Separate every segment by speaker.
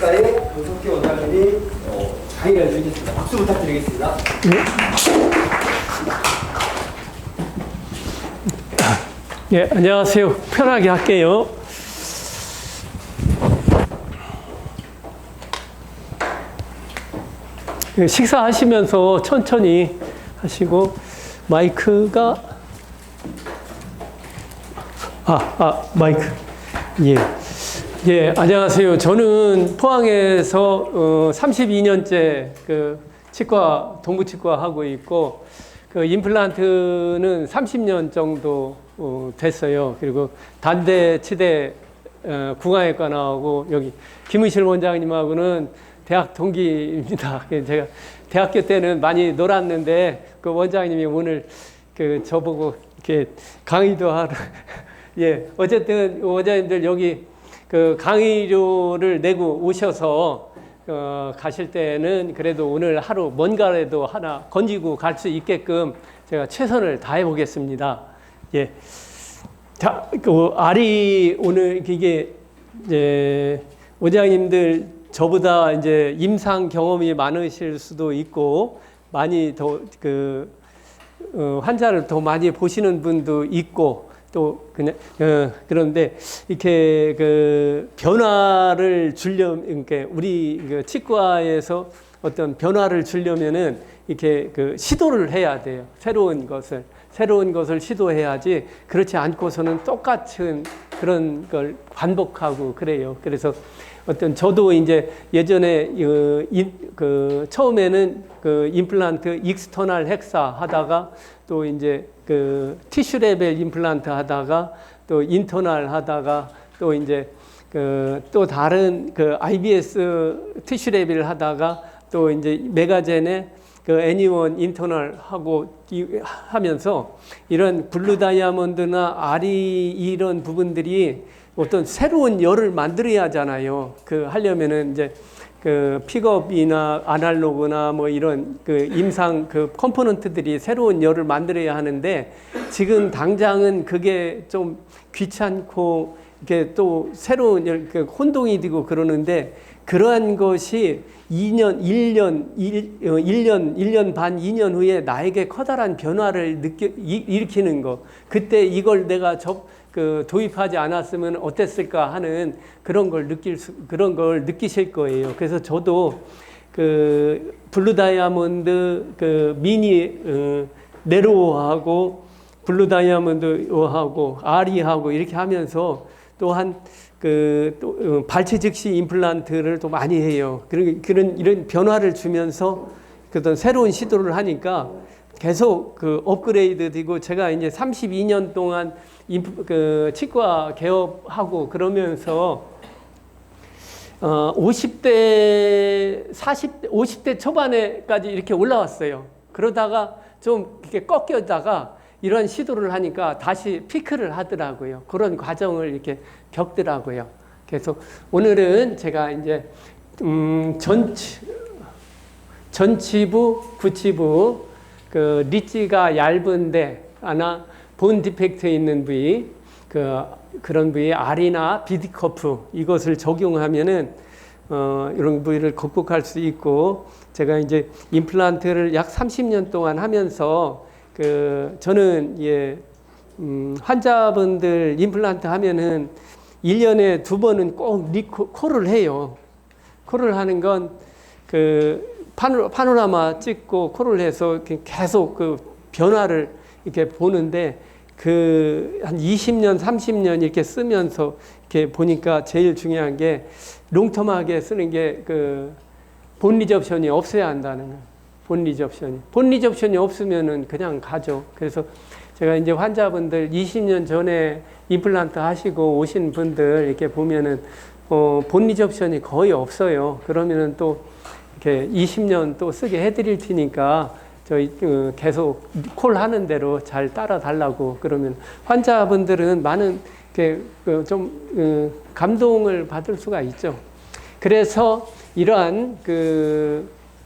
Speaker 1: 강석기 원장님이 강의를 해주시겠습니다. 박수 부탁드리겠습니다.
Speaker 2: 예, 안녕하세요. 편하게 할게요. 식사하시면서 천천히 하시고 마이크가 마이크. 예, 안녕하세요. 저는 포항에서 32년째 그 치과, 동부치과 하고 있고, 그 임플란트는 30년 정도 됐어요. 그리고 단대, 치대, 구강외과 나오고, 여기 김은실 원장님하고는 대학 동기입니다. 제가 대학교 때는 많이 놀았는데, 그 원장님이 오늘 그 저보고 이렇게 강의도 하러, 예, 어쨌든 원장님들 여기 그 강의료를 내고 오셔서 가실 때는 그래도 오늘 하루 뭔가라도 하나 건지고 갈 수 있게끔 제가 최선을 다해 보겠습니다. 예. 자, 그 알이 오늘 이게 이제 원장님들 저보다 이제 임상 경험이 많으실 수도 있고 많이 더 그 환자를 더 많이 보시는 분도 있고 또 그냥 그런데 이렇게 그 변화를 주려면 그러니까 우리 그 치과에서 어떤 변화를 주려면은 이렇게 그 시도를 해야 돼요. 새로운 것을 시도해야지 그렇지 않고서는 똑같은 그런 걸 반복하고 그래요. 그래서 어떤 저도 이제 예전에 그 처음에는 그 임플란트 익스터널 헥사 하다가 또 이제 그 티슈 레벨 임플란트 하다가 또 인터널 하다가 또 이제 그 또 다른 그 IBS 티슈 레벨 하다가 또 이제 메가젠에 그 애니원 인터널 하고 하면서 이런 블루 다이아몬드나 아리 이런 부분들이 어떤 새로운 열을 만들어야 하잖아요. 그 하려면은 이제 그 픽업이나 아날로그나 뭐 이런 그 임상 그 컴포넌트들이 새로운 열을 만들어야 하는데 지금 당장은 그게 좀 귀찮고 이게 또 새로운 열, 그 혼동이 되고 그러는데 그러한 것이 1년 반, 2년 후에 나에게 커다란 변화를 일으키는 거. 그때 이걸 내가 도입하지 않았으면 어땠을까 하는 그런 걸 느끼실 거예요. 그래서 저도 그 블루 다이아몬드 그 미니 네로하고 블루 다이아몬드하고 아리하고 이렇게 하면서 또한 또 발치 즉시 임플란트를 또 많이 해요. 이런 변화를 주면서 어떤 새로운 시도를 하니까 계속 그 업그레이드 되고 제가 이제 32년 동안 그 치과 개업하고 그러면서 50대, 40대, 50대 초반에까지 이렇게 올라왔어요. 그러다가 좀 이렇게 꺾여다가 이런 시도를 하니까 다시 피크를 하더라고요. 그런 과정을 이렇게 겪더라고요. 그래서 오늘은 제가 이제 전치부, 구치부, 그 리치가 얇은데 하나 본 디펙트 있는 부위, 그런 부위 알이나 비디커프 이것을 적용하면은 이런 부위를 극복할 수 있고 제가 이제 임플란트를 약 30년 동안 하면서 저는 환자분들 임플란트 하면은 1년에 2번은 꼭 코를 해요. 코를 하는 건 파노라마 찍고 코를 해서 계속 그 변화를 이렇게 보는데 한 20년, 30년 이렇게 쓰면서 이렇게 보니까 제일 중요한 게 롱텀하게 쓰는 게 본 리접션이 없어야 한다는 거예요. 본 리접션이 없으면은 그냥 가죠. 그래서 제가 이제 환자분들 20년 전에 임플란트 하시고 오신 분들 이렇게 보면은 본 리접션이 거의 없어요. 그러면은 또 이렇게 20년 또 쓰게 해드릴 테니까 저희 계속 콜 하는 대로 잘 따라 달라고 그러면 환자분들은 많은 좀 감동을 받을 수가 있죠. 그래서 이러한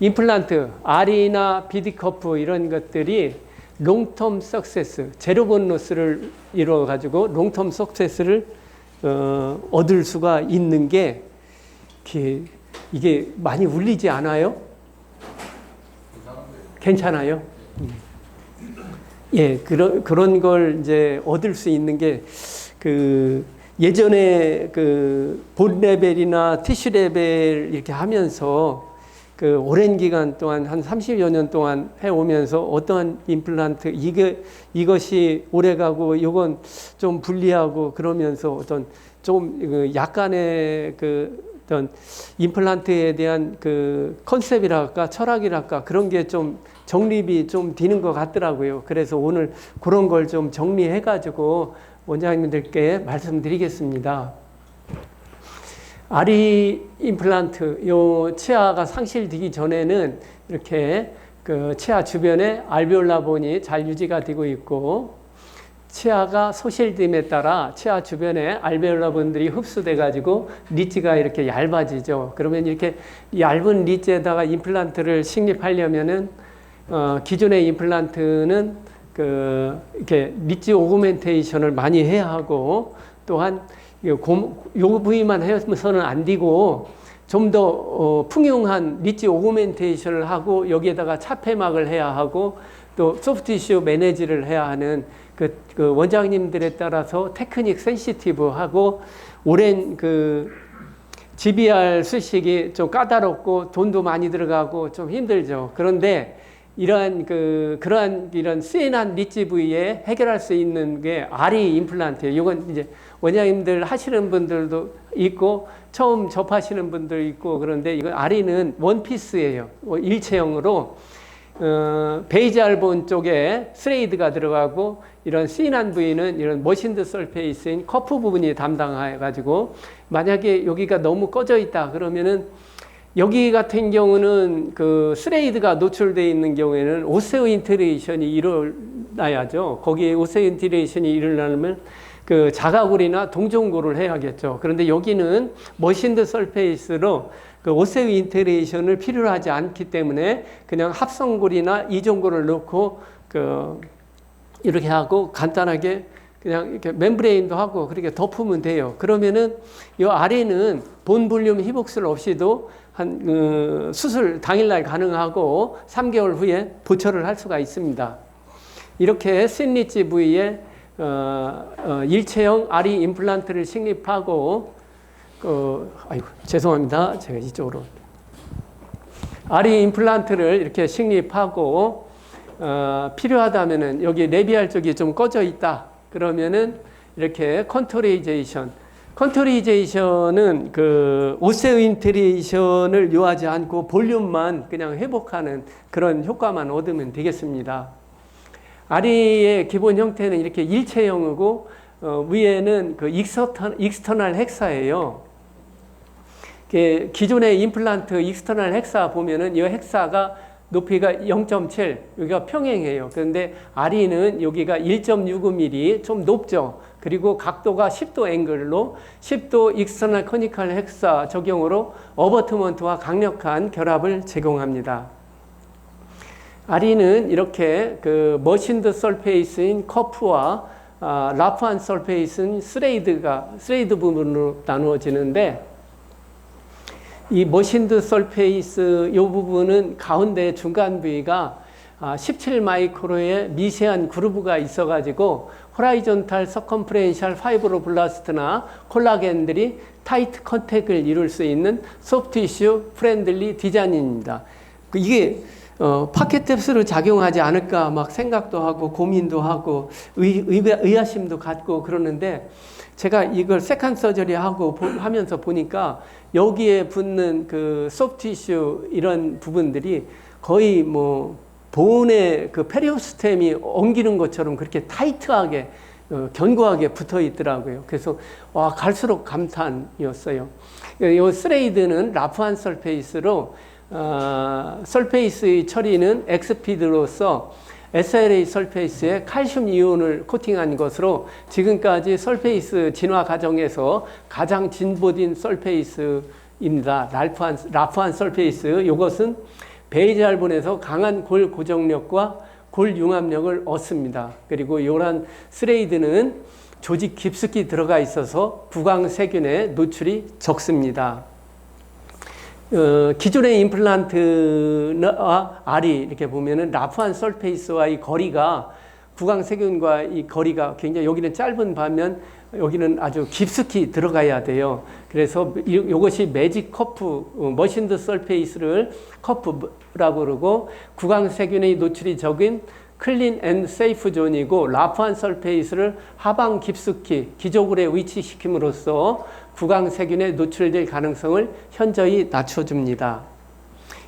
Speaker 2: 임플란트, 아리나 비디커프 이런 것들이 롱텀 석세스, 제로본 로스를 이루어 가지고 롱텀 석세스를 얻을 수가 있는 게 이게 많이 울리지 않아요? 괜찮아요? 예, 그런 걸 이제 얻을 수 있는 게, 예전에 본 레벨이나 티슈 레벨 이렇게 하면서 오랜 기간 동안 한 30여 년 동안 해오면서 어떠한 임플란트, 이것이 오래가고 이건 좀 불리하고 그러면서 어떤 좀 약간의 어떤 임플란트에 대한 컨셉이랄까 철학이랄까 그런 게 좀 정립이 좀 되는 것 같더라고요. 그래서 오늘 그런 걸 좀 정리해 가지고 원장님들께 말씀드리겠습니다. 아리 임플란트, 요 치아가 상실되기 전에는 이렇게 치아 주변에 알베올라 본이 잘 유지가 되고 있고, 치아가 소실됨에 따라 치아 주변에 알베올라 본들이 흡수돼 가지고 리치가 이렇게 얇아지죠. 그러면 이렇게 얇은 리치에다가 임플란트를 식립하려면은 기존의 임플란트는 이렇게 리치 오그멘테이션을 많이 해야 하고, 또한 요 부위만 해서는 안 되고 좀 더 풍요한 리치 오그멘테이션을 하고 여기에다가 차폐막을 해야 하고 또 소프트티슈 매니지를 해야 하는 그 원장님들에 따라서 테크닉 센시티브하고 오랜 GBR 수식이 좀 까다롭고 돈도 많이 들어가고 좀 힘들죠. 그런데 그러한 이런 세인한 리치 부위에 해결할 수 있는 게 아리 임플란트예요. 이건 이제 원장님들 하시는 분들도 있고 처음 접하시는 분들 있고, 그런데 이건 아리는 원피스예요. 일체형으로 베이지알본 쪽에 스레이드가 들어가고, 이런 세인한 부위는 이런 머신드 설페이스인 커프 부분이 담당해 가지고, 만약에 여기가 너무 꺼져 있다 그러면은 여기 같은 경우는 스레이드가 노출되어 있는 경우에는 오세오 인테그레이션이 일어나야죠. 거기에 오세오 인테그레이션이 일어나면 자가골이나 동종골을 해야겠죠. 그런데 여기는 머신드 설페이스로 오세오 인테그레이션을 필요로 하지 않기 때문에 그냥 합성골이나 이종골을 넣고 이렇게 하고 간단하게 그냥 이렇게 멤브레인도 하고 그렇게 덮으면 돼요. 그러면은 이 아래는 본 볼륨 히복술 없이도 수술 당일날 가능하고 3개월 후에 보철을 할 수가 있습니다. 이렇게 신리치 부위에 일체형 아리 임플란트를 식립하고, 아이고 죄송합니다. 제가 이쪽으로 아리 임플란트를 이렇게 식립하고 필요하다면은 여기 레비알 쪽이 좀 꺼져 있다 그러면은 이렇게 컨토리제이션은 오세오 인테그레이션을 요하지 않고 볼륨만 그냥 회복하는 그런 효과만 얻으면 되겠습니다. 아리의 기본 형태는 이렇게 일체형이고 위에는 익스터널 헥사예요. 기존의 임플란트 익스터널 헥사 보면은 이 헥사가 높이가 0.7, 여기가 평행해요. 그런데 아리는 여기가 1.65mm 좀 높죠. 그리고 각도가 10도 앵글로 10도 익스터널 커니컬 헥사 적용으로 어버트먼트와 강력한 결합을 제공합니다. 아리는 이렇게 머신드 설페이스인 커프와 라프한 설페이스인 스레이드 부분으로 나누어지는데, 이 머신드 설페이스 이 부분은 가운데 중간 부위가 17마이크로의 미세한 그루브가 있어가지고 호라이존탈 서컴프렌셜 파이브로블라스트나 콜라겐들이 타이트 컨택을 이룰 수 있는 소프티슈 프렌들리 디자인입니다. 이게 파켓탭스로 작용하지 않을까 막 생각도 하고 고민도 하고 의아심도 갖고 그러는데, 제가 이걸 세컨 서저리 하면서 보니까 여기에 붙는 소프티슈 이런 부분들이 거의 본의 페리오스템이 엉기는 것처럼 그렇게 타이트하게 견고하게 붙어 있더라고요. 그래서 갈수록 감탄이었어요. 이 스레이드는 라프한 설페이스로 설페이스의 처리는 엑스피드로서 SLA 설페이스에 칼슘 이온을 코팅한 것으로 지금까지 설페이스 진화 과정에서 가장 진보된 설페이스입니다. 라프한 설페이스. 이것은 베이지알본에서 강한 골 고정력과 골 융합력을 얻습니다. 그리고 이러한 스레이드는 조직 깊숙이 들어가 있어서 부광 세균의 노출이 적습니다. 기존의 임플란트와 알이 이렇게 보면은 라프한 설페이스와 이 거리가 구강세균과 이 거리가 굉장히 여기는 짧은 반면 여기는 아주 깊숙이 들어가야 돼요. 그래서 이것이 매직 커프, 머신드 설페이스를 커프라고 그러고 구강세균의 노출이 적은 클린 앤 세이프 존이고 라프한 설페이스를 하방 깊숙이 기저골에 위치시킴으로써 구강세균에 노출될 가능성을 현저히 낮춰줍니다.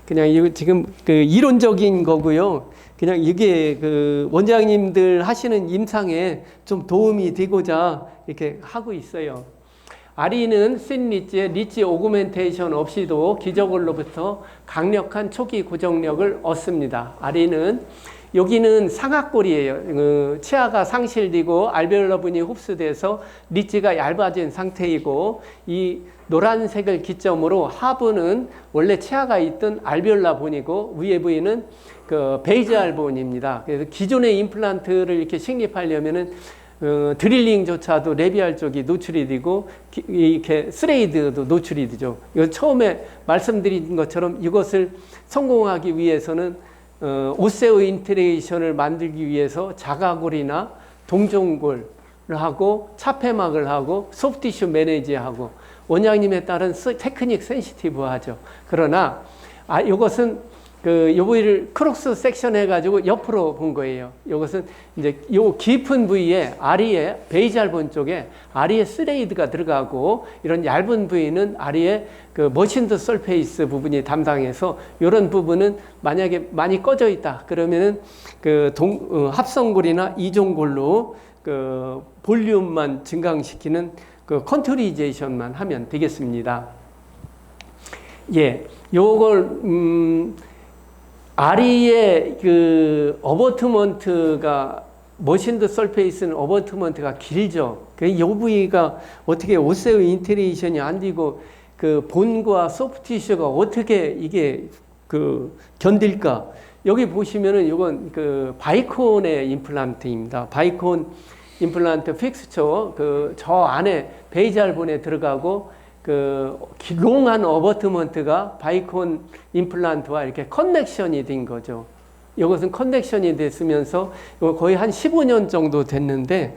Speaker 2: 그냥 이거 지금 그 이론적인 거고요. 그냥 이게 그 원장님들 하시는 임상에 좀 도움이 되고자 이렇게 하고 있어요. 아리는 씬 리치의 리치 오그멘테이션 없이도 기저골로부터 강력한 초기 고정력을 얻습니다. 아리는 여기는 상악골이에요. 치아가 상실되고 알베올러분이 흡수돼서 리치가 얇아진 상태이고 이 노란색을 기점으로 하부는 원래 치아가 있던 알베올라본이고 위에 부위는 그 베이지알본입니다. 그래서 기존의 임플란트를 이렇게 식립하려면은 드릴링조차도 레비알 쪽이 노출이 되고 이렇게 스레이드도 노출이 되죠. 이거 처음에 말씀드린 것처럼 이것을 성공하기 위해서는 오세오 인테그레이션을 만들기 위해서 자가골이나 동종골을 하고 차폐막을 하고 소프티슈 매니지하고 원장님에 따른 테크닉 센시티브하죠. 그러나 이것은 요 부위를 크록스 섹션 해가지고 옆으로 본 거예요. 이것은 이제 요 깊은 부위에 아리에 베이지알본 쪽에 아리에 스레이드가 들어가고 이런 얇은 부위는 아리에 그 머신드 설페이스 부분이 담당해서 이런 부분은 만약에 많이 꺼져 있다 그러면은 그 합성골이나 이종골로 그 볼륨만 증강시키는 그 컨트리제이션만 하면 되겠습니다. 예, 요걸 아리의 그 어버트먼트가 머신드 설페이스는 어버트먼트가 길죠. 이 부위가 어떻게 오세오 인테그레이션이 안 되고 그 본과 소프티슈가 어떻게 이게 그 견딜까? 여기 보시면은 이건 그 바이콘의 임플란트입니다. 바이콘 임플란트 픽스처 그 저 안에 베이지알본에 들어가고 그 롱한 어버트먼트가 바이콘 임플란트와 이렇게 커넥션이 된 거죠. 이것은 커넥션이 됐으면서 거의 한 15년 정도 됐는데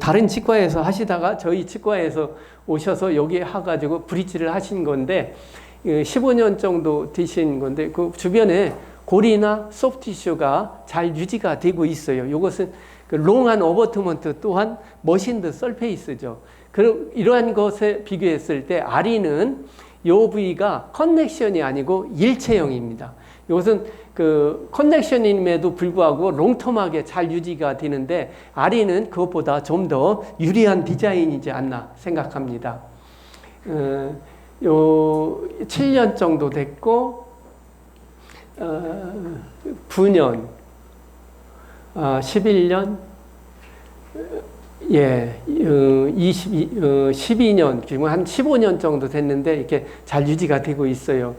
Speaker 2: 다른 치과에서 하시다가 저희 치과에서 오셔서 여기 해가지고 브릿지를 하신 건데 15년 정도 되신 건데 그 주변에 골이나 소프티슈가 잘 유지가 되고 있어요. 이것은 그 롱한 어버트먼트 또한 머신드 설페이스죠. 그럼 이러한 것에 비교했을 때 아리는 요 부위가 커넥션이 아니고 일체형입니다. 이것은 그 커넥션임에도 불구하고 롱텀하게 잘 유지가 되는데 아리는 그것보다 좀 더 유리한 디자인이지 않나 생각합니다. 요 7년 정도 됐고 9년 11년 예, 12년, 지금 한 15년 정도 됐는데 이렇게 잘 유지가 되고 있어요.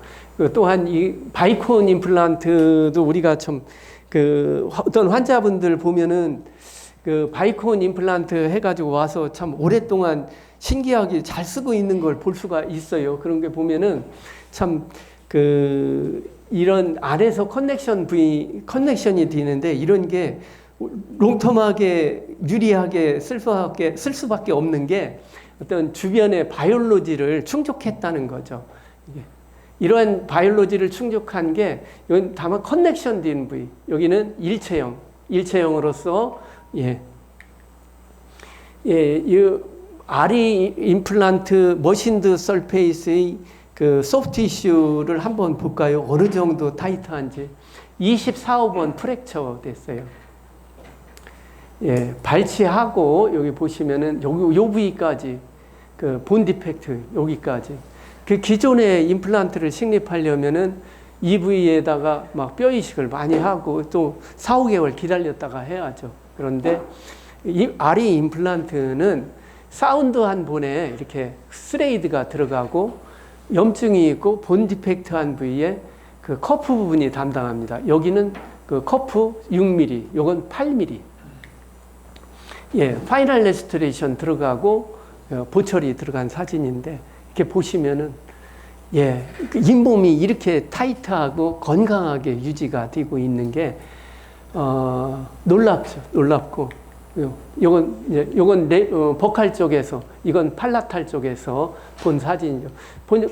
Speaker 2: 또한 이 바이콘 임플란트도 우리가 좀 그 어떤 환자분들 보면은 그 바이콘 임플란트 해가지고 와서 참 오랫동안 신기하게 잘 쓰고 있는 걸 볼 수가 있어요. 그런 게 보면은 참 그 이런 안에서 커넥션이 되는데 이런 게 롱텀하게 유리하게 쓸 수밖에 없는 게 어떤 주변의 바이올로지를 충족했다는 거죠. 이러한 바이올로지를 충족한 게 이건 다만 커넥션 된 부위. 여기는 일체형으로서 이 아리 임플란트 머신드 설페이스의 그 소프티슈를 한번 볼까요? 어느 정도 타이트한지. 24호번 프랙처 됐어요. 예, 발치하고 여기 보시면은 요 부위까지 그 본 디펙트 여기까지 그 기존의 임플란트를 식립하려면은 이 부위에다가 막 뼈 이식을 많이 하고 또 4, 5개월 기다렸다가 해야죠. 그런데 이 아리 임플란트는 사운드한 본에 이렇게 스레이드가 들어가고 염증이 있고 본 디펙트한 부위에 그 커프 부분이 담당합니다. 여기는 그 커프 6mm, 요건 8mm. 예, 파이널 레스토레이션 들어가고 보철이 들어간 사진인데 이렇게 보시면은 예, 그 잇몸이 이렇게 타이트하고 건강하게 유지가 되고 있는 게 놀랍죠. 놀랍고 요건 보컬 쪽에서, 이건 팔라탈 쪽에서 본 사진이죠.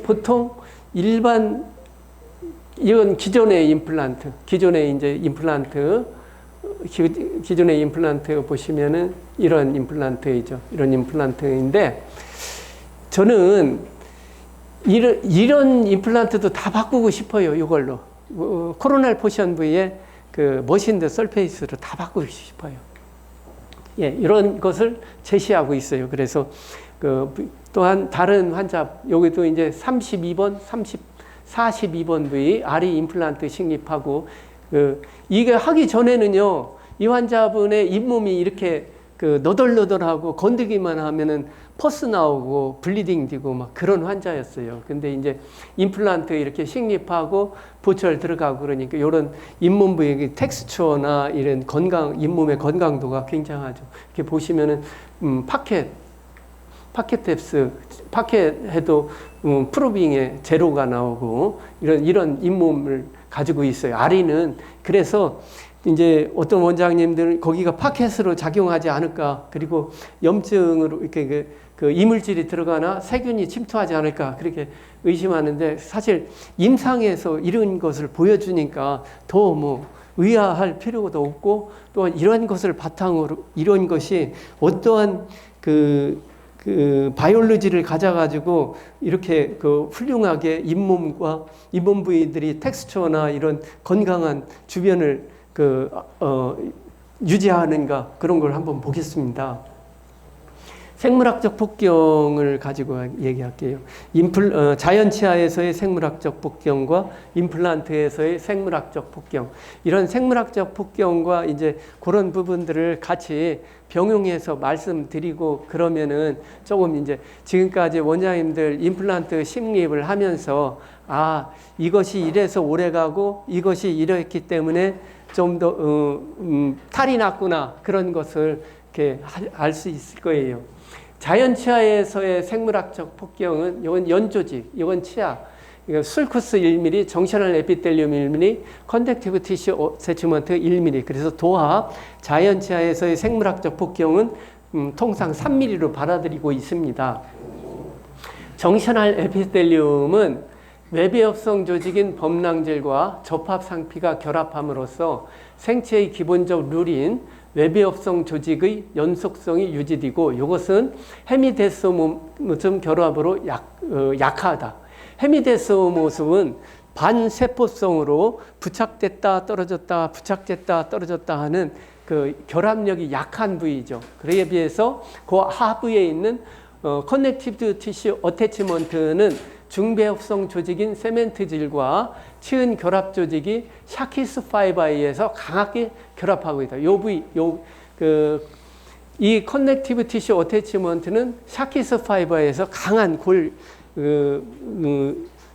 Speaker 2: 보통 일반 이건 기존의 임플란트, 기존의 임플란트 보시면은 이런 임플란트이죠. 이런 임플란트인데 저는 이런 임플란트도 다 바꾸고 싶어요. 이걸로 코로날 포션 부위에 그 머신드 설페이스로 다 바꾸고 싶어요. 예, 이런 것을 제시하고 있어요. 그래서 또한 다른 환자 여기도 이제 32번, 42번 부위 아리 임플란트 식립하고 이게 하기 전에는요, 이 환자분의 잇몸이 이렇게 너덜너덜하고 건드기만 하면은 퍼스 나오고 블리딩 되고 막 그런 환자였어요. 근데 이제 임플란트 이렇게 식립하고 보철 들어가고 그러니까 이런 잇몸 부위 텍스처나 이런 잇몸의 건강도가 굉장하죠. 이렇게 보시면은 파켓 해도 프로빙에 제로가 나오고 이런 잇몸을 가지고 있어요. 아리는 그래서 이제 어떤 원장님들은 거기가 파켓으로 작용하지 않을까, 그리고 염증으로 이렇게 그 이물질이 들어가나 세균이 침투하지 않을까 그렇게 의심하는데, 사실 임상에서 이런 것을 보여주니까 더 뭐 의아할 필요도 없고, 또 이런 것을 바탕으로 이런 것이 어떠한 그 바이올로지를 가져가지고 이렇게 훌륭하게 잇몸과 잇몸 부위들이 텍스처나 이런 건강한 주변을 유지하는가, 그런 걸 한번 보겠습니다. 생물학적 폭경을 가지고 얘기할게요. 자연치아에서의 생물학적 폭경과 임플란트에서의 생물학적 폭경. 이런 생물학적 폭경과 이제 그런 부분들을 같이 병용해서 말씀드리고 그러면은 조금 이제 지금까지 원장님들 임플란트 식립을 하면서 이것이 이래서 오래 가고 이것이 이렇기 때문에 좀 더 탈이 났구나, 그런 것을 이렇게 알 수 있을 거예요. 자연치아에서의 생물학적 폭경은 이건 연조직, 이건 치아, sulcus 1mm, 정셔널 에피텔리움 1mm, 컨덕티브 티슈 어태치먼트 1mm. 그래서 도합 자연치아에서의 생물학적 폭경은 통상 3mm로 받아들이고 있습니다. 정셔널 에피텔리움은 외배엽성 조직인 범랑질과 접합상피가 결합함으로써 생체의 기본적 룰인 외배엽성 조직의 연속성이 유지되고, 이것은 헤미데스모즘 결합으로 약하다. 헤미데스모즘은 반세포성으로 부착됐다 떨어졌다 부착됐다 떨어졌다 하는 결합력이 약한 부위죠. 그에 비해서 그 하부에 있는 커넥티브 티슈 어태치먼트는 중배합성 조직인 세멘트질과 치은 결합 조직이 샤키스 파이버에 의해서 강하게 결합하고 있다. 요 부위, 이 커넥티브 티슈 어태치먼트는 샤키스 파이버에서 강한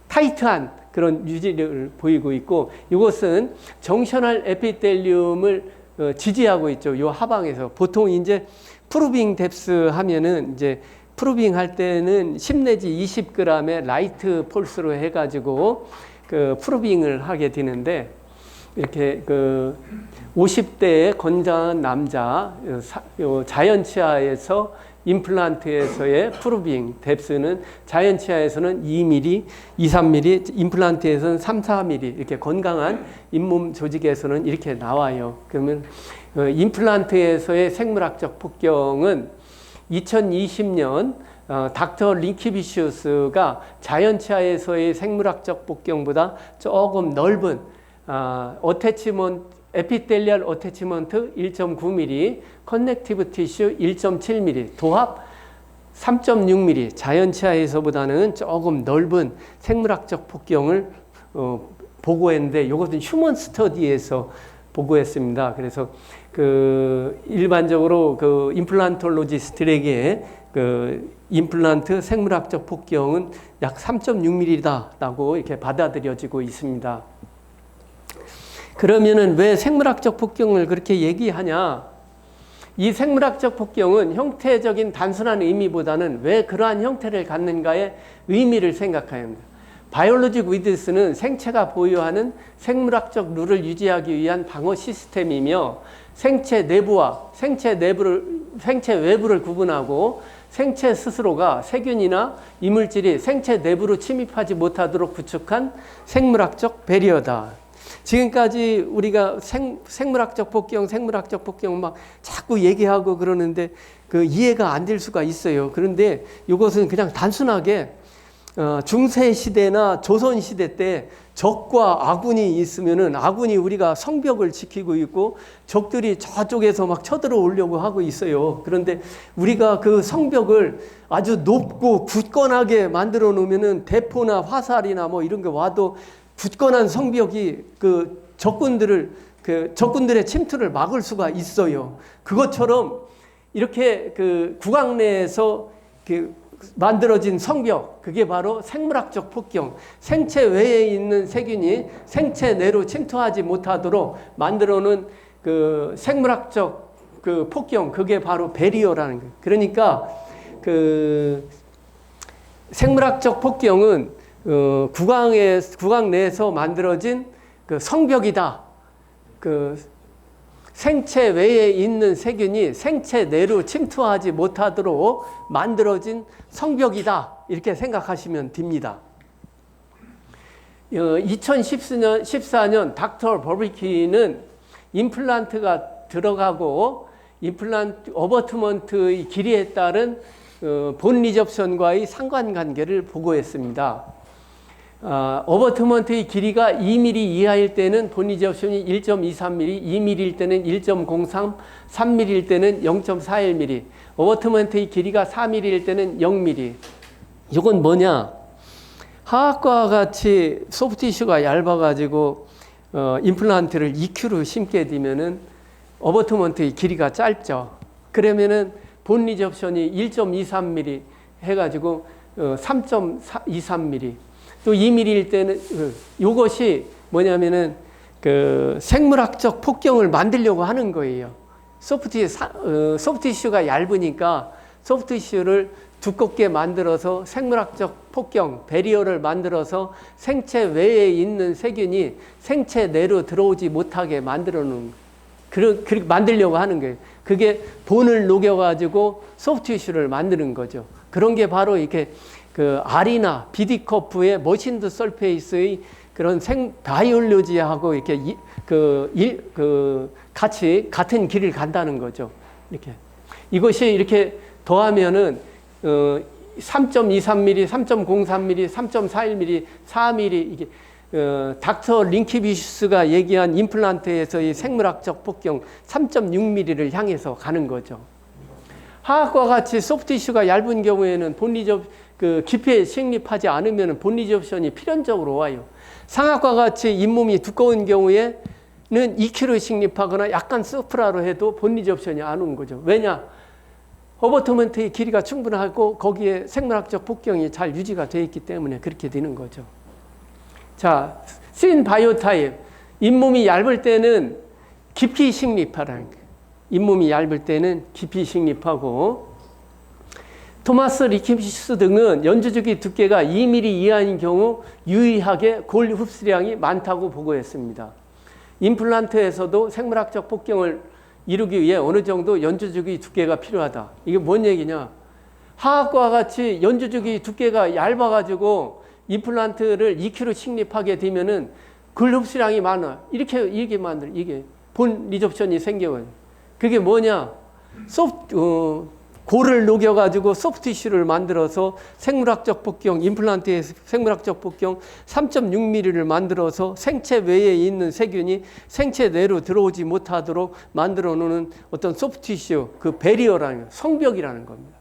Speaker 2: 타이트한 그런 유지를 보이고 있고, 이것은 정셔널 에피텔리움을 지지하고 있죠. 요 하방에서 보통 이제 프루빙 뎁스 하면은 이제 프루빙 할 때는 10 내지 20g의 라이트 폴스로 해가지고 프루빙을 하게 되는데, 이렇게 50대의 건장한 남자 자연치아에서 임플란트에서의 프루빙 뎁스는 자연치아에서는 2mm, 2, 3mm, 임플란트에서는 3, 4mm, 이렇게 건강한 잇몸 조직에서는 이렇게 나와요. 그러면 임플란트에서의 생물학적 폭경은 2020년 닥터 링키비시우스가 자연치아에서의 생물학적 폭경보다 조금 넓은 에피텔리얼 어태치먼트 1.9mm, 커넥티브 티슈 1.7mm, 도합 3.6mm, 자연치아에서보다는 조금 넓은 생물학적 폭경을 보고했는데, 이것은 휴먼 스터디에서 보고했습니다. 그래서 일반적으로 임플란톨로지스트에게 임플란트 생물학적 폭경은 약 3.6mm다라고 이렇게 받아들여지고 있습니다. 그러면은 왜 생물학적 폭경을 그렇게 얘기하냐? 이 생물학적 폭경은 형태적인 단순한 의미보다는 왜 그러한 형태를 갖는가의 의미를 생각해야 합니다. 바이올로직 위드스는 생체가 보유하는 생물학적 룰을 유지하기 위한 방어 시스템이며 생체 내부와 생체 외부를 구분하고 생체 스스로가 세균이나 이물질이 생체 내부로 침입하지 못하도록 구축한 생물학적 배리어다. 지금까지 우리가 생물학적 폭경 막 자꾸 얘기하고 그러는데 그 이해가 안 될 수가 있어요. 그런데 이것은 그냥 단순하게 중세 시대나 조선 시대 때 적과 아군이 있으면은 아군이 우리가 성벽을 지키고 있고 적들이 저쪽에서 막 쳐들어오려고 하고 있어요. 그런데 우리가 그 성벽을 아주 높고 굳건하게 만들어 놓으면은 대포나 화살이나 뭐 이런 게 와도 굳건한 성벽이 그 적군들의 침투를 막을 수가 있어요. 그것처럼 이렇게 그 국왕 내에서 그 만들어진 성벽, 그게 바로 생물학적 폭경, 생체 외에 있는 세균이 생체 내로 침투하지 못하도록 만들어놓은 그 생물학적 그 폭경, 그게 바로 배리어라는 거예요. 그러니까 그 생물학적 폭경은 국왕 내에서 만들어진 그 성벽이다. 그 생체 외에 있는 세균이 생체 내로 침투하지 못하도록 만들어진 성벽이다. 이렇게 생각하시면 됩니다. 2014년 닥터 버비키는 임플란트가 들어가고 임플란트 어버트먼트의 길이에 따른 본 리접션과의 상관관계를 보고했습니다. 어버트먼트의 길이가 2mm 이하일 때는 본 리접션이 1.23mm, 2mm일 때는 1.03, 3mm일 때는 0.41mm, 어버트먼트의 길이가 4mm일 때는 0mm. 이건 뭐냐? 하악과 같이 소프티슈가 얇아가지고 임플란트를 EQ로 심게 되면은 어버트먼트의 길이가 짧죠. 그러면은 본 리접션이 1.23mm 해가지고 3.23mm. 또 2mm일 때는 이것이 뭐냐면은 그 생물학적 폭경을 만들려고 하는 거예요. 소프티슈가 얇으니까 소프티슈를 두껍게 만들어서 생물학적 폭경, 배리어를 만들어서 생체 외에 있는 세균이 생체 내로 들어오지 못하게 만들어 놓은, 그렇게 만들려고 하는 거예요. 그게 본을 녹여가지고 소프티슈를 만드는 거죠. 그런 게 바로 이렇게 그 아리나 비디커프의 머신드 설페이스의 그런 바이올로지하고 이렇게 같이 같은 길을 간다는 거죠. 이렇게 이것이 이렇게 더하면은 3.23mm, 3.03mm, 3.41mm, 4mm 이게 닥터 링키비슈스가 얘기한 임플란트에서의 생물학적 폭경 3.6mm를 향해서 가는 거죠. 하악과 같이 소프티슈가 얇은 경우에는 그 깊이에 식립하지 않으면 본 리접션이 필연적으로 와요. 상악과 같이 잇몸이 두꺼운 경우에는 2kg 식립하거나 약간 스프라로 해도 본 리접션이 안 오는 거죠. 왜냐? 어버트먼트의 길이가 충분하고 거기에 생물학적 폭경이 잘 유지가 되어 있기 때문에 그렇게 되는 거죠. 자, 씬 바이오타입. 잇몸이 얇을 때는 깊이 식립하라는 거예요. 잇몸이 얇을 때는 깊이 식립하고, 토마스 리키비슈스 등은 연주주기 두께가 2mm 이하인 경우 유의하게 골 흡수량이 많다고 보고했습니다. 임플란트에서도 생물학적 폭경을 이루기 위해 어느 정도 연주주기 두께가 필요하다. 이게 뭔 얘기냐? 하악과 같이 연주주기 두께가 얇아가지고 임플란트를 2kg 식립하게 되면은 골 흡수량이 많아. 이게 만들, 이게 본 리접션이 생겨요. 그게 뭐냐? 골을 녹여가지고 소프티슈를 만들어서 생물학적 폭경, 임플란트의 생물학적 폭경 3.6mm를 만들어서 생체 외에 있는 세균이 생체 내로 들어오지 못하도록 만들어 놓는 어떤 소프티슈, 그 배리어라는, 성벽이라는 겁니다.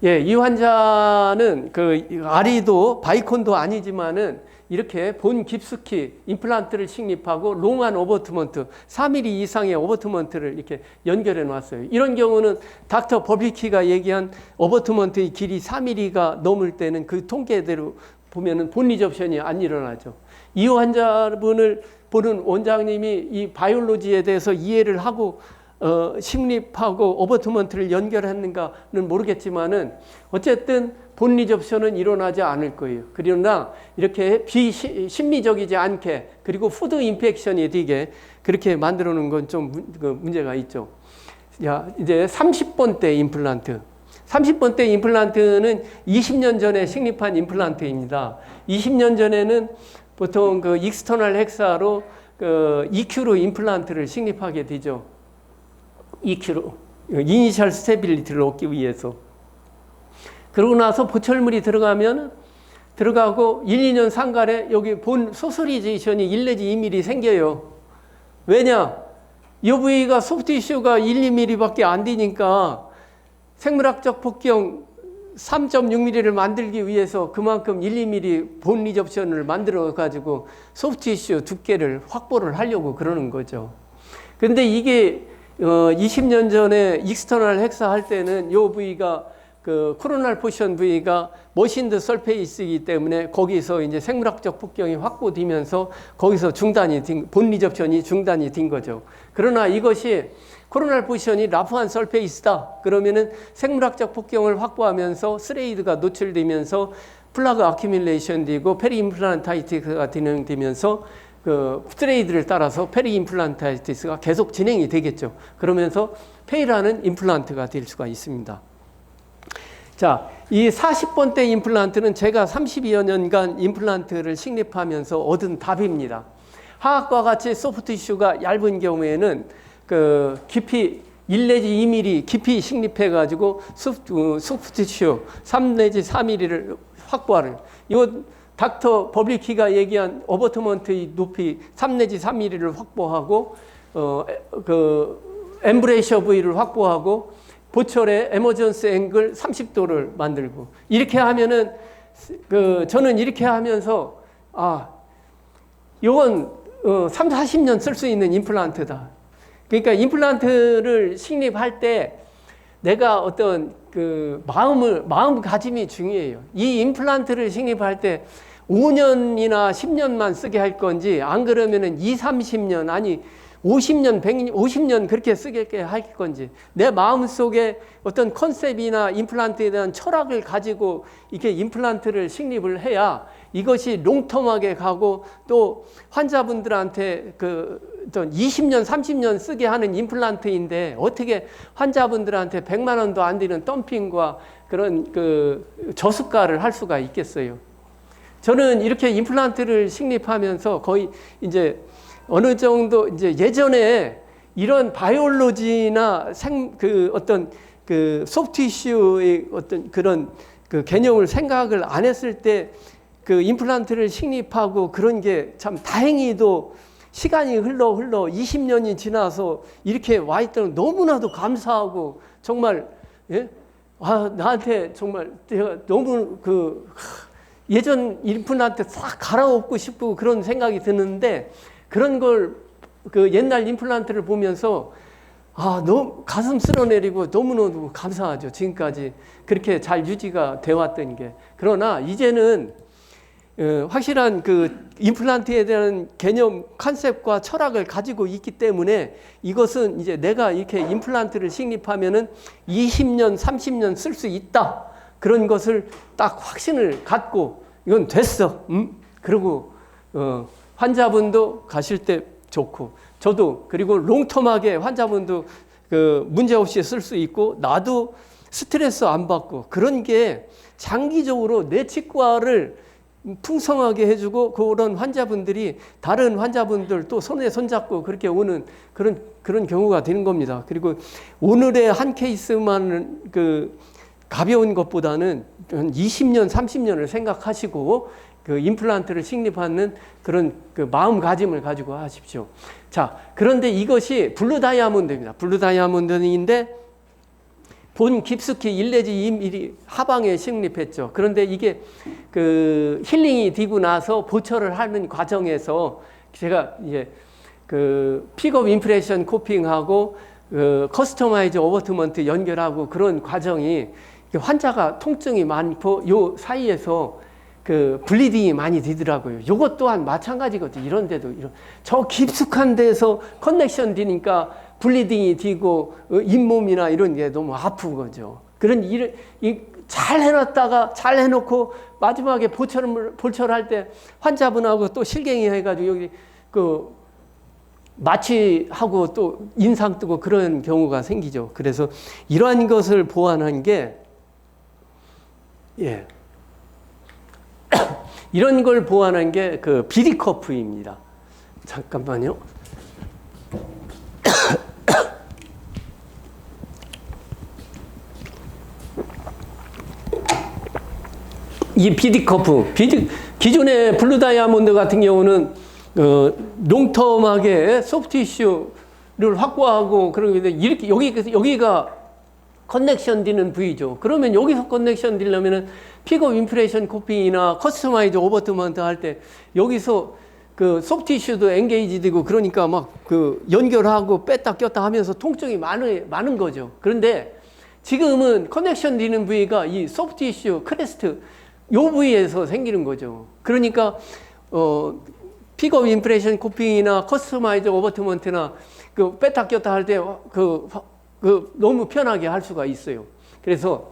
Speaker 2: 예, 이 환자는 그 아리도 바이콘도 아니지만은 이렇게 본 깊숙이 임플란트를 식립하고 롱한 어버트먼트 4mm 이상의 어버트먼트를 이렇게 연결해 놨어요. 이런 경우는 닥터 버비키가 얘기한 어버트먼트의 길이 4mm가 넘을 때는 그 통계대로 보면은 본 리접션이 안 일어나죠. 이 환자분을 보는 원장님이 이 바이올로지에 대해서 이해를 하고 식립하고 어버트먼트를 연결했는가는 모르겠지만은 어쨌든 본 리접션은 일어나지 않을 거예요. 그러나 이렇게 비심미적이지 않게 그리고 푸드 인펙션이 되게 그렇게 만들어 놓은 건 좀 문제가 있죠. 야, 이제 30번대 임플란트. 30번대 임플란트는 20년 전에 식립한 임플란트입니다. 20년 전에는 보통 그 익스터널 헥사로 그 EQ로 임플란트를 식립하게 되죠. EQ로. 이니셜 스테빌리티를 얻기 위해서. 그러고 나서 보철물이 들어가고 1, 2년 상간에 여기 본 소스리제이션이 1 내지 2mm 생겨요. 왜냐? 이 부위가 소프트 티슈가 1, 2mm밖에 안 되니까 생물학적 폭경 3.6mm를 만들기 위해서 그만큼 1, 2mm 본 리접션을 만들어 가지고 소프트 티슈 두께를 확보를 하려고 그러는 거죠. 근데 이게 20년 전에 익스터널 헥사 할 때는 이 부위가 그 코로날 포션 부위가 머신드 설페이스이기 때문에 거기서 이제 생물학적 폭경이 확보되면서 거기서 본 리접션이 중단이 된 거죠. 그러나 이것이 코로날 포션이 라프한 설페이스다. 그러면은 생물학적 폭경을 확보하면서 스레이드가 노출되면서 플라그 아큐뮬레이션 되고 페리임플란타이티스가 진행되면서 그 스레이드를 따라서 페리임플란타이티스가 계속 진행이 되겠죠. 그러면서 페이라는 임플란트가 될 수가 있습니다. 자, 이 40번대 임플란트는 제가 32여 년간 임플란트를 식립하면서 얻은 답입니다. 하악과 같이 소프트 티슈가 얇은 경우에는 그 깊이 1 내지 2mm 깊이 식립해가지고 소프트 티슈 3 내지 4mm를 확보하는, 이건 닥터 버블리키가 얘기한 어버트먼트의 높이 3 내지 3mm를 확보하고 그 엠브레이셔 부위를 확보하고 보철의 에머전스 앵글 30도를 만들고 이렇게 하면은 저는 이렇게 하면서 이건 3, 40년 쓸 수 있는 임플란트다. 그러니까 임플란트를 식립할 때 내가 어떤 그 마음가짐이 중요해요. 이 임플란트를 식립할 때 5년이나 10년만 쓰게 할 건지 안 그러면은 2, 30년 아니 50년, 50년 그렇게 쓰게 할 건지 내 마음속에 어떤 컨셉이나 임플란트에 대한 철학을 가지고 이렇게 임플란트를 식립을 해야 이것이 롱텀하게 가고 또 환자분들한테 어떤 20년, 30년 쓰게 하는 임플란트인데 어떻게 환자분들한테 100만 원도 안 되는 덤핑과 그런 저수가를 할 수가 있겠어요. 저는 이렇게 임플란트를 식립하면서 거의 이제 어느 정도 이제 예전에 이런 바이올로지나 어떤 소프트티슈의 어떤 그런 개념을 생각을 안 했을 때 임플란트를 식립하고 그런 게 참 다행히도 시간이 흘러 20년이 지나서 이렇게 와 있다는 너무나도 감사하고 정말 예? 나한테 정말 제가 너무 예전 임플란트 싹 갈아엎고 싶고 그런 생각이 드는데 그런 걸 옛날 임플란트를 보면서 너무 가슴 쓸어내리고 너무너무 감사하죠. 지금까지 그렇게 잘 유지가 되어 왔던 게. 그러나 이제는 확실한 임플란트에 대한 개념, 컨셉과 철학을 가지고 있기 때문에 이것은 이제 내가 이렇게 임플란트를 식립하면은 20년, 30년 쓸 수 있다. 그런 것을 딱 확신을 갖고 이건 됐어. 그리고 환자분도 가실 때 좋고 저도 그리고 롱텀하게 환자분도 문제없이 쓸 수 있고 나도 스트레스 안 받고 그런 게 장기적으로 내 치과를 풍성하게 해주고 그런 환자분들이 다른 환자분들 또 손에 손잡고 그렇게 오는 그런 경우가 되는 겁니다. 그리고 오늘의 한 케이스만 가벼운 것보다는 한 20년, 30년을 생각하시고 임플란트를 식립하는 그런 마음가짐을 가지고 하십시오. 자, 그런데 이것이 블루 다이아몬드입니다. 블루 다이아몬드인데 본 깊숙이 1 내지 2mm 하방에 식립했죠. 그런데 이게 힐링이 되고 나서 보철을 하는 과정에서 제가 이제 픽업 임프레션 코핑하고 커스터마이즈 어버트먼트 연결하고 그런 과정이 환자가 통증이 많고 요 사이에서 그 블리딩이 많이 되더라고요. 요것 또한 마찬가지거든요. 이런 데도 저 깊숙한 데서 커넥션 되니까 블리딩이 되고 잇몸이나 이런 게 너무 아픈 거죠. 그런 일을 잘 해놨다가 잘 해놓고 마지막에 볼철할 때 환자분하고 또 실갱이 해가지고 여기 그 마취하고 또 인상 뜨고 그런 경우가 생기죠. 그래서 이러한 것을 보완한 게 예. 이런 걸 보완한 게 그 비디커프입니다. 잠깐만요. 이 비디커프, 기존의 블루 다이아몬드 같은 경우는 롱텀하게 소프티슈를 확보하고 그러는데 이렇게 여기가 커넥션 되는 부위죠. 그러면 여기서 커넥션 되려면은 픽업 인프레션 코핑이나 커스터마이즈 오버트먼트 할 때 여기서 그 소프티슈도 엔게이지 되고 그러니까 막 그 연결하고 뺐다 꼈다 하면서 통증이 많은 거죠. 그런데 지금은 커넥션 되는 부위가 이 소프티슈 크레스트 요 부위에서 생기는 거죠. 그러니까 픽업 인프레션 코핑이나 커스터마이즈 오버트먼트나 그 뺐다 꼈다 할 때 너무 편하게 할 수가 있어요. 그래서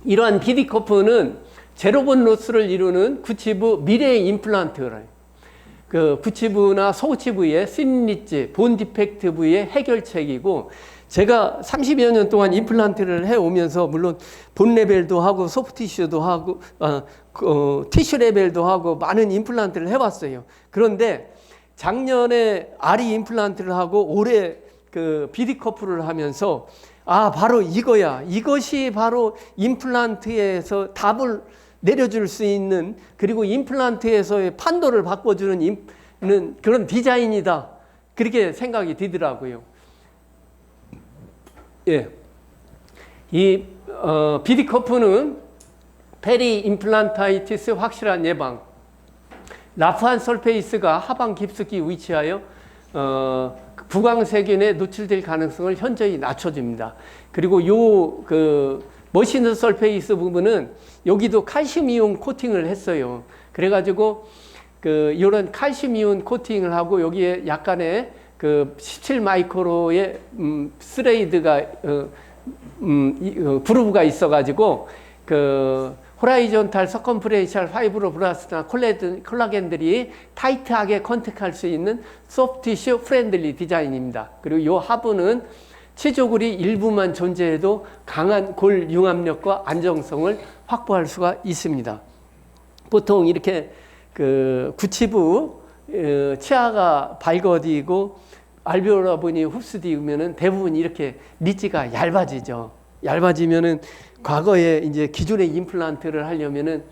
Speaker 2: 이러한 비디커프는 제로본 로스를 이루는 구치부 미래의 임플란트를 구치부나 소치 부위의 씬리지, 본 디펙트 부위의 해결책이고 제가 30여 년 동안 임플란트를 해오면서 물론 본 레벨도 하고 소프티슈도 하고 티슈 레벨도 하고 많은 임플란트를 해봤어요. 그런데 작년에 아리 임플란트를 하고 올해 그 비디커프를 하면서 바로 이거야. 이것이 바로 임플란트에서 답을 내려줄 수 있는 그리고 임플란트에서의 판도를 바꿔주는 그런 디자인이다. 그렇게 생각이 들더라고요. 예. 이 비디커프는 페리 임플란타이티스 확실한 예방, 라프한 설페이스가 하방 깊숙이 위치하여 부광세균에 노출될 가능성을 현저히 낮춰줍니다. 그리고 머신 설페이스 부분은 여기도 칼슘 이온 코팅을 했어요. 그래가지고 이런 칼슘 이온 코팅을 하고 여기에 약간의 17 마이크로의 스레이드가 그루브가 있어가지고 호라이존탈 서컴프렌셜 파이브로블라스트나 콜라겐들이 타이트하게 컨택할 수 있는 소프티슈 프렌들리 디자인입니다. 그리고 이 하부는 치조골이 일부만 존재해도 강한 골 융합력과 안정성을 확보할 수가 있습니다. 보통 이렇게 구치부 치아가 발거디고 알베오라 본이 흡수되면은 대부분 이렇게 리지가 얇아지죠. 얇아지면은 과거에 이제 기존의 임플란트를 하려면은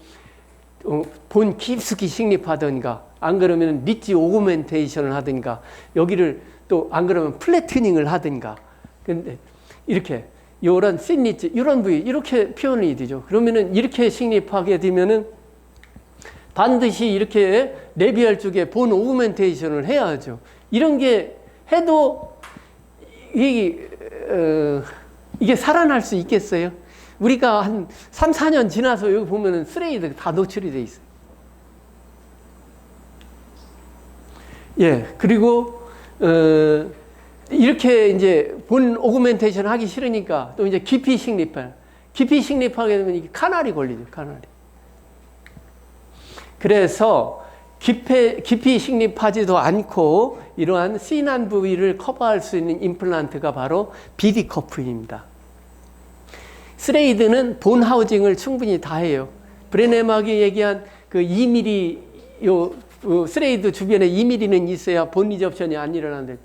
Speaker 2: 본 깊숙이 식립하든가 안 그러면 리지 오그멘테이션을 하든가 여기를 또 안 그러면 플래트닝을 하든가 근데 이렇게 이런 씬리지 이런 부위 이렇게 표현이 되죠. 그러면은 이렇게 식립하게 되면은 반드시 이렇게 레비얼 쪽에 본 오그멘테이션을 해야 하죠. 이런 게 해도 이게 살아날 수 있겠어요? 우리가 한 3, 4년 지나서 여기 보면은 스레이드 다 노출이 돼 있어요. 예, 그리고 이렇게 이제 본 오그멘테이션 하기 싫으니까 또 이제 깊이 식립하게 되면 이게 카날이 걸리죠, 카날이. 그래서 깊이 식립하지도 않고 이러한 C난 부위를 커버할 수 있는 임플란트가 바로 비디커프입니다. 스레이드는 본 하우징을 충분히 다 해요. 브레네막이 얘기한 2mm, 스레이드 주변에 2mm는 있어야 본 리접션이 안 일어나는데,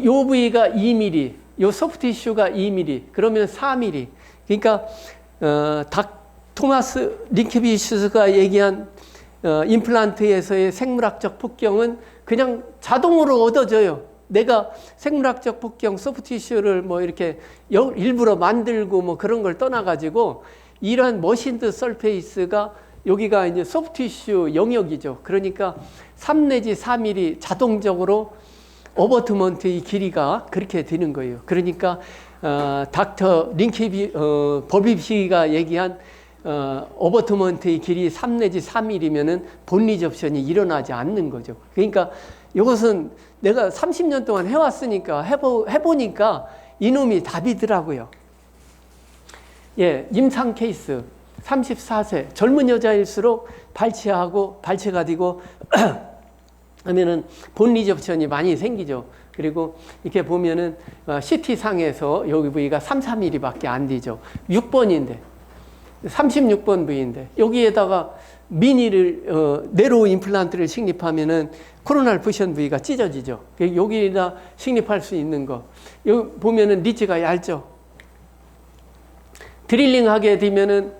Speaker 2: 요 부위가 2mm, 요 소프티슈가 2mm, 그러면 4mm. 그러니까, 토마스 링케비슈스가 얘기한 임플란트에서의 생물학적 폭경은 그냥 자동으로 얻어져요. 내가 생물학적 폭경 소프티슈를 뭐 이렇게 일부러 만들고 뭐 그런 걸 떠나가지고 이러한 머신드 설페이스가 여기가 이제 소프티슈 영역이죠. 그러니까 3 내지 4mm 자동적으로 어버트먼트의 길이가 그렇게 되는 거예요. 그러니까 닥터 버비시가 얘기한 어버트먼트의 길이 3 내지 3mm면은 본 리접션이 일어나지 않는 거죠. 그러니까 이것은 내가 30년 동안 해왔으니까 해보니까 이놈이 답이더라고요. 예, 임상 케이스 34세 젊은 여자일수록 발치하고 발치가 되고 하면은 본 리접션이 많이 생기죠. 그리고 이렇게 보면은 CT 상에서 여기 부위가 3, 4mm밖에 안 되죠. 6번인데 36번 부위인데 여기에다가 미니를 네로 임플란트를 식립하면은 코로날 부션 부위가 찢어지죠. 여기다 식립할 수 있는 거. 여기 보면은 리치가 얇죠. 드릴링 하게 되면은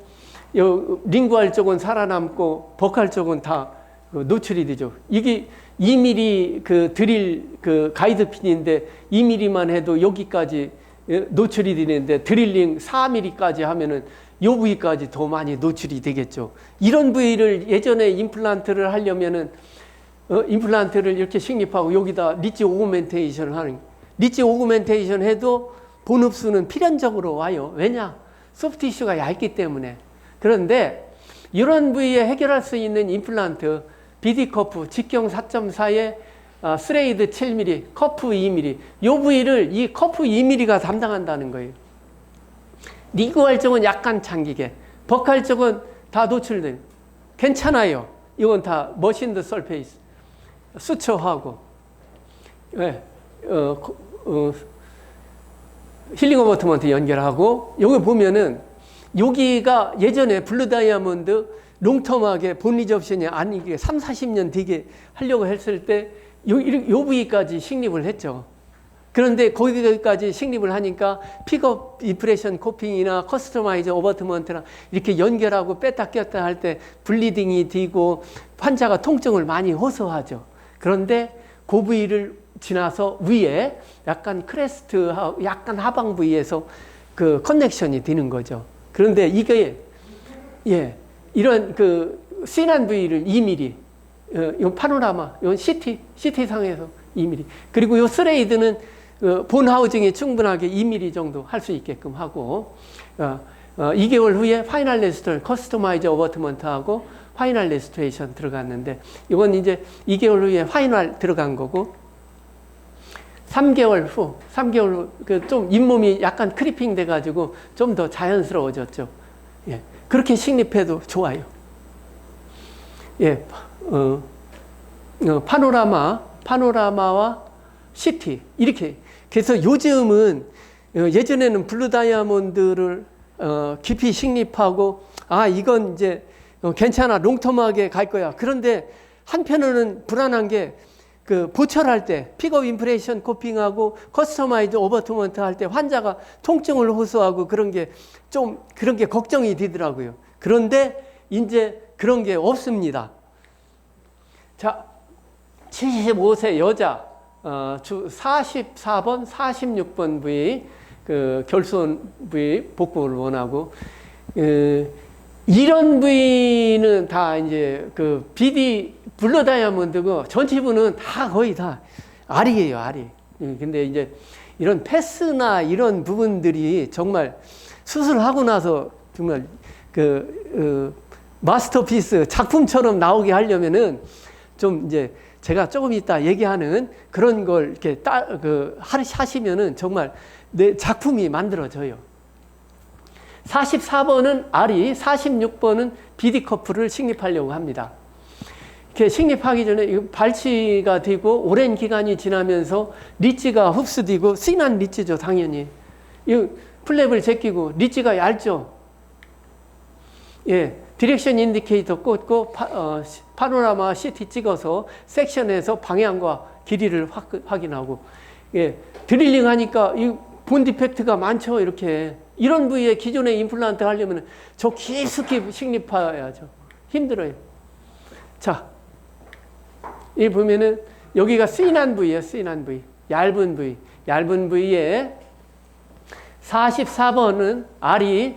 Speaker 2: 링구알 쪽은 살아남고 버칼 쪽은 다 노출이 되죠. 이게 2mm 그 드릴 그 가이드 핀인데 2mm만 해도 여기까지 노출이 되는데 드릴링 4mm까지 하면은 요 부위까지 더 많이 노출이 되겠죠. 이런 부위를 예전에 임플란트를 하려면은 임플란트를 이렇게 식립하고 여기다 리치 오그멘테이션을 하는, 리치 오그멘테이션 해도 본 흡수는 필연적으로 와요. 왜냐? 소프트 티슈가 얇기 때문에. 그런데 이런 부위에 해결할 수 있는 임플란트 BD 커프 직경 4.4에 스레이드 7mm, 커프 2mm, 이 부위를 이 커프 2mm가 담당한다는 거예요. 리구알 쪽은 약간 잠기게, 버칼 쪽은 다 노출된, 괜찮아요. 이건 다 머신드 설페이스, 수초하고, 네, 힐링 어버트먼트 연결하고, 여기 보면은 여기가 예전에 블루 다이아몬드 롱텀하게 본 리접션이 아니게 3, 40년 되게 하려고 했을 때 요 부위까지 식립을 했죠. 그런데 거기까지 식립을 하니까 픽업 인프레션 코핑이나 커스터마이즈 어버트먼트랑 이렇게 연결하고 뺐다 꼈다 할 때 블리딩이 되고 환자가 통증을 많이 호소하죠. 그런데 그 부위를 지나서 위에 약간 크레스트, 약간 하방 부위에서 그 커넥션이 되는 거죠. 그런데 이게, 예, 이런 그 C난 부위를 2mm, 이건 파노라마, 이건 CT 상에서 2mm. 그리고 이 스레이드는 본 하우징이 충분하게 2mm 정도 할 수 있게끔 하고, 2개월 후에 파이널 레스토레이션, 커스터마이즈 어버트먼트하고 파이널 레스토레이션 들어갔는데, 이건 이제 2개월 후에 파이널 들어간 거고, 3개월 후 그 좀 잇몸이 약간 크리핑 돼가지고 좀 더 자연스러워졌죠. 예, 그렇게 식립해도 좋아요. 예, 파노라마와 CT 이렇게. 그래서 요즘은 예전에는 블루 다이아몬드를 깊이 식립하고 이건 이제 괜찮아 롱텀하게 갈 거야. 그런데 한편으로는 불안한 게 그 보철할 때 픽업 인프레션 코핑하고 커스터마이즈 오버트먼트 할 때 환자가 통증을 호소하고 그런 게 걱정이 되더라고요. 그런데 이제 그런 게 없습니다. 자, 75세 여자 주 44번, 46번 부위 그 결손 부위 복부를 원하고 이런 부위는 다 이제 그 BD 블루 다이아몬드고 전치부는 다 거의 다 알이에요, 알이. 근데 이제 이런 패스나 이런 부분들이 정말 수술하고 나서 정말 마스터피스 작품처럼 나오게 하려면은 좀 이제 제가 조금 이따 얘기하는 그런 걸 이렇게 하시면은 정말 내 작품이 만들어져요. 44번은 알이, 46번은 BD 커프를 식립하려고 합니다. 이렇게 식립하기 전에 이거 발치가 되고 오랜 기간이 지나면서 리치가 흡수되고 C난 리치죠, 당연히. 이 플랩을 제끼고 리치가 얇죠. 예, 디렉션 인디케이터 꽂고 파노라마 CT 찍어서 섹션에서 방향과 길이를 확인하고, 예, 드릴링 하니까 이 본 디펙트가 많죠, 이렇게. 이런 부위에 기존에 임플란트 하려면 저 깊숙이 식립해야죠. 힘들어요. 자, 이 보면은 여기가 C난 부위예요, C난 부위. 얇은 부위. 얇은 부위에 44번은 R이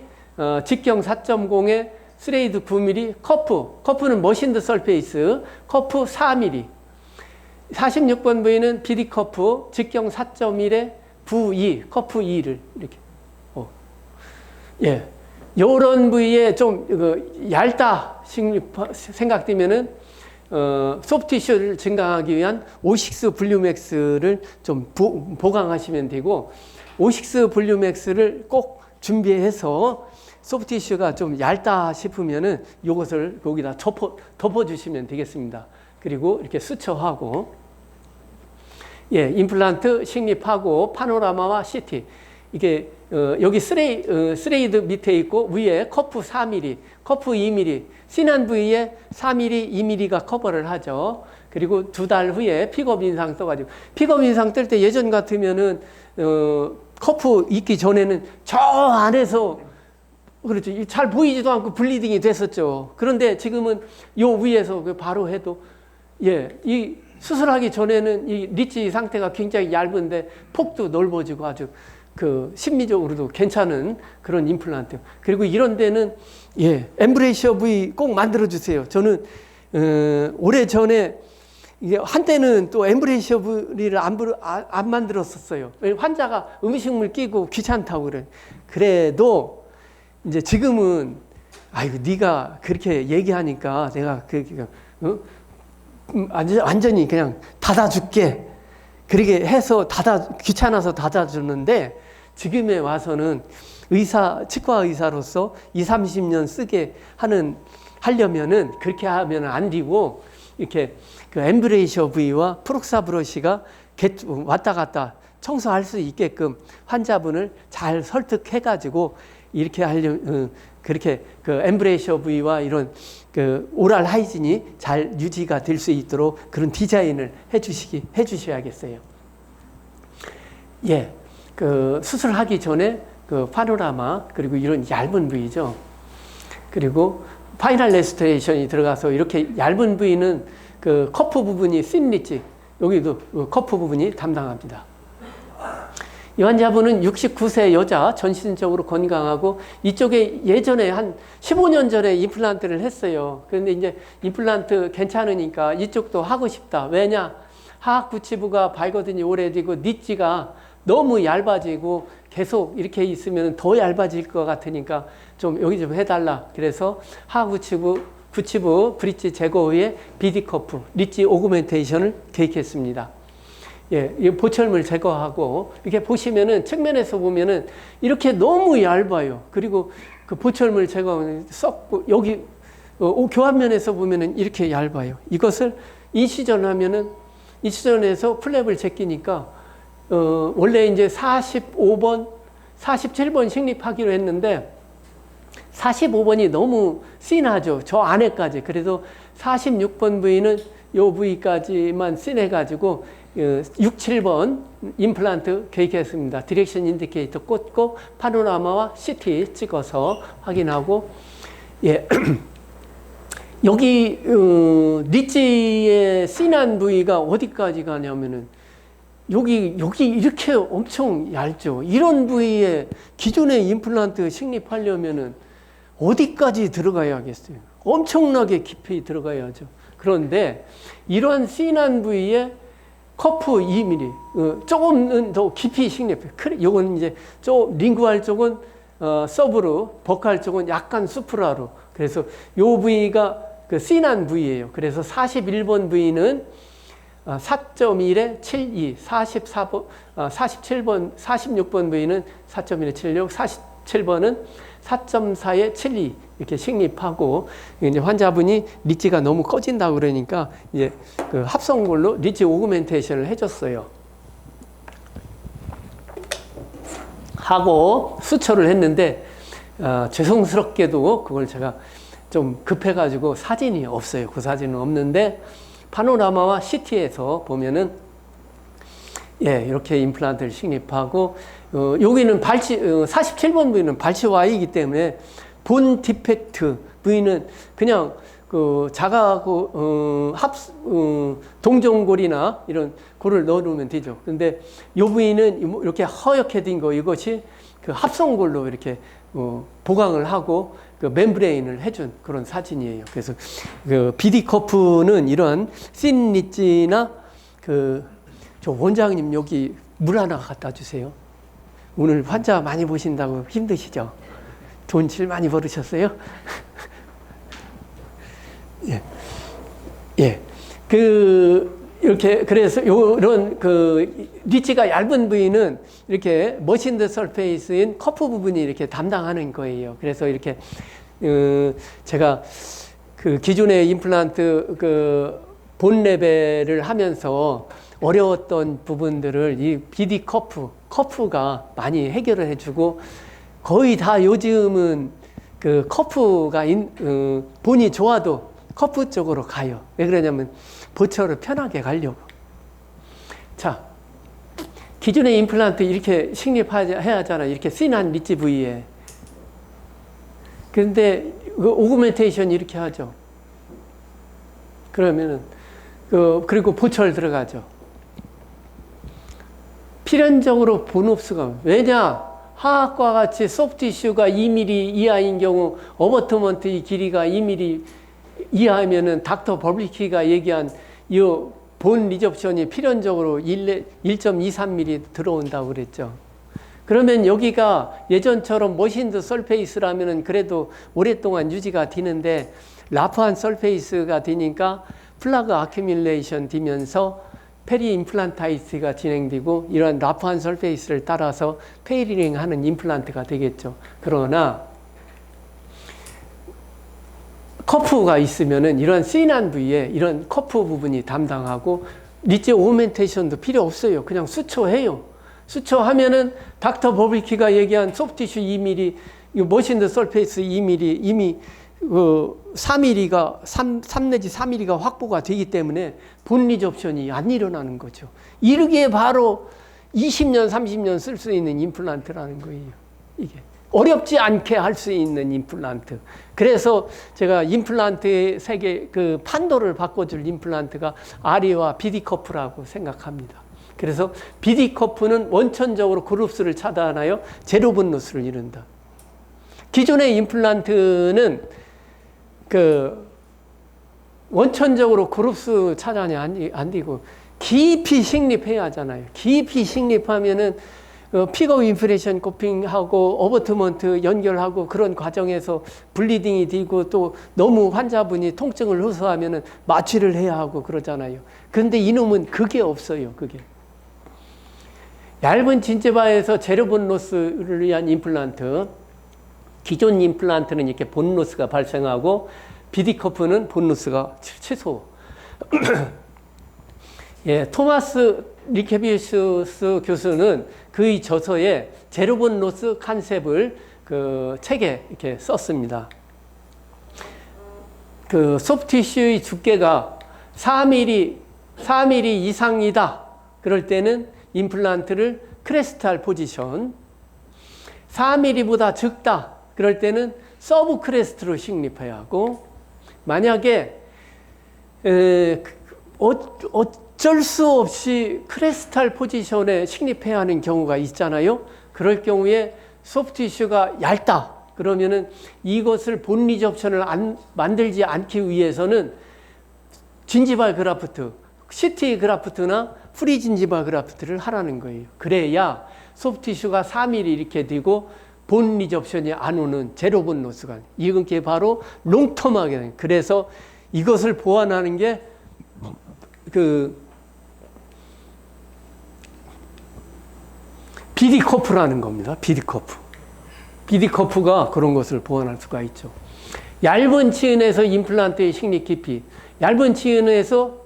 Speaker 2: 직경 4.0에 스레이드 9mm, 커프는 머신드 설페이스, 커프 4mm. 46번 부위는 BD 커프, 직경 4.1에 부 2, 커프 2를 이렇게. 예. 요런 부위에 좀 얇다 생각되면은 소프티슈를 증강하기 위한 오식스 블루맥스를 좀 보강하시면 되고, 오식스 블루맥스를 꼭 준비해서 소프티슈가 좀 얇다 싶으면은 요것을 거기다 덮어주시면 되겠습니다. 그리고 이렇게 수처하고, 예, 임플란트 식립하고 파노라마와 CT. 이게 여기 스레이드 밑에 있고 위에 커프 4mm, 커프 2mm, C난 부위에 4mm, 2mm가 커버를 하죠. 그리고 2달 후에 픽업 인상 떠가지고, 픽업 인상 뜰 때 예전 같으면은 커프 있기 전에는 저 안에서, 그렇죠, 잘 보이지도 않고 블리딩이 됐었죠. 그런데 지금은 요 위에서 바로 해도, 예, 이 수술하기 전에는 이 리치 상태가 굉장히 얇은데 폭도 넓어지고 아주 심미적으로도 괜찮은 그런 임플란트. 그리고 이런 데는, 예, 엠브레이셔 부위 꼭 만들어 주세요. 저는 오래전에 이게 한때는 또 엠브레이셔 부위를 안 만들었었어요. 환자가 음식물 끼고 귀찮다고 그래. 그래도 이제 지금은, 아이고 네가 그렇게 얘기하니까 내가 완전히 그냥 닫아줄게. 그렇게 해서 귀찮아서 닫아주는데, 지금에 와서는 치과 의사로서 20, 30년 쓰게 하려면은 그렇게 하면 안 되고, 이렇게 엠브레이셔 부위와 프록사 브러쉬가 왔다 갔다 청소할 수 있게끔 환자분을 잘 설득해가지고 이렇게 그렇게 엠브레이셔 부위와 이런 오랄 하이진이 잘 유지가 될 수 있도록 그런 디자인을 해주셔야겠어요. 예, 수술하기 전에 파노라마, 그리고 이런 얇은 부위죠. 그리고 파이널 레스토레이션이 들어가서 이렇게 얇은 부위는 커프 부분이 씬 리치, 여기도 커프 부분이 담당합니다. 이 환자분은 69세 여자, 전신적으로 건강하고, 이쪽에 예전에 한 15년 전에 임플란트를 했어요. 그런데 이제 임플란트 괜찮으니까 이쪽도 하고 싶다. 왜냐? 하악구치부가 발거든이 오래되고 니치가 너무 얇아지고 계속 이렇게 있으면 더 얇아질 것 같으니까 좀 여기 좀 해달라. 그래서 하악구치부 브릿지 제거 후에 비디커프, 리치 오그멘테이션을 계획했습니다. 예, 이 보철물 제거하고, 이렇게 보시면은 측면에서 보면은 이렇게 너무 얇아요. 그리고 보철물 제거하면 썩고, 여기 교환면에서 보면은 이렇게 얇아요. 이것을 인시전하면은, 인시전에서 플랩을 제끼니까 원래 이제 45번, 47번 식립하기로 했는데 45번이 너무 씬하죠. 저 안에까지. 그래서 46번 부위는 요 부위까지만 씬해가지고 6, 7번 임플란트 계획했습니다. 디렉션 인디케이터 꽂고 파노라마와 CT 찍어서 확인하고, 예. 여기 리치의 씬한 부위가 어디까지 가냐면은 여기 이렇게 엄청 얇죠. 이런 부위에 기존의 임플란트 식립하려면은 어디까지 들어가야겠어요? 엄청나게 깊이 들어가야죠. 그런데 이러한 씬한 부위에 커프 2mm, 조금은 더 깊이 식립해요. 요건 이제 링구알 쪽은 서브로, 버칼 쪽은 약간 수프라로. 그래서 요 부위가 씬한 부위예요. 그래서 41번 부위는 4.1에 72, 47번, 46번 부위는 4.1에 76, 47번은 4.4에 72 이렇게 식립하고, 이제 환자분이 리치가 너무 꺼진다 그러니까 이제 합성골로 리치 오그멘테이션을 해줬어요. 하고 수처를 했는데 죄송스럽게도 그걸 제가 좀 급해가지고 사진이 없어요. 그 사진은 없는데 파노라마와 CT에서 보면은, 예, 이렇게 임플란트를 식립하고, 여기는 47번 부위는 발치와이기 때문에 본 디펙트 부위는 그냥 자가하고 동종골이나 이런 골을 넣어놓으면 되죠. 근데 이 부위는 이렇게 허옇게 된 거, 이것이 합성골로 이렇게 보강을 하고 멤브레인을 해준 그런 사진이에요. 그래서 BD 커프는 이런 씬 리치나 저 원장님 여기 물 하나 갖다 주세요. 오늘 환자 많이 보신다고 힘드시죠? 돈 제일 많이 벌으셨어요? 예. 예. 이렇게, 그래서 요런 리치가 얇은 부위는 이렇게 머신드 설페이스인 커프 부분이 이렇게 담당하는 거예요. 그래서 이렇게, 제가 기존의 임플란트 본 레벨을 하면서 어려웠던 부분들을 이 BD 커프가 많이 해결을 해주고 거의 다 요즘은 커프가 본이 좋아도 커프 쪽으로 가요. 왜 그러냐면 보철을 편하게 가려고. 자, 기존의 임플란트 이렇게 식립해야 하잖아. 이렇게 씬한 리치 부위에. 근데 오그멘테이션 이렇게 하죠. 그러면은 그리고 보철 들어가죠. 필연적으로 본옵스가 왜냐? 하악과 같이 소프티슈가 2mm 이하인 경우 어버트먼트의 길이가 2mm 이하면은 닥터 버블리키가 얘기한 이 본 리접션이 필연적으로 1.23mm 들어온다고 그랬죠. 그러면 여기가 예전처럼 머신드 설페이스라면은 그래도 오랫동안 유지가 되는데 라프한 설페이스가 되니까 플라그 아큐뮬레이션 되면서 페리 임플란타이트가 진행되고 이러한 라프한 설페이스를 따라서 페이링 하는 임플란트가 되겠죠. 그러나 커프가 있으면은 이런 씬한 부위에 이런 커프 부분이 담당하고 리치 오멘테이션도 필요 없어요. 그냥 수초해요. 수초하면은 닥터 버블키가 얘기한 소프티슈 2mm, 머신드 설페이스 2mm 이미 3mm가 3 내지 4mm가 확보가 되기 때문에 본 리접션이 안 일어나는 거죠. 이르기에 바로 20년, 30년 쓸 수 있는 임플란트라는 거예요. 이게 어렵지 않게 할 수 있는 임플란트. 그래서 제가 임플란트의 세계 판도를 바꿔줄 임플란트가 아리와 비디커프라고 생각합니다. 그래서 비디커프는 원천적으로 그룹스를 차단하여 제로분 로스를 이룬다. 기존의 임플란트는 원천적으로 그룹스 차단이 안 되고 깊이 식립해야 하잖아요. 깊이 식립하면은 픽업 인프레션 코핑하고 어버트먼트 연결하고 그런 과정에서 블리딩이 되고 또 너무 환자분이 통증을 호소하면은 마취를 해야 하고 그러잖아요. 근데 이놈은 그게 없어요. 그게. 얇은 진제바에서 제로본 로스를 위한 임플란트. 기존 임플란트는 이렇게 본 로스가 발생하고 비디커프는 본 로스가 최소. 예, 토마스 리케비우스 교수는 그의 저서에 제로본 로스 컨셉을 책에 이렇게 썼습니다. 소프티슈의 두께가 4mm 이상이다. 그럴 때는 임플란트를 크레스탈 포지션, 4mm보다 적다. 그럴 때는 서브 크레스트로 식립해야 하고, 만약에 어쩔 수 없이 크레스탈 포지션에 식립해야 하는 경우가 있잖아요. 그럴 경우에 소프티슈가 얇다. 그러면은 이것을 본 리접션을 만들지 않기 위해서는 진지발 그라프트, CT 그라프트나 프리 진지발 그라프트를 하라는 거예요. 그래야 소프티슈가 4mm 이렇게 되고 본 리접션이 안 오는 제로본 로스가, 이게 바로 롱텀하게. 그래서 이것을 보완하는 게 비디커프라는 겁니다. 비디커프. 비디커프가 그런 것을 보완할 수가 있죠. 얇은 치은에서 임플란트의 식립 깊이, 얇은 치은에서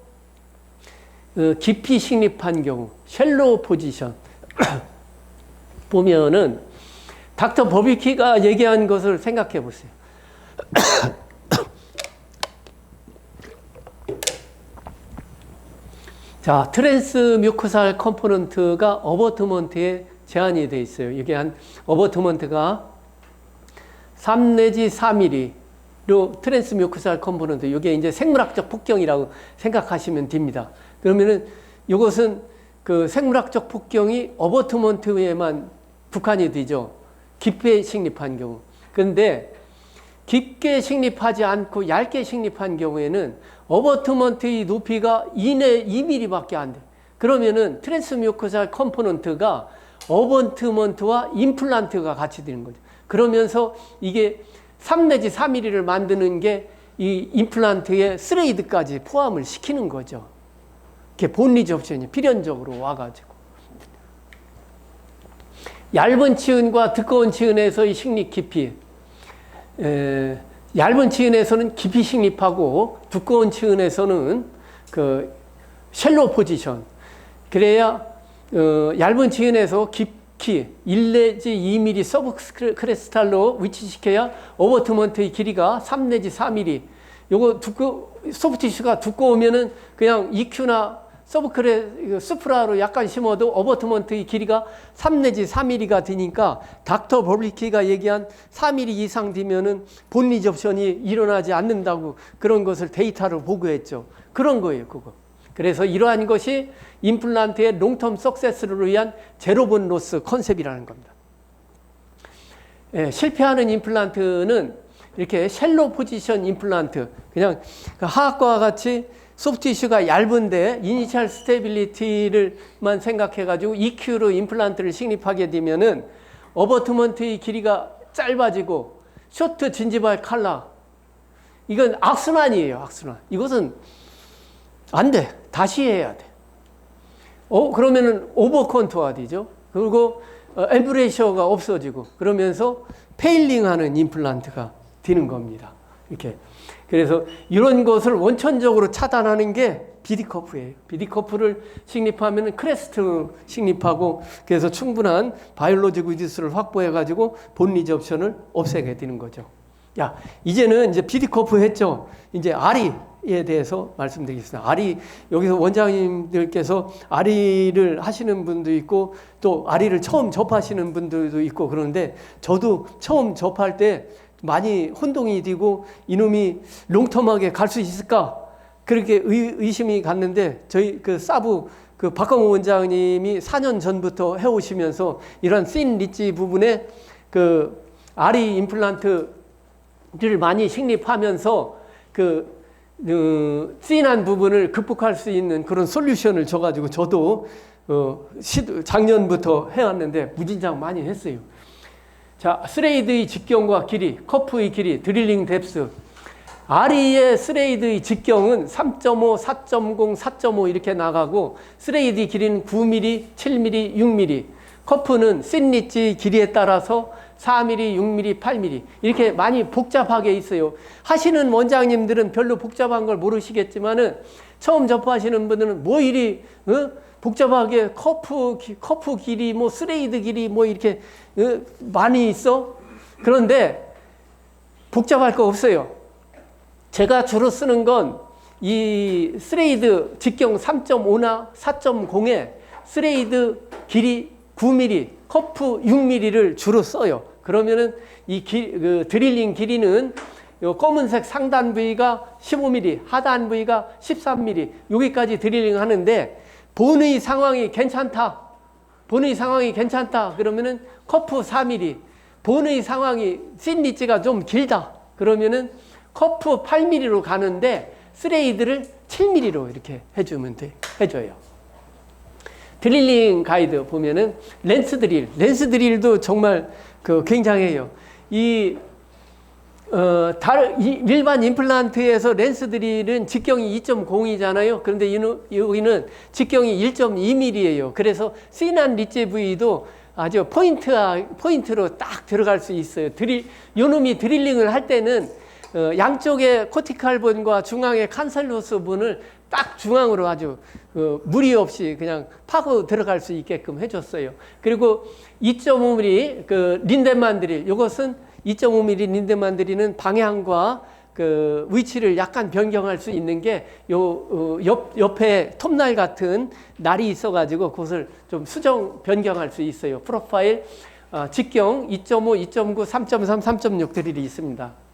Speaker 2: 깊이 식립한 경우, 쉘로우 포지션 보면은 닥터 버비키가 얘기한 것을 생각해 보세요. 자, 트랜스 뮤코살 컴포넌트가 어버트먼트에 제한이 되어 있어요. 이게 어버트먼트가 3 내지 4mm로 트랜스 뮤코살 컴포넌트, 이게 이제 생물학적 폭경이라고 생각하시면 됩니다. 그러면은 이것은 생물학적 폭경이 어버트먼트에만 국한이 되죠. 깊게 식립한 경우. 그런데 깊게 식립하지 않고 얇게 식립한 경우에는 어버트먼트의 높이가 2mm밖에 안 돼. 그러면은 트랜스뮤코살 컴포넌트가 어버트먼트와 임플란트가 같이 되는 거죠. 그러면서 이게 3 내지 4mm를 만드는 게 이 임플란트의 스레이드까지 포함을 시키는 거죠. 이렇게 본 리접션이 필연적으로 와가지고. 얇은 치은과 두꺼운 치은에서의 식립 깊이. 얇은 치은에서는 깊이 식립하고 두꺼운 치은에서는 그 셜로 포지션. 그래야 얇은 치은에서 깊이 1 내지 2mm 서브크레스탈로 위치시켜야 어버트먼트의 길이가 3 내지 4mm. 요거 소프티슈가 두꺼우면은 그냥 EQ나 스프라로 약간 심어도 어버트먼트의 길이가 3 내지 4mm가 되니까 닥터 버블리키가 얘기한 4mm 이상 되면은 본 리접션이 일어나지 않는다고 그런 것을 데이터로 보고했죠. 그런 거예요, 그거. 그래서 이러한 것이 임플란트의 롱텀 석세스를 위한 제로본 로스 컨셉이라는 겁니다. 실패하는 임플란트는 이렇게 셜로 포지션 임플란트, 그냥 하악과와 같이 소프티슈가 얇은데 이니셜 스테빌리티를만 생각해가지고 EQ로 임플란트를 식립하게 되면은 어버트먼트의 길이가 짧아지고 쇼트 진지발 칼라, 이건 악순환이에요, 악순환. 이것은 안 돼. 다시 해야 돼. 그러면은 오버 컨투어 되죠. 그리고 엘브레이셔가 없어지고 그러면서 페일링하는 임플란트가 되는 겁니다. 이렇게. 그래서 이런 것을 원천적으로 차단하는 게 비디커프예요. 비디커프를 식립하면 크레스트 식립하고 그래서 충분한 바이올로직 위드스를 확보해 가지고 본 리접션을 없애게 되는 거죠. 야, 이제는 이제 비디커프 했죠. 이제 아리에 대해서 말씀드리겠습니다. 아리, 여기서 원장님들께서 아리를 하시는 분도 있고 또 아리를 처음 접하시는 분들도 있고 그러는데 저도 처음 접할 때 많이 혼동이 되고 이놈이 롱텀하게 갈 수 있을까? 그렇게 의심이 갔는데 저희 그 사부 그 박광호 원장님이 4년 전부터 해오시면서 이런 씬 리치 부분에 그 아리 임플란트를 많이 식립하면서 씬한 부분을 극복할 수 있는 그런 솔루션을 줘가지고 저도 작년부터 해왔는데 무진장 많이 했어요. 자, 스레이드의 직경과 길이, 커프의 길이, 드릴링 뎁스. 아리의 스레이드의 직경은 3.5, 4.0, 4.5 이렇게 나가고 스레이드 길이는 9mm, 7mm, 6mm. 커프는 씬 리치 길이에 따라서 4mm, 6mm, 8mm 이렇게 많이 복잡하게 있어요. 하시는 원장님들은 별로 복잡한 걸 모르시겠지만은 처음 접하시는 분들은 뭐 이리 복잡하게 커프 길이, 뭐 스레이드 길이 뭐 이렇게 많이 있어. 그런데 복잡할 거 없어요. 제가 주로 쓰는 건 이 스레이드 직경 3.5나 4.0에 스레이드 길이 9mm, 커프 6mm를 주로 써요. 그러면은 그 드릴링 길이는 요 검은색 상단 부위가 15mm, 하단 부위가 13mm 여기까지 드릴링 하는데 본의 상황이 괜찮다. 본의 상황이 괜찮다. 그러면은 커프 4mm. 본의 상황이 씬 리치가 좀 길다. 그러면은 커프 8mm로 가는데 스레이드를 7mm로 이렇게 해주면 돼. 해줘요. 드릴링 가이드 보면은 렌스 드릴도 정말 굉장해요. 일반 임플란트에서 렌스 드릴은 직경이 2.0이잖아요. 그런데 여기는 직경이 1.2mm예요. 그래서 씬한 리치 부위도 아주 포인트로 딱 들어갈 수 있어요. 요놈이 드릴링을 할 때는 양쪽의 코티칼본과 중앙의 칸셀로스 본을 딱 중앙으로 아주 무리 없이 그냥 파고 들어갈 수 있게끔 해줬어요. 그리고 2.5mm 그 린덴만 드릴, 이것은 2.5mm 린덴만 드릴은 방향과 그 위치를 약간 변경할 수 있는 게 옆에 톱날 같은 날이 있어가지고 그것을 좀 수정 변경할 수 있어요. 프로파일 직경 2.5, 2.9, 3.3, 3.6 드릴이 있습니다.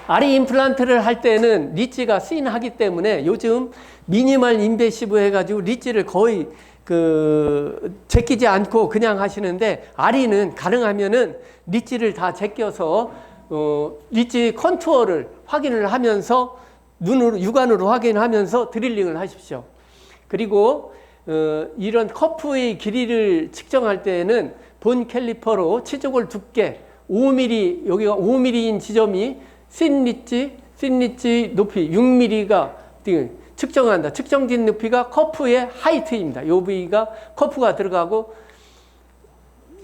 Speaker 2: 아리 임플란트를 할 때는 리치가 씬하기 때문에 요즘 미니멀 인베시브 해가지고 리치를 거의 제끼지 않고 그냥 하시는데 아리는 가능하면은 리치를 다 제껴서 리치 컨투어를 확인을 하면서 육안으로 확인하면서 드릴링을 하십시오. 그리고 이런 커프의 길이를 측정할 때에는 본 캘리퍼로 치조골 두께 5mm, 여기가 5mm인 지점이 씬 리지 높이 6mm가 측정한다. 측정된 높이가 커프의 하이트입니다. 요 부위가 커프가 들어가고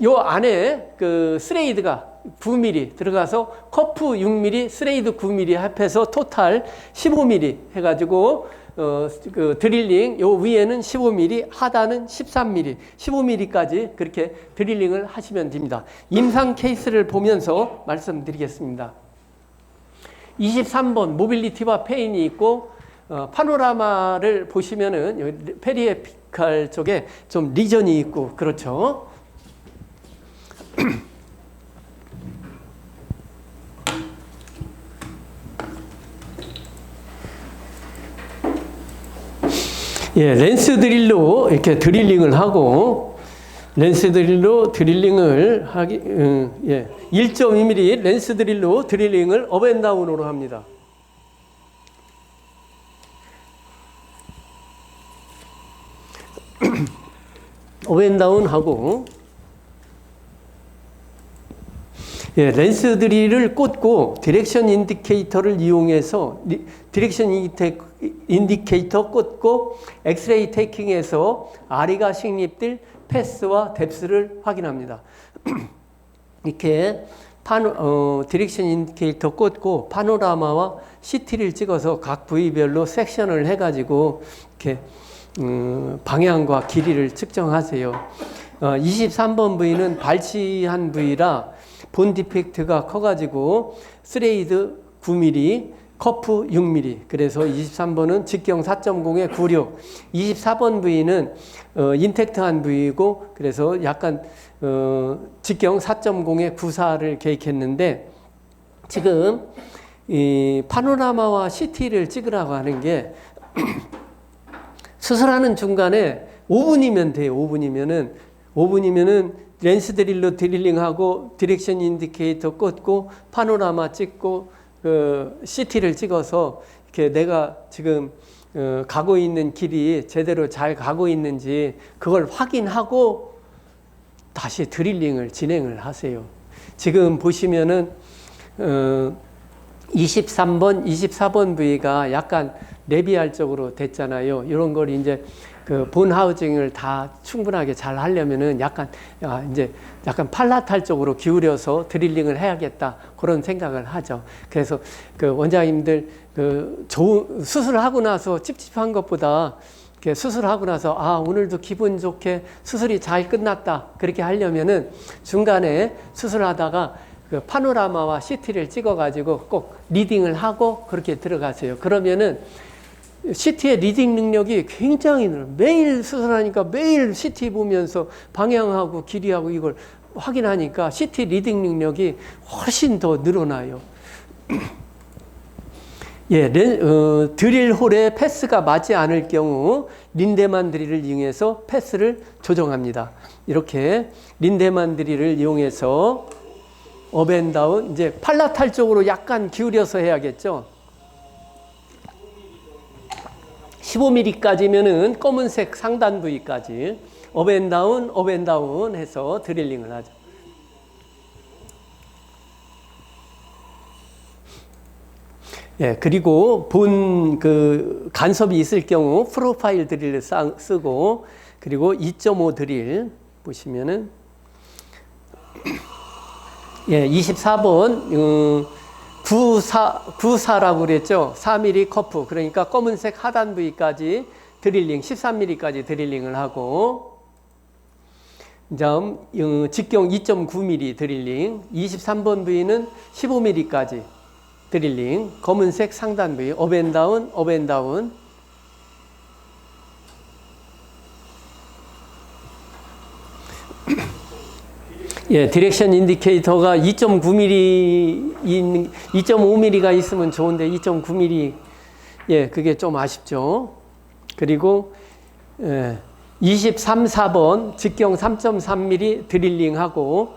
Speaker 2: 요 안에 그 스레이드가 9mm 들어가서 커프 6mm, 스레이드 9mm 합해서 토탈 15mm 해가지고 그 드릴링 요 위에는 15mm, 하단은 13mm, 15mm까지 그렇게 드릴링을 하시면 됩니다. 임상 케이스를 보면서 말씀드리겠습니다. 23번 모빌리티와 페인이 있고 파노라마를 보시면은 페리에피칼 쪽에 좀 리전이 있고 그렇죠. 예, 렌스 드릴로 이렇게 드릴링을 하고 렌스 드릴로 드릴링을 하기 1.2mm 렌스 드릴로 드릴링을 업앤다운으로 합니다. 업앤다운 하고 예, 렌스 드릴을 꽂고 디렉션 인디케이터를 이용해서 디렉션 인디케이터 꽂고 엑스레이 테이킹에서 아리가 식립될 패스와 뎁스를 확인합니다. 이렇게 디렉션 인디케이터 꽂고 파노라마와 CT를 찍어서 각 부위별로 섹션을 해가지고 이렇게 방향과 길이를 측정하세요. 23번 부위는 발치한 부위라 본 디펙트가 커가지고 스레이드 9mm, 커프 6mm. 그래서 23번은 직경 4.0에 96. 24번 부위는 인텍트한 부위고 그래서 약간 직경 4.0에 94를 계획했는데 지금 이 파노라마와 CT를 찍으라고 하는 게 수술하는 중간에 5분이면 돼요. 5분이면은 렌스 드릴로 드릴링하고 디렉션 인디케이터 꽂고 파노라마 찍고 CT를 찍어서 이렇게 내가 지금 가고 있는 길이 제대로 잘 가고 있는지 그걸 확인하고 다시 드릴링을 진행을 하세요. 지금 보시면은 23번, 24번 부위가 약간 레비알 쪽으로 됐잖아요. 이런 걸 이제 그 본 하우징을 다 충분하게 잘 하려면은 이제 약간 팔라탈 쪽으로 기울여서 드릴링을 해야겠다 그런 생각을 하죠. 그래서 그 원장님들 수술하고 나서 찝찝한 것보다 이렇게 수술하고 나서 오늘도 기분 좋게 수술이 잘 끝났다 그렇게 하려면은 중간에 수술하다가 그 파노라마와 CT를 찍어가지고 꼭 리딩을 하고 그렇게 들어가세요. 그러면은 CT의 리딩 능력이 굉장히 늘어요. 매일 수술하니까 매일 CT 보면서 방향하고 길이하고 이걸 확인하니까 CT 리딩 능력이 훨씬 더 늘어나요. 예, 드릴 홀에 패스가 맞지 않을 경우 린데만 드릴을 이용해서 패스를 조정합니다. 이렇게 린데만 드릴을 이용해서 업앤다운 이제 팔라탈 쪽으로 약간 기울여서 해야겠죠. 15mm까지면은 검은색 상단 부위까지 업앤다운 해서 드릴링을 하죠. 예, 그리고 본 그 간섭이 있을 경우 프로파일 드릴을 쓰고 그리고 2.5 드릴 보시면은 예, 24번 94라고 그랬죠. 4mm 커프. 그러니까 검은색 하단 부위까지 드릴링, 13mm까지 드릴링을 하고 다음 직경 2.9mm 드릴링, 23번 부위는 15mm까지 드릴링, 검은색 상단 부위, 업앤다운 예, 디렉션 인디케이터가 2.5mm가 있으면 좋은데 2.9mm 예, 그게 좀 아쉽죠. 그리고 23, 4번 직경 3.3mm 드릴링하고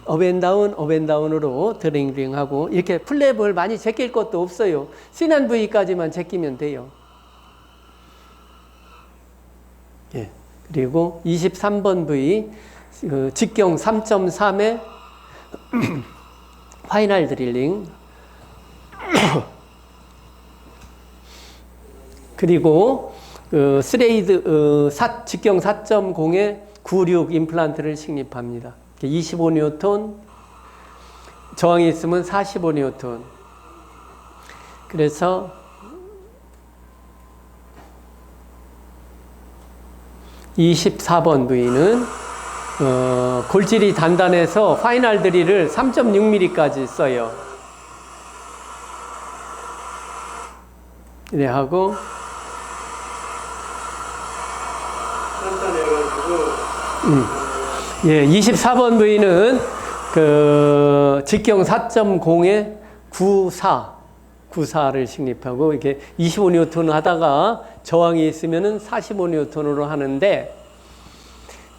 Speaker 2: 업앤다운으로 드릴링하고 이렇게 플랩을 많이 제낄 것도 없어요. 신한 부위까지만 제끼면 돼요. 예, 그리고 23번 부위 직경 3.3에 파이널 드릴링. 그리고 스레이드 직경 4.0에 96 임플란트를 식립합니다. 25뉴턴, 저항이 있으면 45뉴턴. 그래서 24번 부위는 골질이 단단해서 파이널 드릴을 3.6mm까지 써요. 이래 하고 예, 24번 부위는 직경 4.0에 94를 식립하고 이렇게 25뉴턴 하다가 저항이 있으면은 45뉴턴으로 하는데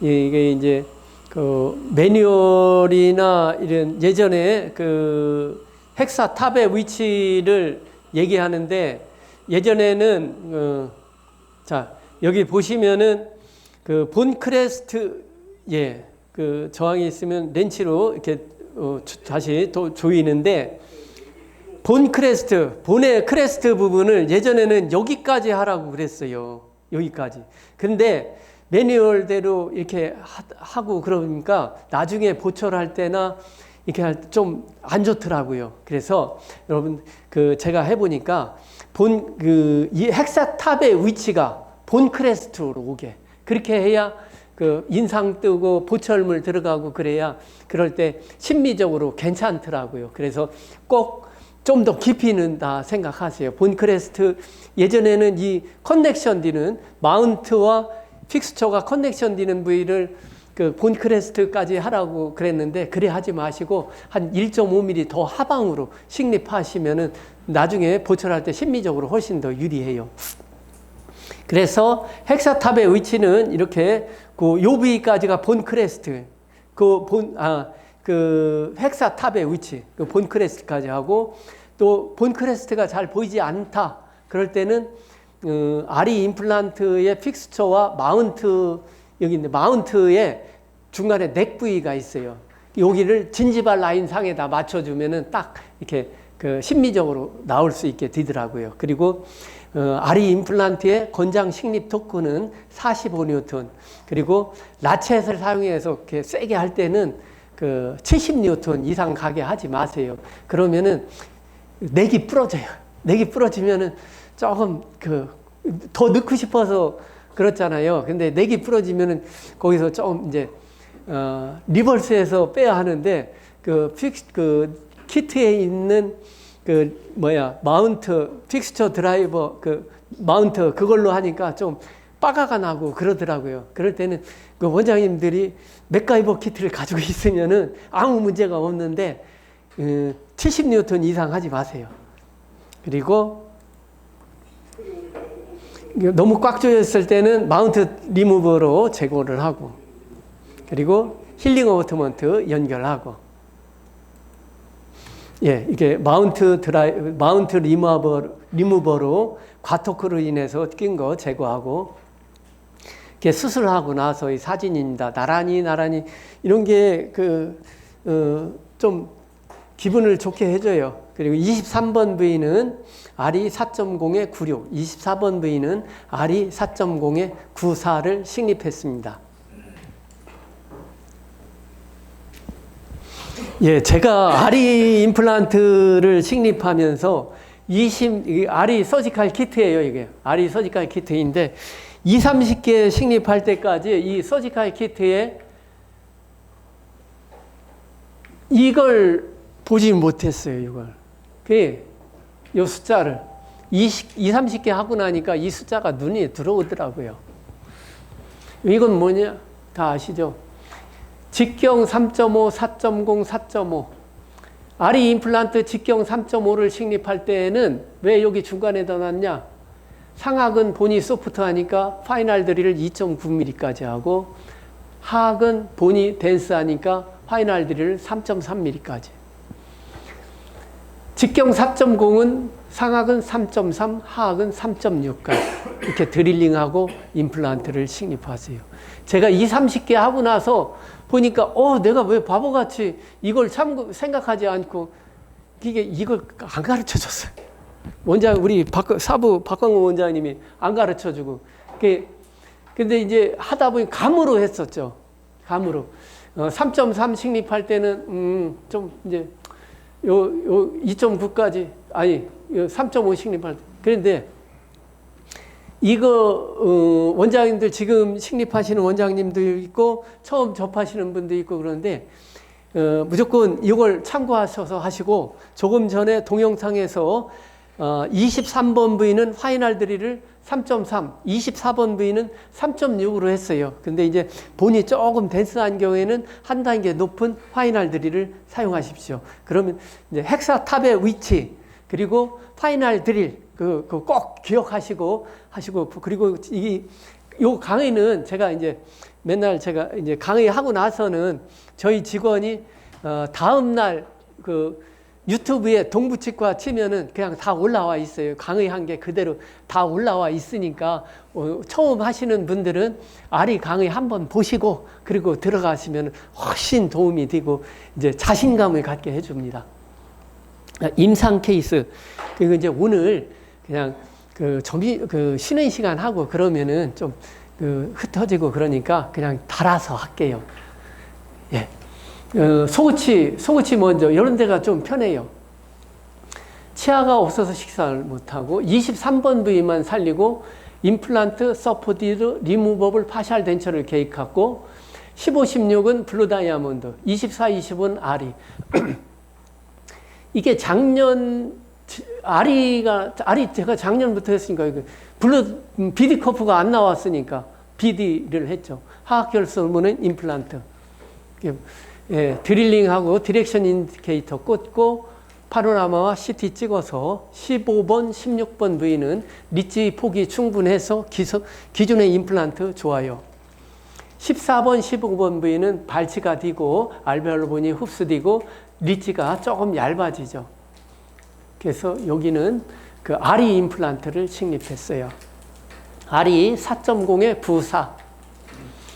Speaker 2: 이게 이제 매뉴얼이나 이런 예전에 헥사 탑의 위치를 얘기하는데 예전에는 자 여기 보시면은 본 크레스트 저항이 있으면 렌치로 이렇게 다시 또 조이는데 본의 크레스트 부분을 예전에는 여기까지 하라고 그랬어요. 여기까지. 근데 매뉴얼대로 이렇게 하고 그러니까 나중에 보철할 때나 이렇게 할 때 좀 안 좋더라고요. 그래서 여러분 제가 해보니까 이 헥사탑의 위치가 본 크레스트로 오게 그렇게 해야 인상 뜨고 보철물 들어가고 그래야 그럴 때 심미적으로 괜찮더라고요. 그래서 꼭 좀 더 깊이 넣는다 생각하세요. 본 크레스트 예전에는 이 커넥션 되는 마운트와 픽스처가 커넥션 되는 부위를 본 크레스트까지 하라고 그랬는데 그래 하지 마시고 한 1.5mm 더 하방으로 식립하시면은 나중에 보철할 때 심미적으로 훨씬 더 유리해요. 그래서 헥사탑의 위치는 이렇게 요 부위까지가 본 크레스트, 헥사탑의 위치, 본 크레스트까지 하고 또 본 크레스트가 잘 보이지 않다. 그럴 때는 RE 임플란트의 픽스처와 마운트 여기 있는데 마운트에 중간에 넥 부위가 있어요. 여기를 진지발 라인 상에다 맞춰주면은 딱 이렇게 심미적으로 나올 수 있게 되더라고요. 그리고 RE 임플란트의 권장 식립 토크는 45뉴턴. 그리고 라쳇을 사용해서 이렇게 세게 할 때는 70뉴턴 이상 가게 하지 마세요. 그러면은 넥이 부러져요. 넥이 부러지면은 조금 더 넣고 싶어서 그렇잖아요. 근데 넥이 부러지면은 거기서 조금 이제 리버스해서 빼야 하는데 키트에 있는 마운트 픽스처 드라이버 마운트 그걸로 하니까 좀 빠가가 나고 그러더라고요. 그럴 때는 원장님들이 맥가이버 키트를 가지고 있으면은 아무 문제가 없는데 70뉴턴 이상 하지 마세요. 그리고 너무 꽉 조였을 때는 마운트 리무버로 제거를 하고 그리고 힐링 어버트먼트 연결하고 이게 마운트 리무버로 과토크로 인해서 낀 거 제거하고 이렇게 수술하고 나서 이 사진입니다. 나란히 이런 게 좀 기분을 좋게 해줘요. 그리고 23번 부위는 RE 4.0에 96, 24번 부위는 RE 4.0에 94를 식립했습니다. 제가 RE 임플란트를 식립하면서 RE 서지칼 키트예요, 이게. RE 서지칼 키트인데 30개 식립할 때까지 이 서지칼 키트에 이걸 보지 못했어요, 이걸. 이 숫자를 30개 하고 나니까 이 숫자가 눈에 들어오더라고요. 이건 뭐냐? 다 아시죠? 직경 3.5, 4.0, 4.5. RE 임플란트 직경 3.5를 식립할 때에는 왜 여기 중간에다 놨냐? 상악은 본이 소프트하니까 파이널 드릴을 2.9mm까지 하고 하악은 본이 덴스하니까 파이널 드릴을 3.3mm까지. 직경 4.0은 상악은 3.3, 하악은 3.6까지 이렇게 드릴링하고 임플란트를 식립하세요. 제가 20, 30개 하고 나서 보니까 내가 왜 바보같이 이걸 생각하지 않고 이걸 안 가르쳐 줬어요. 우리 사부 박광호 원장님이 안 가르쳐 주고. 근데 이제 하다 보니 감으로 했었죠. 감으로. 3.3 식립할 때는, 좀 이제, 2.9까지, 아니, 3.5 식립할 때. 그런데, 이거, 원장님들 지금 식립하시는 원장님도 있고, 처음 접하시는 분도 있고 그런데, 무조건 이걸 참고하셔서 하시고, 조금 전에 동영상에서 23번 부위는 파이널 드릴을 3.3, 24번 부위는 3.6으로 했어요. 근데 이제 본이 조금 댄스한 경우에는 한 단계 높은 파이널 드릴을 사용하십시오. 그러면 이제 헥사탑의 위치, 그리고 파이널 드릴, 꼭 기억하시고, 그리고 요 강의는 제가 이제 맨날 제가 이제 강의하고 나서는 저희 직원이, 다음날 유튜브에 동부치과 치면은 그냥 다 올라와 있어요. 강의한 게 그대로 다 올라와 있으니까, 처음 하시는 분들은 아리 강의 한번 보시고, 그리고 들어가시면 훨씬 도움이 되고, 이제 자신감을 갖게 해줍니다. 임상 케이스. 그리고 이제 오늘 그냥 쉬는 시간 하고 그러면은 좀 흩어지고 그러니까 그냥 달아서 할게요. 예. 속옷이 먼저, 이런 데가 좀 편해요. 치아가 없어서 식사를 못하고, 23번 부위만 살리고, 임플란트, 서포티드, 리무버블, 파샬 덴처를 계획하고, 15, 16은 블루 다이아몬드, 24, 25는 아리. 이게 아리 제가 작년부터 했으니까, 비디 커프가 안 나왔으니까, 비디를 했죠. 하악결손문은 임플란트. 예, 드릴링하고 디렉션 인디케이터 꽂고 파노라마와 CT 찍어서 15번, 16번 부위는 리치 폭이 충분해서 기존의 임플란트 좋아요. 14번, 15번 부위는 발치가 뒤고 알베올로본이 흡수되고 리치가 조금 얇아지죠. 그래서 여기는 아리 임플란트를 식립했어요. 아리 4.0의 부사.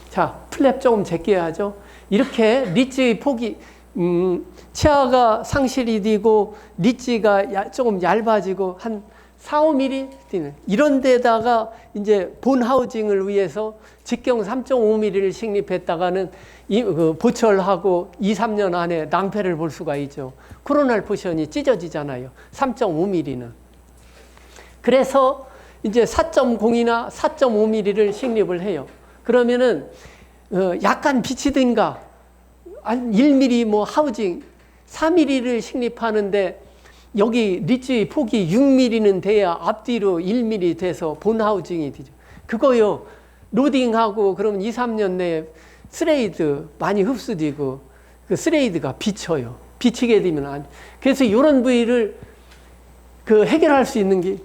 Speaker 2: 자, 플랩 조금 제껴야죠. 이렇게 리치의 폭이, 치아가 상실이 되고, 리치가 조금 얇아지고, 한 4, 5mm 되는, 이런 데다가 이제 본 하우징을 위해서 직경 3.5mm를 식립했다가는 보철하고 2, 3년 안에 낭패를 볼 수가 있죠. 코로날 포션이 찢어지잖아요. 3.5mm는. 그래서 이제 4.0이나 4.5mm를 식립을 해요. 그러면은, 약간 비치든가, 한 1mm 뭐 하우징, 4mm를 식립하는데, 여기 리치 폭이 6mm는 돼야 앞뒤로 1mm 돼서 본 하우징이 되죠. 그거요, 로딩하고 그러면 2, 3년 내에 스레이드 많이 흡수되고, 그 스레이드가 비쳐요. 비치게 되면 안, 그래서 이런 부위를 해결할 수 있는 게,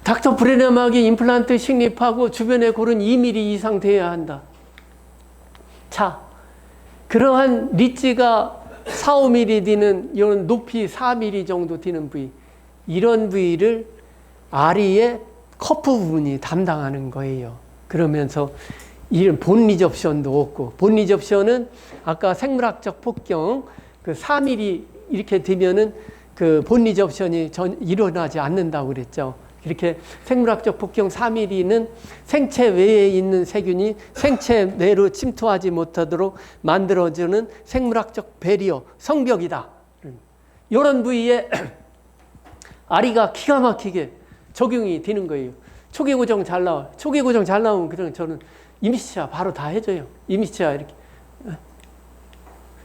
Speaker 2: 닥터 브레너막이 임플란트 식립하고 주변에 골은 2mm 이상 돼야 한다. 자, 그러한 리치가 4, 5mm 되는 이런 높이 4mm 정도 되는 부위, 이런 부위를 아리의 커프 부분이 담당하는 거예요. 그러면서 이런 본 리접션도 없고, 본 리접션은 아까 생물학적 폭경 4mm 이렇게 되면은 본 리접션이 일어나지 않는다고 그랬죠. 이렇게 생물학적 폭경 4mm는 생체 외에 있는 세균이 생체 내로 침투하지 못하도록 만들어주는 생물학적 배리어, 성벽이다. 이런 부위에 아리가 기가 막히게 적용이 되는 거예요. 초기 고정 잘 나와. 초기 고정 잘 나오면 그냥 저는 임시치아 바로 다 해줘요. 임시치아 이렇게.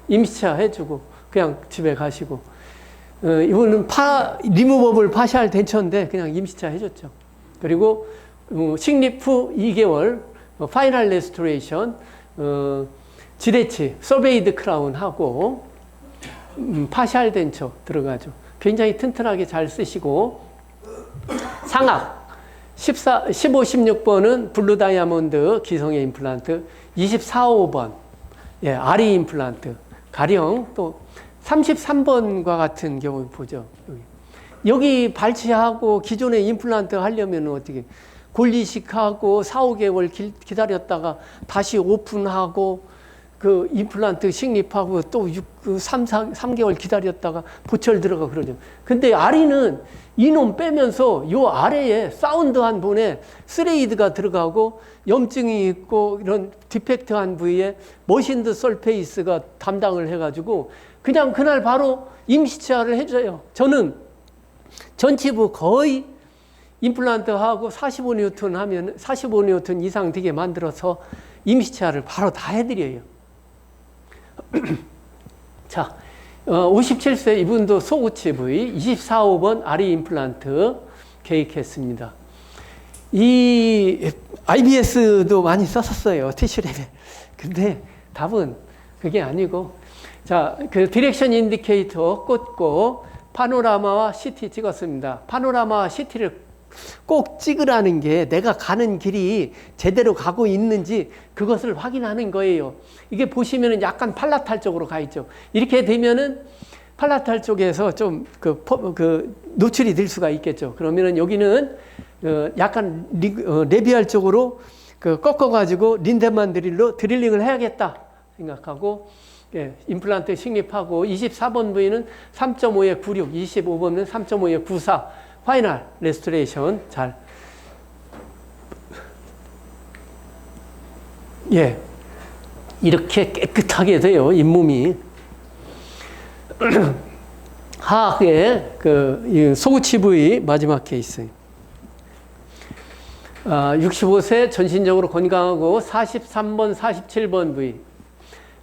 Speaker 2: 임시치아 해주고 그냥 집에 가시고. 이거는 리무버블 파샬 덴처인데 그냥 임시차 해줬죠. 그리고 식립 후 2개월 파이널 레스토레이션, 지레치, 서베이드 크라운 하고 파샬 덴처 들어가죠. 굉장히 튼튼하게 잘 쓰시고, 상악 15, 16번은 블루 다이아몬드 기성의 임플란트, 24, 5번 아리 임플란트, 가령 또 33번과 같은 경우 보죠. 여기 발치하고 기존의 임플란트 하려면 어떻게 골리식하고 4, 5개월 기다렸다가 다시 오픈하고 그 임플란트 식립하고 또 3개월 기다렸다가 보철 들어가 그러죠. 근데 아리는 이놈 빼면서 요 아래에 사운드한 본에 스레이드가 들어가고 염증이 있고 이런 디펙트한 부위에 머신드 설페이스가 담당을 해가지고 그냥 그날 바로 임시치아를 해줘요. 저는 전치부 거의 임플란트하고 45N 하면 45N 이상 되게 만들어서 임시치아를 바로 다 해드려요. 자, 57세 이분도 소우치 부위 24호번 아리 임플란트 계획했습니다. 이 IBS도 많이 썼었어요. 티슈랩에. 근데 답은 그게 아니고 자, 그 디렉션 인디케이터 꽂고 파노라마와 CT 찍었습니다. 파노라마와 CT를 꼭 찍으라는 게 내가 가는 길이 제대로 가고 있는지 그것을 확인하는 거예요. 이게 보시면은 약간 팔라탈 쪽으로 가 있죠. 이렇게 되면은 팔라탈 쪽에서 좀 노출이 될 수가 있겠죠. 그러면은 여기는 약간 레비알 쪽으로 꺾어가지고 린덴만 드릴링을 해야겠다 생각하고 예, 임플란트 식립하고 24번 부위는 3.5에 96, 25번은 3.5에 94 파이널 레스토레이션 잘 예, 이렇게 깨끗하게 돼요. 잇몸이 하악의 소우치 부위 마지막 케이스 65세 전신적으로 건강하고 43번 47번 부위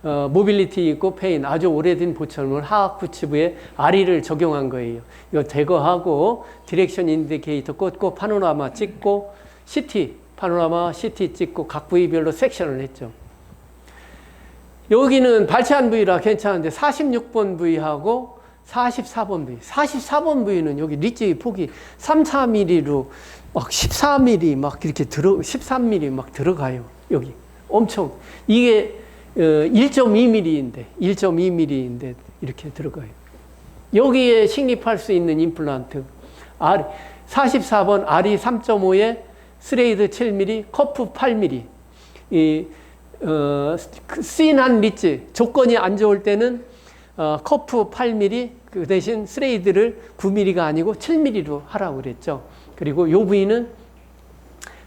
Speaker 2: 모빌리티 있고 페인 아주 오래된 보철물 하악 구치부에 아리를 적용한 거예요. 이거 제거하고 디렉션 인디케이터 꽂고 파노라마 찍고 CT 파노라마 CT 찍고 각 부위별로 섹션을 했죠. 여기는 발치한 부위라 괜찮은데 46번 부위하고 44번 부위 44번 부위는 여기 리지 폭이 3, 4mm로 막 14mm 막 이렇게 13mm 막 들어가요. 여기 엄청 이게 1.2mm인데 이렇게 들어가요. 여기에 식립할 수 있는 임플란트 44번 RE 3.5에 스레이드 7mm, 커프 8mm C난 리지 조건이 안 좋을 때는 커프 8mm 그 대신 스레이드를 9mm가 아니고 7mm로 하라고 그랬죠. 그리고 요 부위는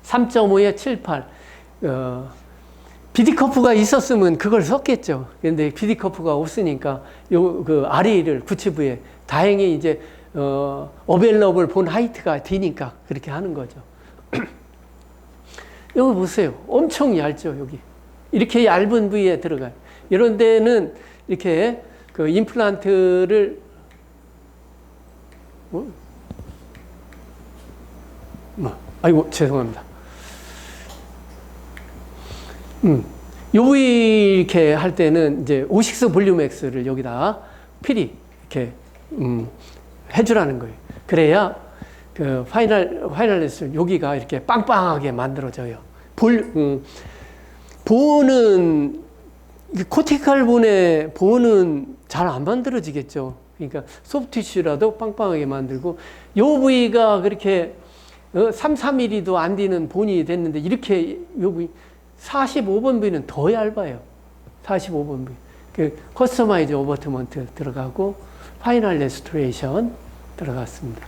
Speaker 2: 3.5에 7, 8 비디커프가 있었으면 그걸 썼겠죠. 근데 비디커프가 없으니까 아리를 구치부에 다행히 이제 어벨러블 본 하이트가 되니까 그렇게 하는 거죠. 여기 보세요. 엄청 얇죠, 여기. 이렇게 얇은 부위에 들어가요. 이런 데는 이렇게 그 임플란트를 아이고 죄송합니다. 요 부위 이렇게 할 때는 이제 오식스 볼륨엑스를 여기다 필히 이렇게 해주라는 거예요. 그래야 그 파이널 레슨 여기가 이렇게 빵빵하게 만들어져요. 보는 코티칼 본의 보는 잘 안 만들어지겠죠. 그러니까 소프티슈라도 빵빵하게 만들고 요 부위가 그렇게 3, 4mm도 안 되는 본이 됐는데 이렇게 요 부위 45번 부위는 더 얇아요. 45번 부위. 그 커스터마이즈 오버트먼트 들어가고 파이널 레스토레이션 들어갔습니다.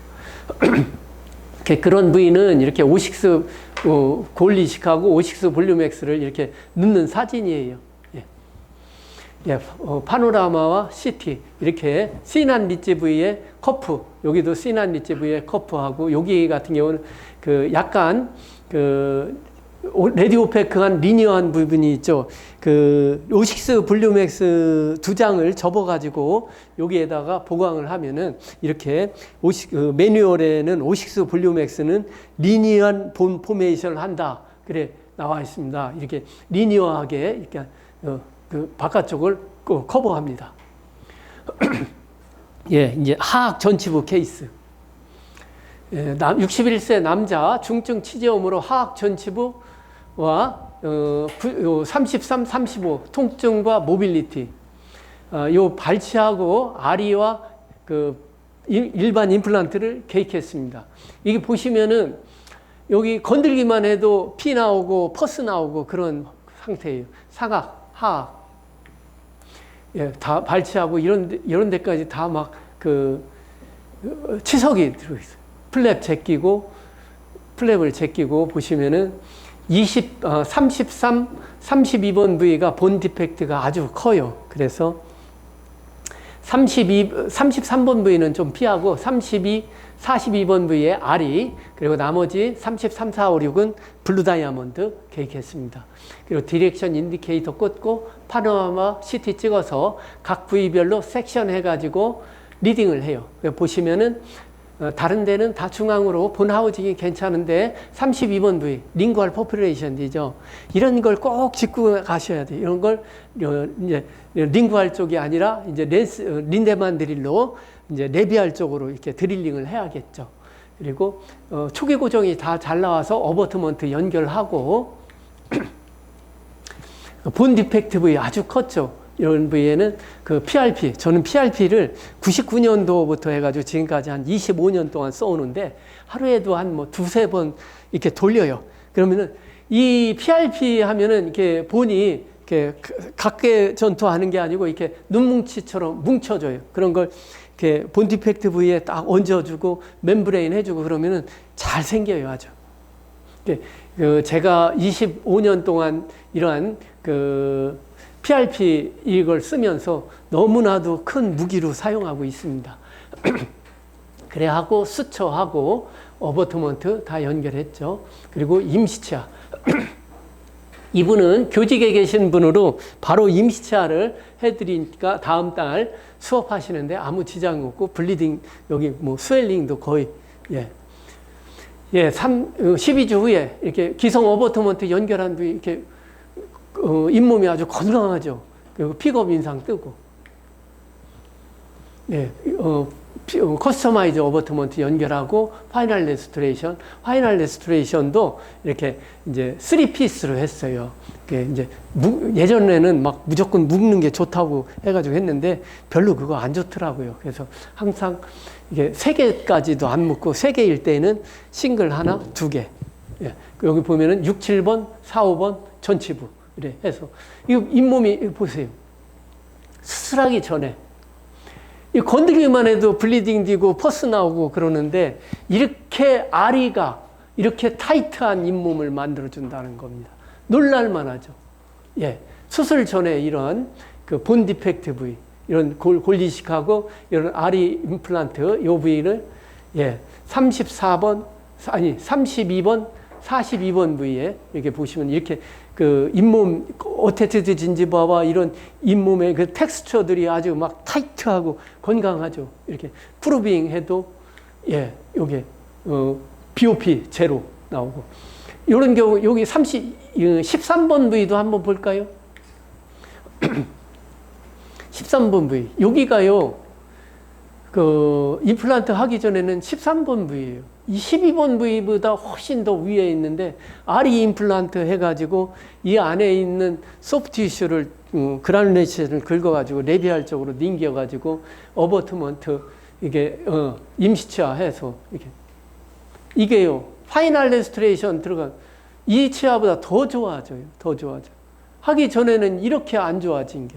Speaker 2: 그런 부위는 이렇게 오식스 골리식하고 오식스 볼륨엑스를 이렇게 넣는 사진이에요. 예. 예, 파노라마와 CT 이렇게 C난 리지 부위에 커프 여기도 C난 리지 부위에 커프하고 여기 같은 경우는 그 약간 그 레디오페크한 리니어한 부분이 있죠. 그 오식스 볼륨엑스 2장을 접어가지고 여기에다가 보강을 하면은 이렇게 매뉴얼에는 오식스 볼륨엑스는 리니어한 본 포메이션을 한다. 그래 나와 있습니다. 이렇게 리니어하게 이렇게 그 바깥쪽을 커버합니다. 예, 이제 하악 전치부 케이스. 예, 61세 남자 중증 치재염으로 하악 전치부와 33, 35 통증과 모빌리티 요 발치하고 아리와 그 일반 임플란트를 계획했습니다. 이게 보시면은 여기 건들기만 해도 피 나오고 퍼스 나오고 그런 상태예요. 상악, 하악. 예, 다 발치하고 이런 데까지 다 막 치석이 들어있어요. 플랩을 제끼고 보시면은 33, 32번 부위가 본 디펙트가 아주 커요. 그래서 33번 부위는 좀 피하고 42번 부위에 아리, 그리고 나머지 33, 4, 5, 6은 블루 다이아몬드 계획했습니다. 그리고 디렉션 인디케이터 꽂고 파노라마 CT 찍어서 각 부위별로 섹션 해가지고 리딩을 해요. 보시면은 다른 데는 다 중앙으로 본 하우징이 괜찮은데 32번 부위, 링구얼 포퓰레이션이죠. 이런 걸 꼭 짚고 가셔야 돼요. 이런 걸 이제 링구얼 쪽이 아니라 이제 린데만 드릴로 이제 레비알 쪽으로 이렇게 드릴링을 해야겠죠. 그리고 초기 고정이 다 잘 나와서 어버트먼트 연결하고 본 디펙트 부위 아주 컸죠. 이런 부위에는 그 PRP, 저는 PRP를 99년도부터 해가지고 지금까지 한 25년 동안 써오는데 하루에도 한 뭐 두세 번 이렇게 돌려요. 그러면은 이 PRP 하면은 이렇게 본이 이렇게 각계 전투하는 게 아니고 이렇게 눈뭉치처럼 뭉쳐져요. 그런 걸 이렇게 본 디펙트 부위에 딱 얹어주고 멤브레인 해주고 그러면은 잘 생겨요, 아주. 제가 25년 동안 이러한 PRP 이걸 쓰면서 너무나도 큰 무기로 사용하고 있습니다. 그래 하고 수처하고 어버트먼트 다 연결했죠. 그리고 임시치아. 이분은 교직에 계신 분으로 바로 임시치아를 해드리니까 다음 달 수업하시는데 아무 지장이 없고 블리딩 여기 뭐 스웰링도 거의 12주 후에 이렇게 기성 어버트먼트 연결한 뒤에 이렇게 잇몸이 아주 건강하죠. 그리고 픽업 인상 뜨고. 커스터마이즈 어버트먼트 연결하고 파이널 레스토레이션. 파이널 레스토레이션도 이렇게 이제 3피스로 했어요. 이제 예전에는 막 무조건 묶는 게 좋다고 해가지고 했는데 별로 그거 안 좋더라고요. 그래서 항상 이게 3개까지도 안 묶고 3개일 때는 싱글 하나, 2개. 여기 보면은 6, 7번, 4, 5번 전치부. 그래 해서 이 잇몸이 보세요. 수술하기 전에 이 건드리기만 해도 블리딩 되고 퍼스 나오고 그러는데 이렇게 아리가 이렇게 타이트한 잇몸을 만들어 준다는 겁니다. 놀랄만하죠. 수술 전에 이런 그 본 디펙트 부위, 이런 골리식하고 이런 아리 임플란트 요 부위를 32번, 42번 부위에 이렇게 보시면 이렇게 그 잇몸 어테티드 진지바와 이런 잇몸의 그 텍스처들이 아주 막 타이트하고 건강하죠. 이렇게 프로빙 해도 요게 BOP 제로 나오고 이런 경우 여기 13번 부위도 한번 볼까요? 13번 부위 여기가요. 그 임플란트 하기 전에는 13번 부위예요. 이 12번 부위보다 훨씬 더 위에 있는데 아리 임플란트 해가지고 이 안에 있는 소프트 티슈를 그라누레이션을 긁어가지고 레비알 쪽으로 넘겨가지고 어버트먼트 이게 임시치아 해서 이게요 파이널 레스토레이션 들어간 이 치아보다 더 좋아져요. 더 좋아져. 하기 전에는 이렇게 안 좋아진 게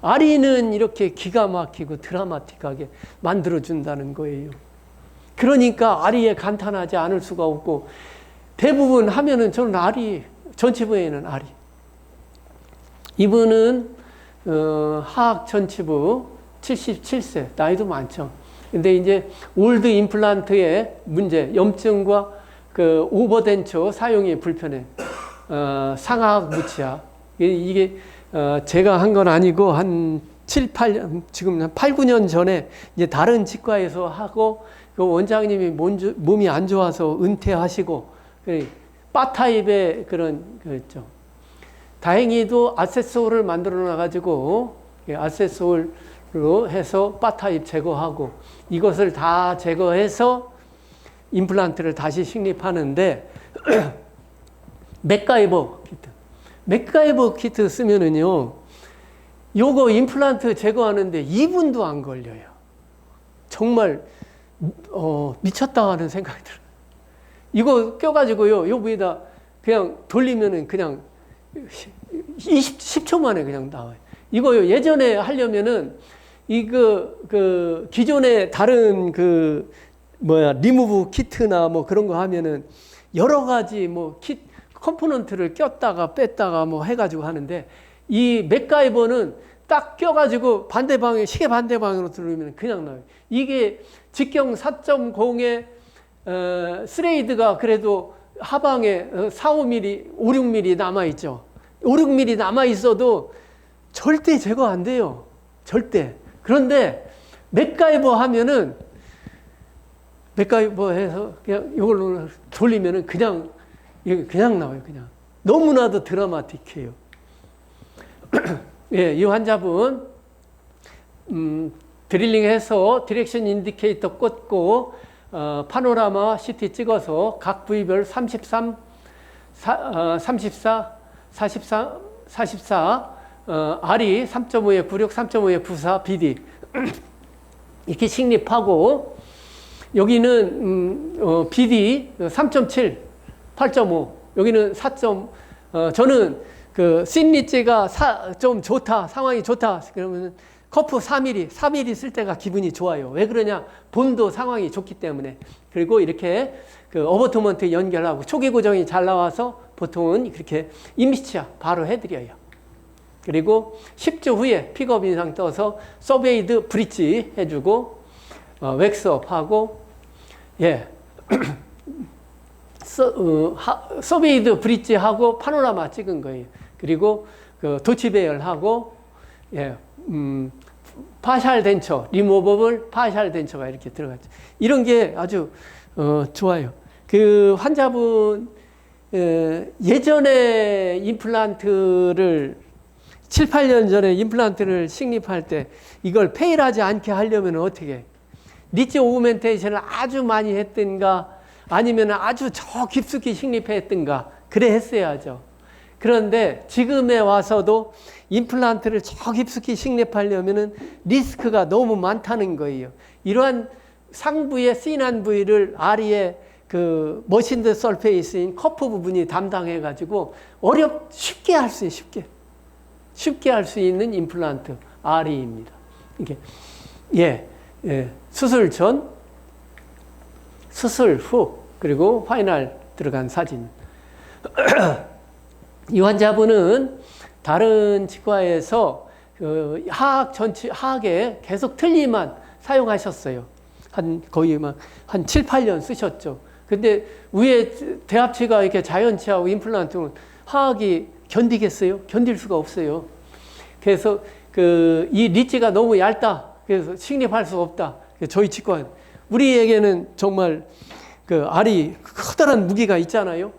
Speaker 2: 아리는 이렇게 기가 막히고 드라마틱하게 만들어준다는 거예요. 그러니까 아리에 간탄하지 않을 수가 없고 대부분 하면은 저는 아리, 전치부에는 아리. 이분은 하악 전치부 77세, 나이도 많죠. 근데 이제 올드 임플란트의 문제, 염증과 그 오버덴처 사용이 불편해. 상하악 무치아. 이게 제가 한 건 아니고 한 7, 8년, 지금 한 8, 9년 전에 이제 다른 치과에서 하고 그 원장님이 몸이 안 좋아서 은퇴하시고 바 타입의 그랬죠. 다행히도 아세스홀을 만들어 놔가지고 아세스홀로 해서 바 타입 제거하고 이것을 다 제거해서 임플란트를 다시 식립하는데 맥가이버 키트 쓰면은요 요거 임플란트 제거하는데 2분도 안 걸려요. 정말 미쳤다 하는 생각이 들어요. 이거 껴가지고요, 요 부위에다 그냥 돌리면은 그냥 10초 만에 그냥 나와요. 이거요, 예전에 하려면은 그 기존에 다른 리무브 키트나 뭐 그런 거 하면은 여러 가지 컴포넌트를 꼈다가 뺐다가 뭐 해가지고 하는데, 이 맥가이버는 딱 껴가지고 시계 반대방향으로 들으면 그냥 나와요. 이게 직경 4.0의 스레이드가 그래도 하방에 4-5mm, 5-6mm 남아있죠. 5-6mm 남아있어도 절대 제거 안 돼요. 절대. 그런데 맥가이버 하면은, 맥가이버 해서 그냥 이걸로 돌리면은 그냥 나와요. 그냥. 너무나도 드라마틱해요. 예, 이 환자분, 드릴링해서 디렉션 인디케이터 꽂고, 파노라마 CT 찍어서 각 부위별 34, R이 3.5에 96, 3.5에 94, BD. 이렇게 식립하고, 여기는, BD 3.7, 8.5, 여기는 4. 저는 씬리지가 좀 좋다, 상황이 좋다. 그러면 커프 4mm 쓸 때가 기분이 좋아요. 왜 그러냐? 본도 상황이 좋기 때문에. 그리고 이렇게 어버트먼트 연결하고 초기 고정이 잘 나와서 보통은 그렇게 임시치아 바로 해드려요. 그리고 10주 후에 픽업 인상 떠서 서베이드 브릿지 해주고, 웩스업 하고, 예. 서베이드 브릿지 하고 파노라마 찍은 거예요. 그리고 도치배열 하고, 예. 파샬 덴처, 리모버블 파샬 덴처가 이렇게 들어갔죠. 이런 게 아주 좋아요. 그 환자분 예전에 임플란트를 7, 8년 전에 임플란트를 식립할 때 이걸 페일하지 않게 하려면 어떻게? 리치 오그멘테이션을 아주 많이 했든가 아니면 아주 저 깊숙이 식립했든가 그래 했어야죠. 그런데 지금에 와서도 임플란트를 저 깊숙이 식립하려면은 리스크가 너무 많다는 거예요. 이러한 상부의 C난 부위를 아리의 머신드 설페이스인 커프 부분이 담당해가지고 쉽게 할 수 있어요. 쉽게 할 수 있는 임플란트 R입니다. 이게 수술 전, 수술 후, 그리고 파이널 들어간 사진. 이 환자분은 다른 치과에서 하악에 계속 틀니만 사용하셨어요. 거의 한 7, 8년 쓰셨죠. 근데 위에 대합치가 이렇게 자연치하고 임플란트는 하악이 견디겠어요? 견딜 수가 없어요. 그래서 이 리치가 너무 얇다. 그래서 식립할 수 없다. 저희 치과, 우리에게는 정말 알이 커다란 무기가 있잖아요.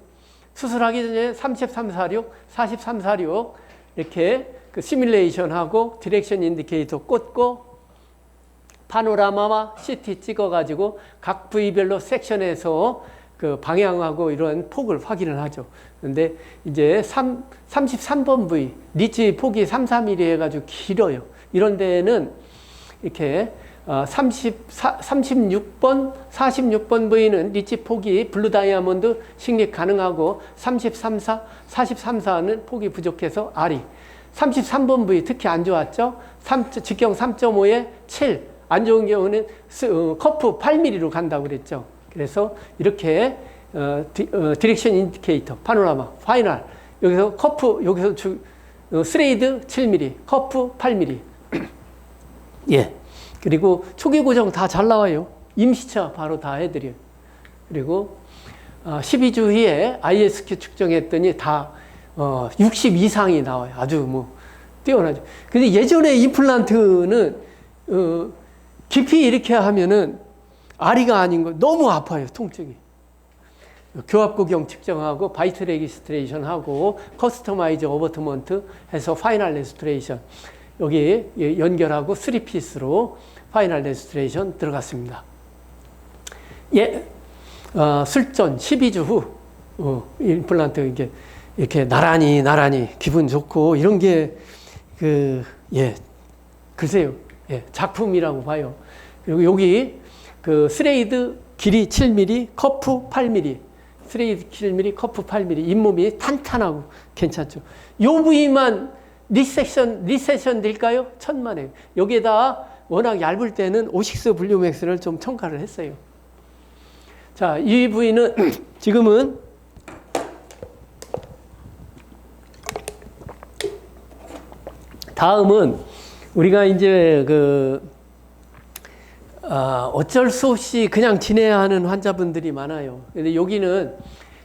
Speaker 2: 수술하기 전에 3346, 4346 이렇게 시뮬레이션하고 디렉션 인디케이터 꽂고 파노라마와 CT 찍어가지고 각 부위별로 섹션해서 방향하고 이런 폭을 확인을 하죠. 그런데 이제 33번 부위, 리치 폭이 3, 4mm 해가지고 길어요. 이런 데는 이렇게 36번, 46번 부위는 리치 폭이 블루 다이아몬드 식립 가능하고 33사, 43사는 폭이 부족해서 R이 33번 부위 특히 안 좋았죠. 직경 3.5에 7, 안 좋은 경우는 커프 8mm로 간다고 그랬죠. 그래서 이렇게 디렉션 인디케이터, 파노라마, 파이널, 여기서 커프, 여기서 스레이드 7mm, 커프 8mm. 예. 그리고 초기 고정 다 잘 나와요. 임시차 바로 다 해드려요. 그리고 12주 후에 ISQ 측정했더니 다 60 이상이 나와요. 아주 뛰어나죠. 근데 예전에 임플란트는 깊이 이렇게 하면은 아리가 아닌 거 너무 아파요. 통증이. 교합구경 측정하고 바이트 레기스트레이션 하고 커스터마이즈 어버트먼트 해서 파이널 레스토레이션 여기 연결하고 3피스로 파이널 레스토레이션 들어갔습니다. 예, 술전 12주 후 임플란트 이렇게 나란히 기분 좋고 이런 게 예, 글쎄요. 예, 작품이라고 봐요. 그리고 여기 그 스레이드 길이 7mm, 커프 8mm, 스레이드 7mm, 커프 8mm, 잇몸이 탄탄하고 괜찮죠. 요 부위만 리세션 될까요? 천만에. 여기에다 워낙 얇을 때는 오식스 블루맥스를 좀 첨가를 했어요. 자, 이 부위는 지금은 다음은 우리가 이제 어쩔 수 없이 그냥 지내야 하는 환자분들이 많아요. 근데 여기는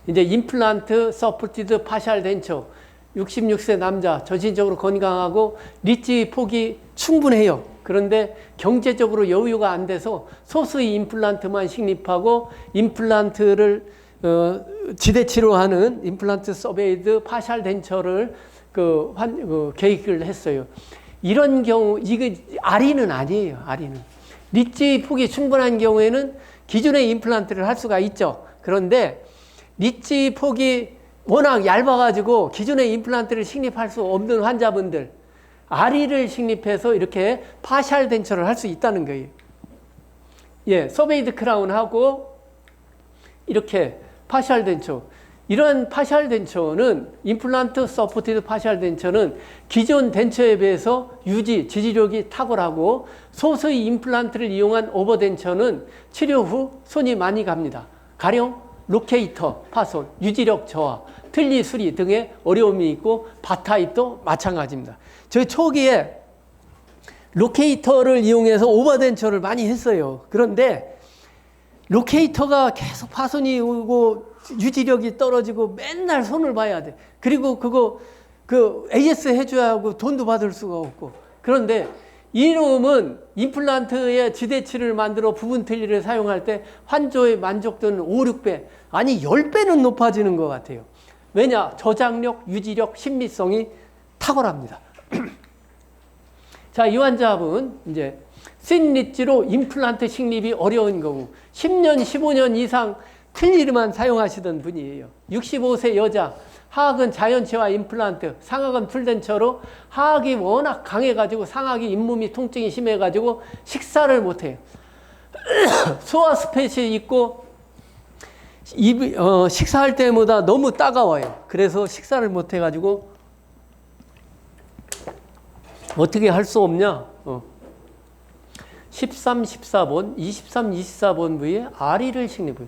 Speaker 2: 이제 임플란트 서포티드 파샬 덴처 66세 남자 전신적으로 건강하고 리치 폭이 충분해요. 그런데 경제적으로 여유가 안 돼서 소수의 임플란트만 식립하고 임플란트를 지대치로 하는 임플란트 서베이드 파샬 덴처를 계획을 했어요. 이런 경우 이게 아리는 아니에요. 아리는 리치 폭이 충분한 경우에는 기존의 임플란트를 할 수가 있죠. 그런데 리치 폭이 워낙 얇아가지고 기존의 임플란트를 식립할 수 없는 환자분들 아리를 식립해서 이렇게 파샬 덴처를 할 수 있다는 거예요. 예, 서베이드 크라운하고 이렇게 파샬 덴처. 이런 파샬 덴처는 임플란트 서포티드 파샬 덴처는 기존 덴처에 비해서 지지력이 탁월하고 소수의 임플란트를 이용한 오버 덴처는 치료 후 손이 많이 갑니다. 가령 로케이터, 파손, 유지력 저하, 틀니 수리 등의 어려움이 있고 바타입도 마찬가지입니다. 저희 초기에 로케이터를 이용해서 오버덴처를 많이 했어요. 그런데 로케이터가 계속 파손이 오고 유지력이 떨어지고 맨날 손을 봐야 돼. 그리고 AS 해줘야 하고 돈도 받을 수가 없고. 그런데 이놈은 임플란트의 지대치를 만들어 부분 틀니를 사용할 때 환자의 만족도는 5, 6배, 아니 10배는 높아지는 것 같아요. 왜냐? 저장력, 유지력, 신미성이 탁월합니다. 자, 이 환자분 이제 씬리치로 임플란트 식립이 어려운 경우 10년, 15년 이상 틀니만 사용하시던 분이에요. 65세 여자, 하악은 자연체와 임플란트, 상악은 풀덴처로 하악이 워낙 강해가지고 상악이 잇몸이 통증이 심해가지고 식사를 못해요. 소화 스팻이 있고 식사할 때마다 너무 따가워요. 그래서 식사를 못해가지고 어떻게 할 수 없냐? 13, 14번, 23, 24번 부위에 아리를 식립해요.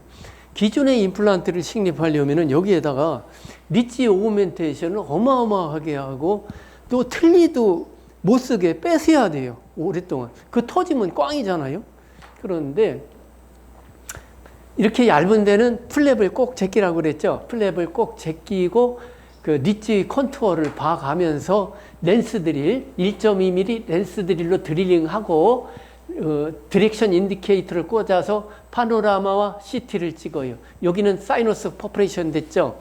Speaker 2: 기존의 임플란트를 식립하려면 여기에다가 리치 오그멘테이션을 어마어마하게 하고 또 틀니도 못 쓰게 뺏어야 돼요. 오랫동안. 그 터지면 꽝이잖아요. 그런데 이렇게 얇은 데는 플랩을 꼭 제끼라고 그랬죠. 플랩을 꼭 제끼고 그 리치 컨투어를 봐가면서 렌스 드릴, 1.2mm 렌스 드릴로 드릴링하고 디렉션 인디케이터를 꽂아서 파노라마와 CT를 찍어요. 여기는 사이너스 퍼포레이션 됐죠.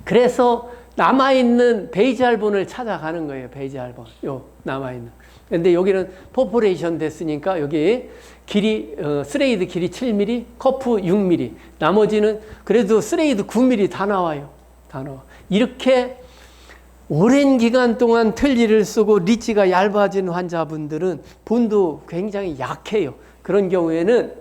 Speaker 2: 그래서 남아있는 베이지알본을 찾아가는 거예요. 베이지알본. 요 남아있는. 근데 여기는 퍼포레이션 됐으니까 여기 길이 스레이드 길이 7mm, 커프 6mm. 나머지는 그래도 스레이드 9mm 다 나와요. 다 나와. 이렇게 오랜 기간 동안 틀니를 쓰고 리치가 얇아진 환자분들은 본도 굉장히 약해요. 그런 경우에는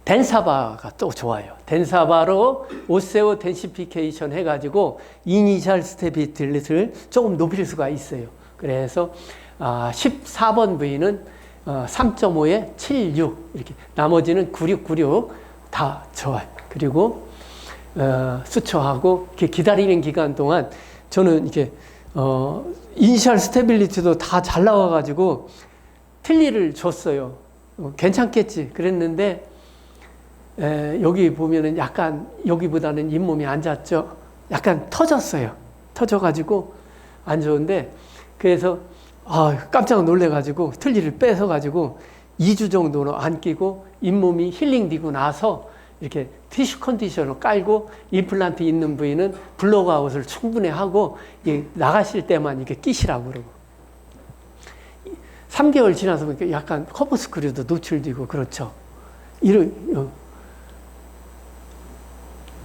Speaker 2: 덴사바가 또 좋아요. 덴사바로 오세오 덴시피케이션 해가지고 이니셜 스테비틀릿을 조금 높일 수가 있어요. 그래서 14번 부위는 3.5에 76 이렇게 나머지는 9696 다 좋아요. 그리고 수초하고 이렇게 기다리는 기간 동안 저는 이렇게 이니셜 스테빌리티도 다 잘 나와가지고 틀니를 줬어요. 괜찮겠지 그랬는데 여기 보면은 약간 여기보다는 잇몸이 안 잤죠. 약간 터졌어요. 터져가지고 안 좋은데 그래서 깜짝 놀래가지고 틀니를 뺏어가지고 2주 정도는 안 끼고 잇몸이 힐링되고 나서 이렇게 티슈 컨디셔너 깔고 임플란트 있는 부위는 블록아웃을 충분히 하고 나가실 때만 이렇게 끼시라고 그러고 3개월 지나서 약간 커브 스크류도 노출되고 그렇죠.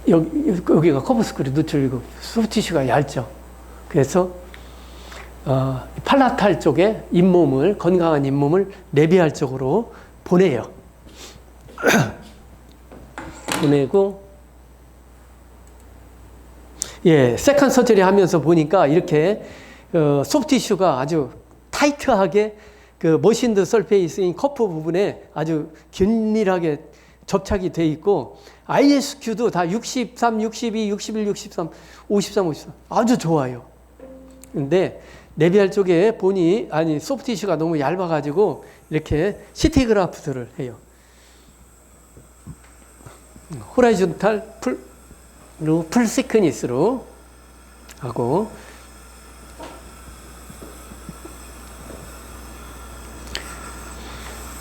Speaker 2: 여기가 커브 스크류 노출되고 소프티슈가 얇죠. 그래서 팔라탈 쪽에 잇몸을, 건강한 잇몸을 레비알 쪽으로 보내요. 보내고, 예, 세컨 서저리 하면서 보니까 이렇게 소프티슈가 아주 타이트하게 그 머신드 설페이스인 커프 부분에 아주 균일하게 접착이 돼 있고, ISQ도 다 63, 62, 61, 63, 53, 53 아주 좋아요. 근데 레비알 쪽에 보니 소프티슈가 너무 얇아가지고 이렇게 CT 그래프트를 해요. 호라이존탈 풀 시크니스로 하고,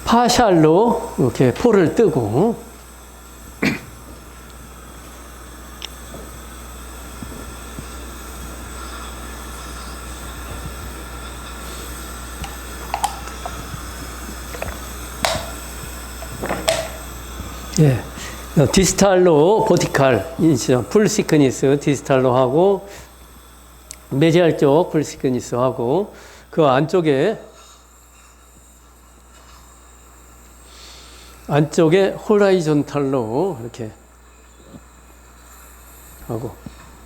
Speaker 2: 파샬로 이렇게 포를 뜨고, 예, 디스탈로 버티칼 인시전 풀 시크니스 디스탈로 하고, 메디알 쪽 풀 시크니스 하고, 그 안쪽에 호라이존탈로 이렇게 하고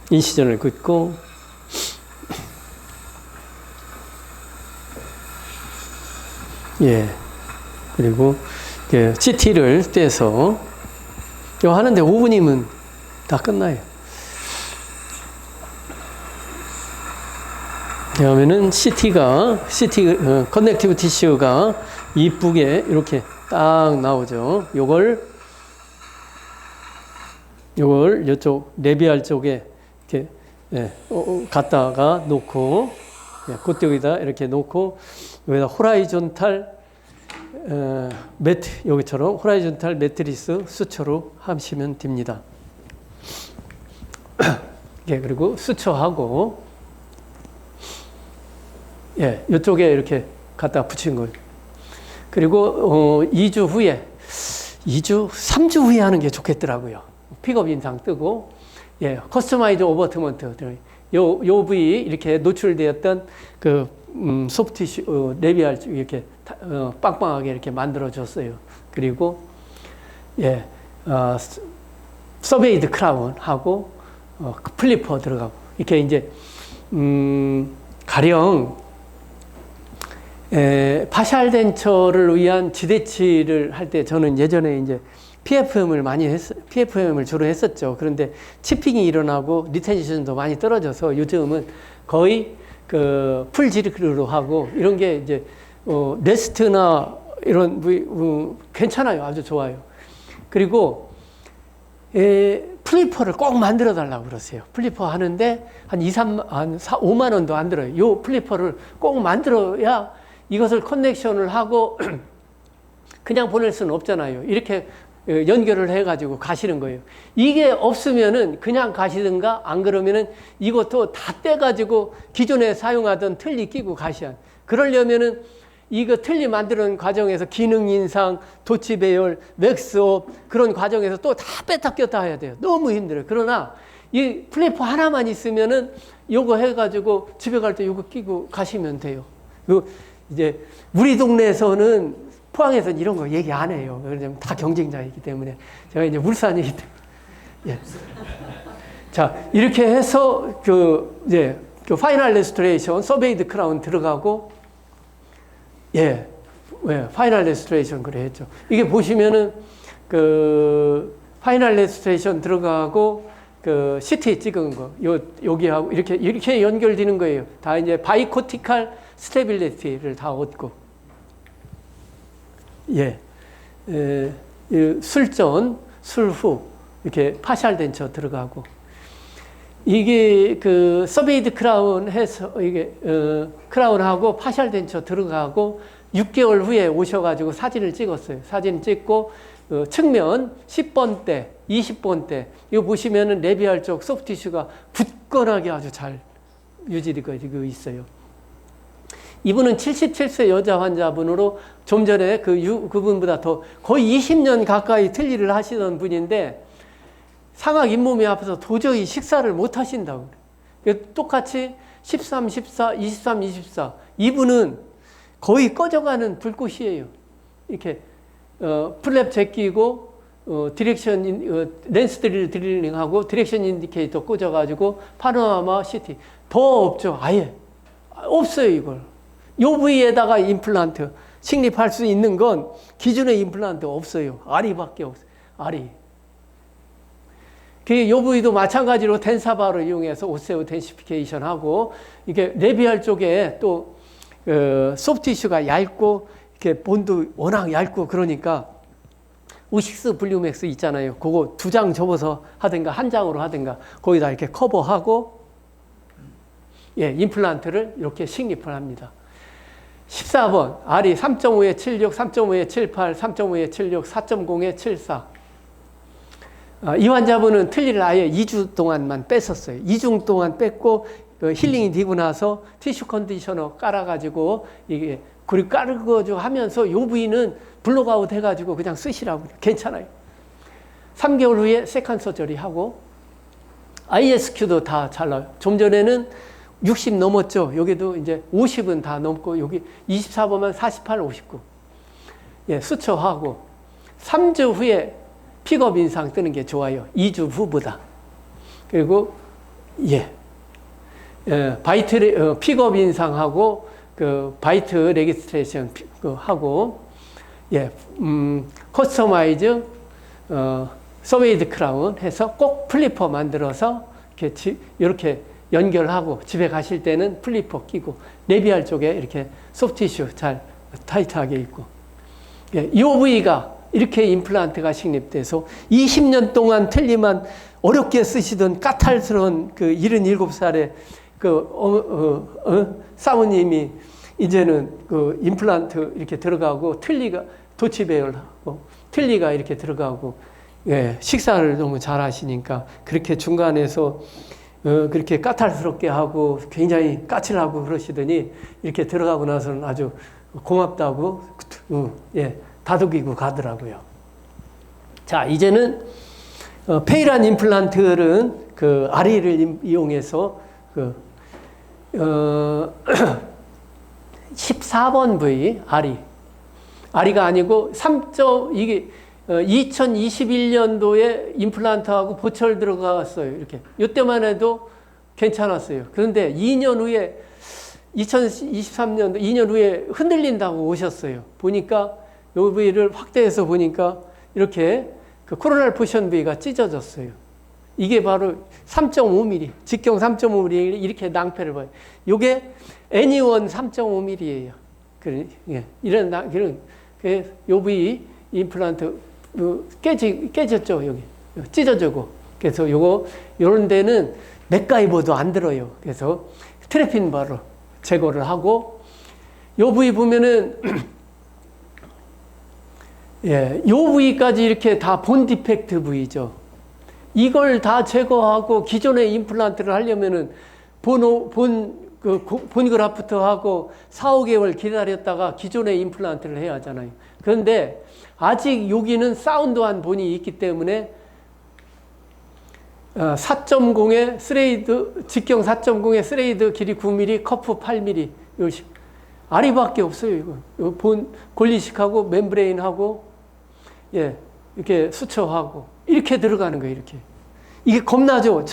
Speaker 2: 인시전을 긋고, 예, 그리고 CT를 떼서 이거 하는데 5분이면 다 끝나요. 그러면은 CT 커넥티브 티슈가 이쁘게 이렇게 딱 나오죠. 요걸 이쪽 레비알 쪽에 이렇게 갖다가 놓고, 그쪽에다 이렇게 놓고, 여기다 호라이존탈 여기처럼 호라이존탈 매트리스 수초로 하시면 됩니다. 예, 그리고 수초하고, 예, 이쪽에 이렇게 갖다 붙인 거예요. 그리고 3주 후에 하는 게 좋겠더라고요. 픽업 인상 뜨고, 예, 커스터마이즈 오버트먼트, 요 부위 이렇게 노출되었던 그 소프티슈 레비알 이렇게 빵빵하게 이렇게 만들어줬어요. 그리고 예, 서베이드 크라운 하고 플리퍼 들어가고, 이렇게 이제 가령 파샬 덴처를 위한 지대치를 할 때 저는 예전에 이제 PFM을 주로 했었죠. 그런데 치핑이 일어나고 리텐션도 많이 떨어져서 요즘은 거의 그 풀지르로 하고, 이런 게 이제 레스트나 이런 괜찮아요. 아주 좋아요. 그리고 플리퍼를 꼭 만들어 달라고 그러세요. 플리퍼 하는데 한 5만 원도 안 들어요. 요 플리퍼를 꼭 만들어야 이것을 커넥션을 하고 그냥 보낼 수는 없잖아요. 이렇게 연결을 해가지고 가시는 거예요. 이게 없으면은 그냥 가시든가, 안 그러면은 이것도 다 떼가지고 기존에 사용하던 틀니 끼고 가셔야. 그러려면은 이거 틀니 만드는 과정에서 기능 인상, 도치 배열, 맥스업 그런 과정에서 또 다 뺐다 꼈다 해야 돼요. 너무 힘들어요. 그러나 이 플리퍼 하나만 있으면은 요거 해가지고 집에 갈 때 요거 끼고 가시면 돼요. 이제 우리 동네에서는, 포항에서는 이런 거 얘기 안 해요. 왜냐면 다 경쟁자이기 때문에. 제가 이제 울산이기 때문에. 예. 자, 이렇게 해서 그 파이널 레스토레이션, 서베이드 크라운 들어가고, 예, 파이널 레스토레이션 그래 했죠. 이게 보시면은 그 파이널 레스토레이션 들어가고 그 CT 찍은 거, 여기하고 이렇게 연결되는 거예요. 다 이제 바이코티칼 스테빌리티를 다 얻고. 예, 술전, 술후 이렇게 파샬 덴처 들어가고, 이게 그 서베이드 크라운 해서 이게 크라운하고 파샬 덴처 들어가고 6개월 후에 오셔가지고 사진을 찍었어요. 사진 찍고 측면 10번대, 20번대 이거 보시면은 레비알 쪽 소프티슈가 굳건하게 아주 잘 유지되고 있어요. 이분은 77세 여자 환자분으로 좀 전에 그분보다 더 거의 20년 가까이 틀니를 하시던 분인데, 상악 잇몸이 아파서 도저히 식사를 못 하신다고 그래요. 똑같이 13, 14, 23, 24. 이분은 거의 꺼져가는 불꽃이에요. 이렇게 플랩 제끼고 디렉션 렌스 드릴링하고 디렉션 인디케이터 꽂아가지고 파노라마 시티 더 없죠. 아예 없어요. 이걸 요 부위에다가 임플란트 식립할 수 있는 건 기존의 임플란트 없어요. 아리밖에 없어요. 아리. 요 부위도 마찬가지로 덴사바를 이용해서 오세오 덴시피케이션 하고 이게 레비알 쪽에 또 소프티슈가 얇고 이렇게 본도 워낙 얇고 그러니까 우식스 블루맥스 있잖아요. 그거 2장 접어서 하든가 1장으로 하든가 거기다 이렇게 커버하고 예, 임플란트를 이렇게 식립을 합니다. 14번 R이 3.5에 76, 3.5에 78, 3.5에 76, 4.0에 74. 이 환자분은 틀니를 아예 2주 동안만 뺐었어요. 2주 동안 뺐고 힐링이 되고 나서 티슈 컨디셔너 깔아가지고 이게 그리고 깔아가지고 하면서 요 부위는 블록아웃 해가지고 그냥 쓰시라고 괜찮아요. 3개월 후에 세컨 서저리 하고 ISQ도 다 잘 나와요. 좀 전에는 60 넘었죠. 여기도 이제 50은 다 넘고 여기 24보면 48, 59. 예, 수초하고 3주 후에 픽업 인상 뜨는 게 좋아요. 2주 후보다. 그리고 바이트 픽업 인상하고 그 바이트 레기스트레이션 하고 커스터마이즈 서웨이드 크라운 해서 꼭 플리퍼 만들어서 이렇게 연결하고 집에 가실 때는 플리퍼 끼고 레비알 쪽에 이렇게 소프티슈 잘 타이트하게 있고 이 부위가 이렇게 임플란트가 식립돼서 20년 동안 틀니만 어렵게 쓰시던 까탈스러운 그 77살의 그 사모님이 이제는 그 임플란트 이렇게 들어가고 틀니가 도치배열하고 틀니가 이렇게 들어가고 예, 식사를 너무 잘 하시니까 그렇게 중간에서 그렇게 까탈스럽게 하고 굉장히 까칠하고 그러시더니 이렇게 들어가고 나서는 아주 고맙다고 예, 다독이고 가더라고요. 자, 이제는 페이란 임플란트는 그 아리를 이용해서 14번 부위 아리가 아니고 이게 2021년도에 임플란트하고 보철 들어갔어요. 이렇게 이때만 해도 괜찮았어요. 그런데 2년 후에 2023년도 2년 후에 흔들린다고 오셨어요. 보니까 이 부위를 확대해서 보니까 이렇게 그 코로날 포션 부위가 찢어졌어요. 이게 바로 3.5mm, 직경 3.5mm 이렇게 낭패를 봐요. 이게 애니원 3.5mm예요. 이런 이 부위 임플란트 깨졌죠, 여기 찢어지고. 그래서 요런 데는 맥가이버도 안 들어요. 그래서 트래핀 바로 제거를 하고 요 부위 보면은 예, 요 부위까지 이렇게 다 본 디펙트 부위죠. 이걸 다 제거하고 기존의 임플란트를 하려면은 본 그라프트 하고 4, 5개월 기다렸다가 기존의 임플란트를 해야 하잖아요. 그런데 아직 여기는 사운드한 본이 있기 때문에 4.0의 스레이드, 직경 4.0의 스레이드 길이 9mm, 커프 8mm, 요식. 아리밖에 없어요, 이거. 골리식하고 멤브레인하고, 예, 이렇게 수처하고, 이렇게 들어가는 거예요, 이렇게. 이게 겁나죠?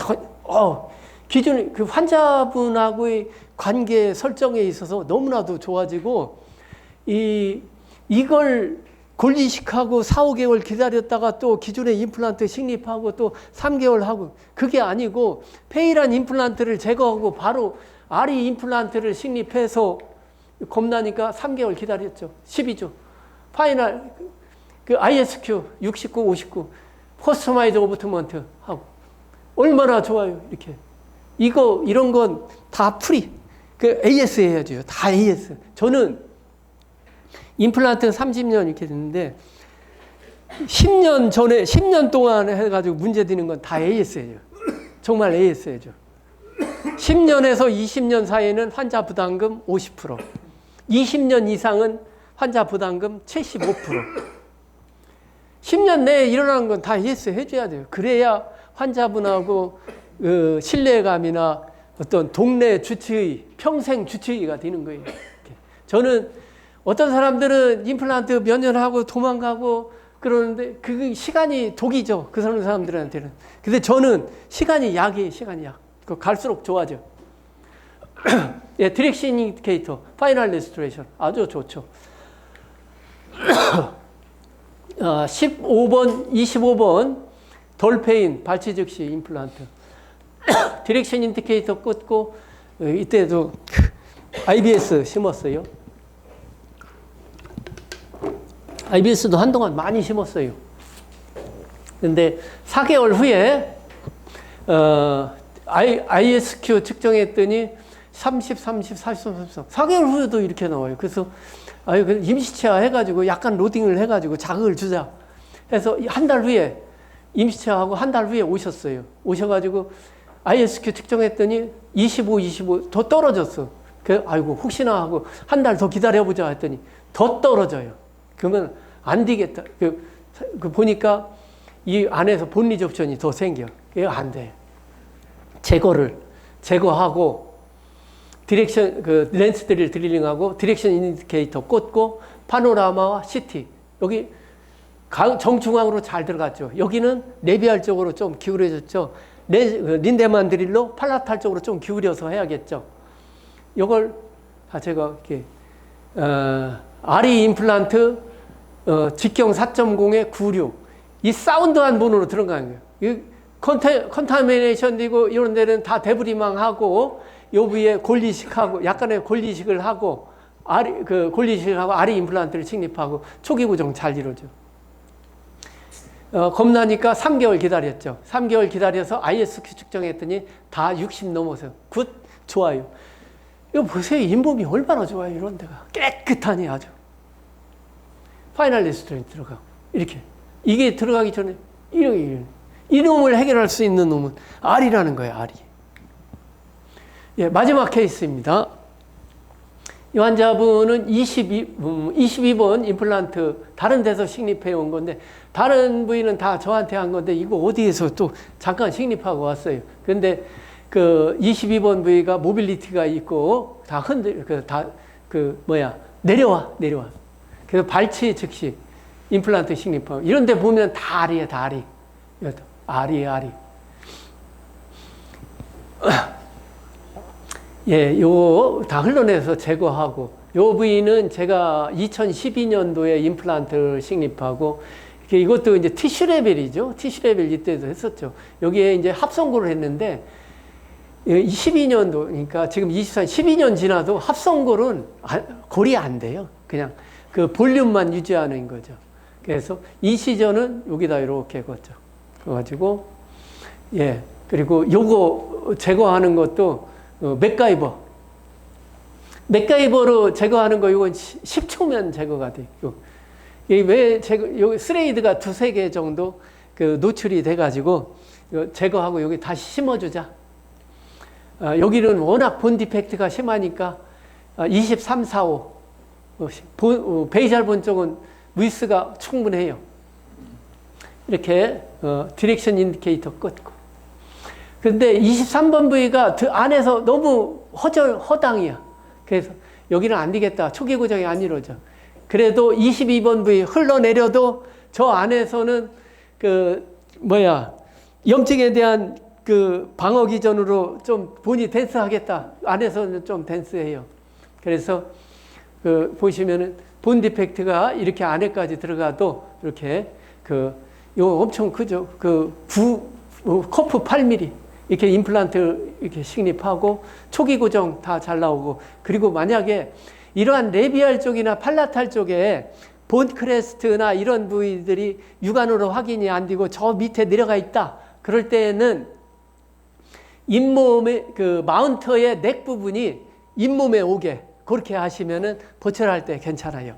Speaker 2: 기존, 그 환자분하고의 관계 설정에 있어서 너무나도 좋아지고, 이걸 골리식하고 4, 5개월 기다렸다가 또 기존의 임플란트 식립하고 또 3개월 하고 그게 아니고 페이란 임플란트를 제거하고 바로 아리 임플란트를 식립해서 겁나니까 3개월 기다렸죠. 12주. 파이널 그 ISQ 69, 59 커스터마이즈 오브트먼트 하고 얼마나 좋아요. 이렇게 이런 건 다 프리. 그 AS 해야죠. 다 AS. 저는 임플란트는 30년 이렇게 됐는데 10년 동안 해가지고 문제되는 건 다 AS예요. 정말 AS예요. 10년에서 20년 사이에는 환자 부담금 50%, 20년 이상은 환자 부담금 75%. 10년 내에 일어나는 건 다 AS 해줘야 돼요. 그래야 환자분하고 신뢰감이나 어떤 동네 주치의, 평생 주치의가 되는 거예요. 이렇게. 저는 어떤 사람들은 임플란트 몇 년 하고 도망가고 그러는데 그 시간이 독이죠. 그 사람들한테는. 근데 저는 시간이 약이에요. 시간이 약. 갈수록 좋아져. 예, 디렉션 인디케이터, 파이널 레스토레이션 아주 좋죠. 15번, 25번 돌페인 발치 즉시 임플란트. 디렉션 인디케이터 꽂고 이때도 IBS 심었어요. IBS도 한동안 많이 심었어요. 근데 4개월 후에 ISQ 측정했더니 30, 40, 4개월 후에도 이렇게 나와요. 그래서 임시치아 해가지고 약간 로딩을 해가지고 자극을 주자 해서 한 달 후에 임시치아하고 한 달 후에 오셨어요. 오셔가지고 ISQ 측정했더니 25 더 떨어졌어. 아이고 혹시나 하고 한 달 더 기다려보자 했더니 더 떨어져요. 그러면 안 되겠다. 보니까 이 안에서 본리 접전이 더 생겨. 이거 안 돼. 제거하고 디렉션 렌스 드릴링하고 디렉션 인디케이터 꽂고 파노라마와 CT 여기 정중앙으로 잘 들어갔죠. 여기는 레비알 쪽으로 좀 기울여졌죠. 린데만 드릴로 팔라탈 쪽으로 좀 기울여서 해야겠죠. 이걸 제가 이렇게 RE 임플란트 직경 4.0에 96 이 사운드한 번호로 들어간 거예요. 컨타미네이션 되고 이런 데는 다 데브리망하고 요 위에 골리식하고 약간의 골리식을 하고 골리식하고 RE 임플란트를 식립하고 초기 고정 잘 이루어져. 겁나니까 3개월 기다렸죠. 3개월 기다려서 ISQ 측정했더니 다 60 넘어서 굿 좋아요. 이거 보세요. 잇몸이 얼마나 좋아요. 이런 데가 깨끗하니 아주. 파이널 레스토레인트 들어가고 이렇게 이게 들어가기 전에 이놈을 해결할 수 있는 놈은 R이라는 거예요. R이. 예, 마지막 케이스입니다. 이 환자분은 22번 임플란트 다른 데서 식립해 온 건데 다른 부위는 다 저한테 한 건데 이거 어디에서 또 잠깐 식립하고 왔어요. 근데 22번 부위가 모빌리티가 있고 다 내려와. 그래서 발치 즉시 임플란트 식립하고 이런 데 보면 다 R이에요. 다 R이. R이. 예, 요 다 흘러내서 제거하고 요 부위는 제가 2012년도에 임플란트를 식립하고 이것도 이제 티슈 레벨이죠. 티슈 레벨 이때도 했었죠. 여기에 이제 합성고를 했는데 22년도 그러니까 지금 12년 지나도 합성골은 골이 안 돼요. 그냥 그 볼륨만 유지하는 거죠. 그래서 이 시전은 여기다 이렇게 걷죠. 그래가지고 예 그리고 요거 제거하는 것도 맥가이버로 제거하는 거 이건 10초면 제거가 돼. 왜 여기 스레이드가 2-3개 정도 노출이 돼가지고 제거하고 여기 다시 심어주자. 여기는 워낙 본 디펙트가 심하니까 23, 45 베이잘 본 쪽은 위스가 충분해요. 이렇게 디렉션 인디케이터 꽂고. 근데 23번 부위가 안에서 너무 허당이야. 그래서 여기는 안 되겠다. 초기 고정이 안 이루어져. 그래도 22번 부위 흘러내려도 저 안에서는 염증에 대한 방어 기전으로 좀 본이 댄스하겠다. 안에서는 좀 댄스해요. 그래서 보시면은 본 디펙트가 이렇게 안에까지 들어가도 이렇게 요 엄청 크죠. 커프 8mm 이렇게 임플란트 이렇게 식립하고 초기 고정 다 잘 나오고 그리고 만약에 이러한 레비알 쪽이나 팔라탈 쪽에 본 크레스트나 이런 부위들이 육안으로 확인이 안 되고 저 밑에 내려가 있다. 그럴 때에는 잇몸의 마운터의 넥 부분이 잇몸에 오게 그렇게 하시면은 보철할 때 괜찮아요.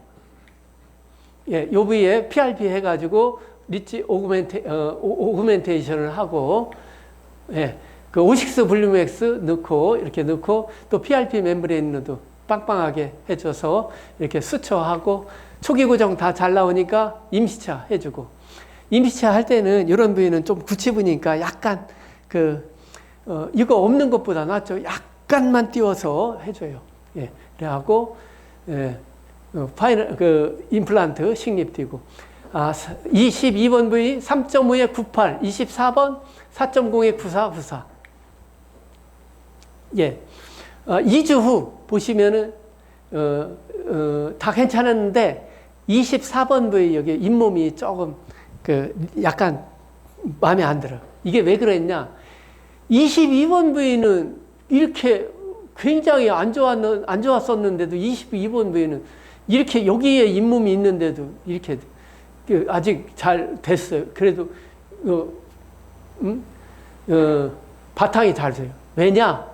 Speaker 2: 예, 요 부위에 PRP 해가지고 리치 오그멘테이션을 하고 예, 오식스 블루맥스 넣고 이렇게 넣고 또 PRP 멤브레인도 빵빵하게 해줘서 이렇게 수초하고 초기 고정 다 잘 나오니까 임시차 해주고 임시차 할 때는 이런 부위는 좀 굳히부니까 약간 이거 없는 것보다 낫죠. 약간만 띄워서 해줘요. 예, 그래하고 파이널 임플란트 식립되고 22번 부위 3.5에 98, 24번 4.0에 94, 94. 예, 2주 후 보시면은 다 괜찮았는데 24번 부위 여기 잇몸이 조금 약간 마음에 안 들어. 이게 왜 그랬냐? 22번 부위는 이렇게 굉장히 안 좋았었는데도 22번 부위는 이렇게 여기에 잇몸이 있는데도 이렇게 아직 잘 됐어요. 그래도 바탕이 잘 돼요. 왜냐?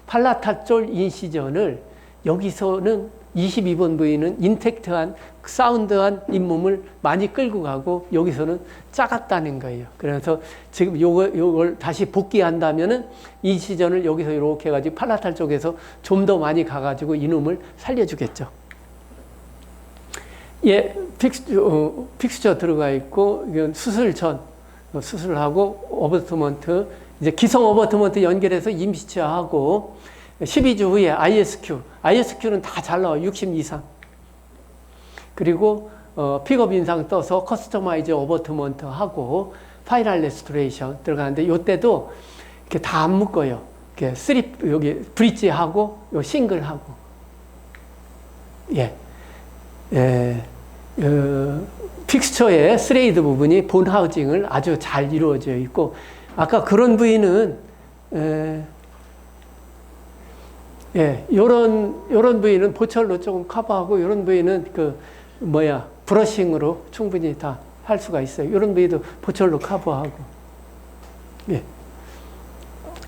Speaker 2: 팔라탈졸 인시전을 여기서는 22번 부위는 인텍트한 사운드한 잇몸을 많이 끌고 가고 여기서는 작았다는 거예요. 그래서 지금 요걸 다시 복귀한다면은 인시전을 여기서 이렇게 해가지고 팔라탈 쪽에서 좀 더 많이 가가지고 이놈을 살려주겠죠. 예, 픽스처 들어가 있고 이건 수술 전 수술하고 어버트먼트 이제 기성 어버트먼트 연결해서 임시치하고 12주 후에 ISQ는 다 잘 나와 60 이상. 그리고 픽업 인상 떠서 커스터마이즈 어버트먼트 하고 파이널 레스토레이션 들어가는데 요때도 이렇게 다 안 묶어요. 이렇게 스립 여기 브릿지 하고 요 싱글 하고. 예. 픽스처의 스레이드 부분이 본 하우징을 아주 잘 이루어져 있고 아까 그런 부위는 요런 부위는 보철로 조금 커버하고 요런 부위는 브러싱으로 충분히 다 할 수가 있어요. 요런 부위도 보철로 커버하고. 예.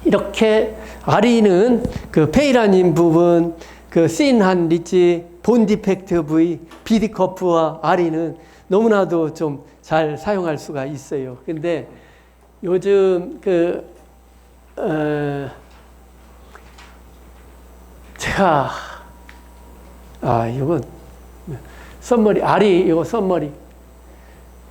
Speaker 2: 이렇게 아리는 페이라닌 부분, 씬한 리지, 본 디펙트 부위, 비디 커프와 아리는 너무나도 좀 잘 사용할 수가 있어요. 근데 요즘 제가 이건 썸머리 이거 썸머리.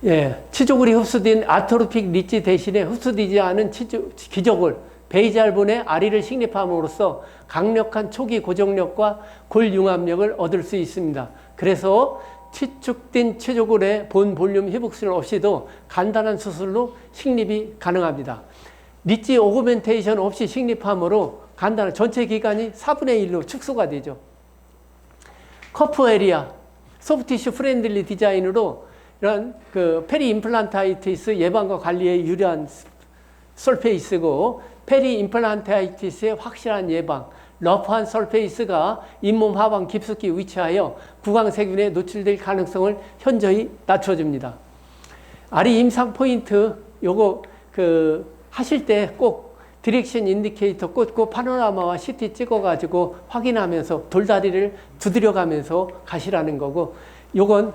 Speaker 2: 예, 치조골이 흡수된 아토로픽 리치 대신에 흡수되지 않은 기저골 베이잘본의 아리를 식립함으로써 강력한 초기 고정력과 골 융합력을 얻을 수 있습니다. 그래서 치축된 치조골의 본 볼륨 회복술 없이도 간단한 수술로 식립이 가능합니다. 리치 오그멘테이션 없이 식립함으로 간단한 전체 기간이 4분의 1로 축소가 되죠. 커프 에리아, 소프티슈 프렌들리 디자인으로 이런 페리 임플란타이티스 예방과 관리에 유리한 설페이스고 페리 임플란타이티스의 확실한 예방, 러프한 설페이스가 잇몸 하방 깊숙이 위치하여 구강세균에 노출될 가능성을 현저히 낮춰줍니다. 아리 임상 포인트 요거 하실 때 꼭 디렉션 인디케이터 꽂고 파노라마와 CT 찍어가지고 확인하면서 돌다리를 두드려가면서 가시라는 거고 요건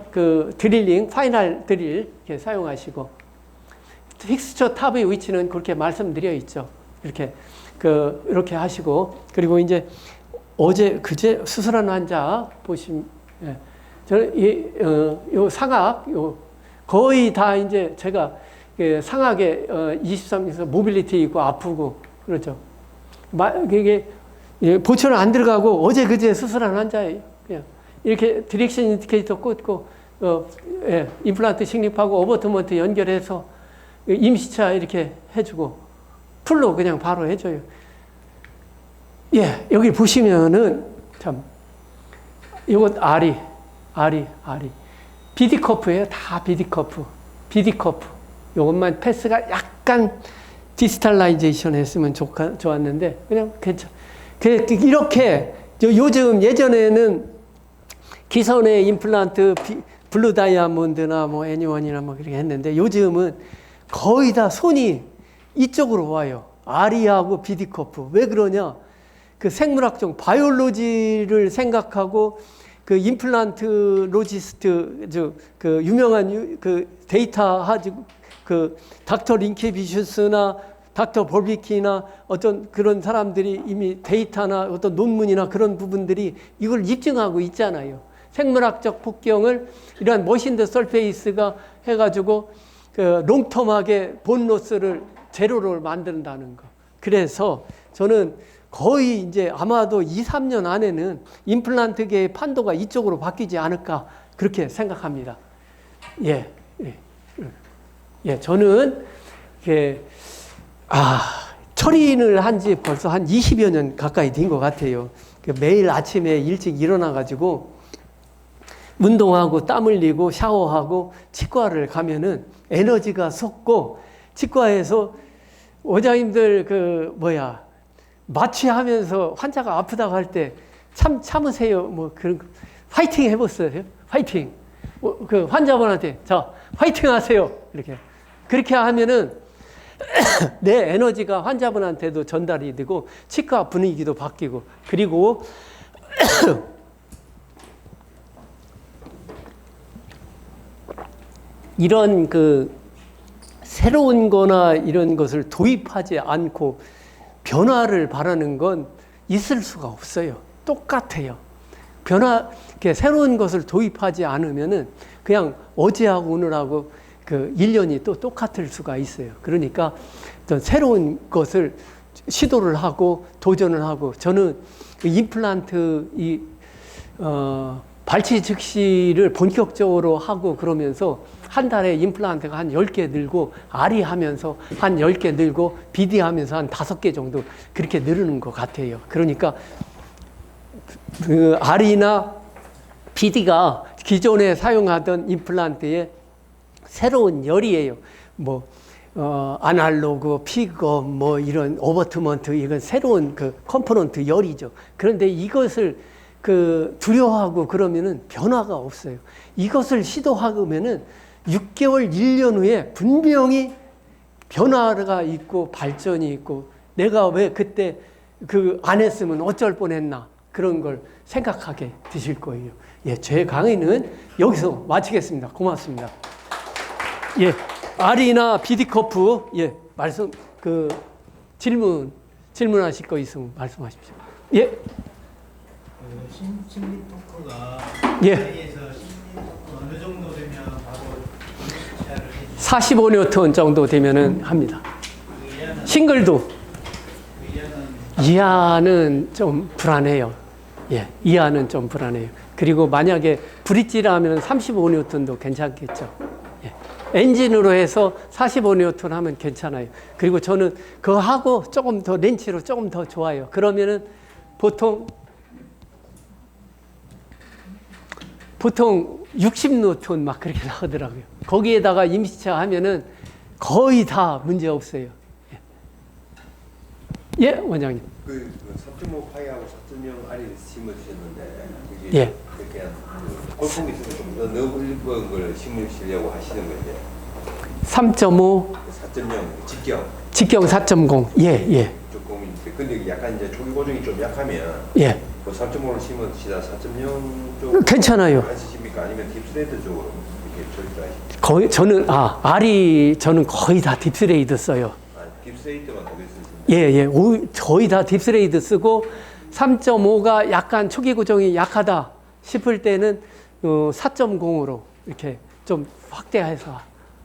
Speaker 2: 드릴링, 파이널 드릴 이렇게 사용하시고 픽스처 탑의 위치는 그렇게 말씀드려 있죠. 이렇게 하시고 그리고 이제 그제 수술한 환자 보시면 저는 요 상악 거의 다 이제 제가 상악에 23에서 모빌리티 있고 아프고 그렇죠. 이게 보철은 안 들어가고 그제 수술한 환자예요. 그냥 이렇게 디렉션 인디케이터 꽂고 임플란트 식립하고 어버트먼트 연결해서 임시차 이렇게 해주고 풀로 그냥 바로 해줘요. 예, 여기 보시면은 참 이건 아리 비디커프예요. 다 비디커프. 요것만 패스가 약간 디스탈라이제이션 했으면 좋았는데 그냥 괜찮아. 이렇게 요즘 예전에는 기선의 임플란트 블루 다이아몬드나 애니원이나 그렇게 했는데 요즘은 거의 다 손이 이쪽으로 와요. 아리하고 비디커프. 왜 그러냐? 생물학적 바이올로지를 생각하고 임플란트 로지스트 유명한 데이터 닥터 링케비슈스나 닥터 볼비키나 어떤 그런 사람들이 이미 데이터나 어떤 논문이나 그런 부분들이 이걸 입증하고 있잖아요. 생물학적 폭경을 이러한 머신드 설페이스가 해가지고 롱텀하게 본 로스를 제로를 만든다는 거. 그래서 저는 거의 이제 아마도 2, 3년 안에는 임플란트계의 판도가 이쪽으로 바뀌지 않을까 그렇게 생각합니다. 예, 예, 예. 저는 이게 철인을 한 지 벌써 한 20여 년 가까이 된 것 같아요. 매일 아침에 일찍 일어나가지고 운동하고 땀 흘리고 샤워하고 치과를 가면은 에너지가 솟고 치과에서 원장님들 마취하면서 환자가 아프다고 할 때 참으세요. 뭐 그런 거. 화이팅 해봤어요. 화이팅. 그 환자분한테 자 화이팅 하세요. 이렇게 그렇게 하면은 내 에너지가 환자분한테도 전달이 되고 치과 분위기도 바뀌고 그리고 이런 새로운 거나 이런 것을 도입하지 않고 변화를 바라는 건 있을 수가 없어요. 똑같아요. 새로운 것을 도입하지 않으면은 그냥 어제하고 오늘하고 1년이 또 똑같을 수가 있어요. 그러니까 새로운 것을 시도를 하고 도전을 하고 저는 임플란트 발치 즉시를 본격적으로 하고 그러면서 한 달에 임플란트가 한 10개 늘고 아리 하면서 한 10개 늘고 BD 하면서 한 5개 정도 그렇게 늘는 것 같아요. 그러니까 아리나 BD가 기존에 사용하던 임플란트의 새로운 열이에요. 아날로그, 픽업, 이런 오버트먼트, 이건 새로운 컴포넌트 열이죠. 그런데 이것을 두려워하고 그러면은 변화가 없어요. 이것을 시도하면은 6개월, 1년 후에 분명히 변화가 있고 발전이 있고 내가 왜 그때 안 했으면 어쩔 뻔했나 그런 걸 생각하게 되실 거예요. 예, 제 강의는 여기서 마치겠습니다. 고맙습니다. 예, 아리나 비디커프 질문하실 거 있으면 말씀하십시오. 예.
Speaker 3: 심리 토크가
Speaker 2: 예.
Speaker 3: 사이에서 심리 토크 어느 정도 되면 바로 시야를 해주시죠?
Speaker 2: 45N 정도 되면은 합니다. 싱글도 이하는 좀 불안해요. 예, 이하는 좀 불안해요. 그리고 만약에 브릿지라 하면 35N도 괜찮겠죠. 예. 엔진으로 해서 45N 하면 괜찮아요. 그리고 저는 그거 하고 조금 더 렌치로 조금 더 좋아요. 그러면은 보통 60N 막 그렇게 나오더라고요. 거기에다가 임시차 하면은 거의 다 문제 없어요. 예, 원장님.
Speaker 4: 3.5 파이하고 4.0 알이 심어주셨는데 그게
Speaker 2: 예.
Speaker 4: 그렇게 골프기 있으면 좀 더 넓은 걸 심으시려고 하시는 거죠.
Speaker 2: 3.5,
Speaker 4: 4.0
Speaker 2: 직경 4.0. 예, 예.
Speaker 4: 조금 근데 약간 이제 조기 고정이 좀 약하면
Speaker 2: 예.
Speaker 4: 3.5를 심으시다 4.0 쪽
Speaker 2: 괜찮아요.
Speaker 4: 하시십니까? 아니면 딥스레이드 쪽으로 이렇게 조립을 하시죠?
Speaker 2: 거의 저는 알이 저는 거의 다 딥스레이드 써요.
Speaker 4: 딥스레이드만 거기 쓰십니까?
Speaker 2: 예, 예. 거의 다 딥스레이드 쓰고 3.5가 약간 초기 고정이 약하다 싶을 때는 4.0으로 이렇게 좀 확대해서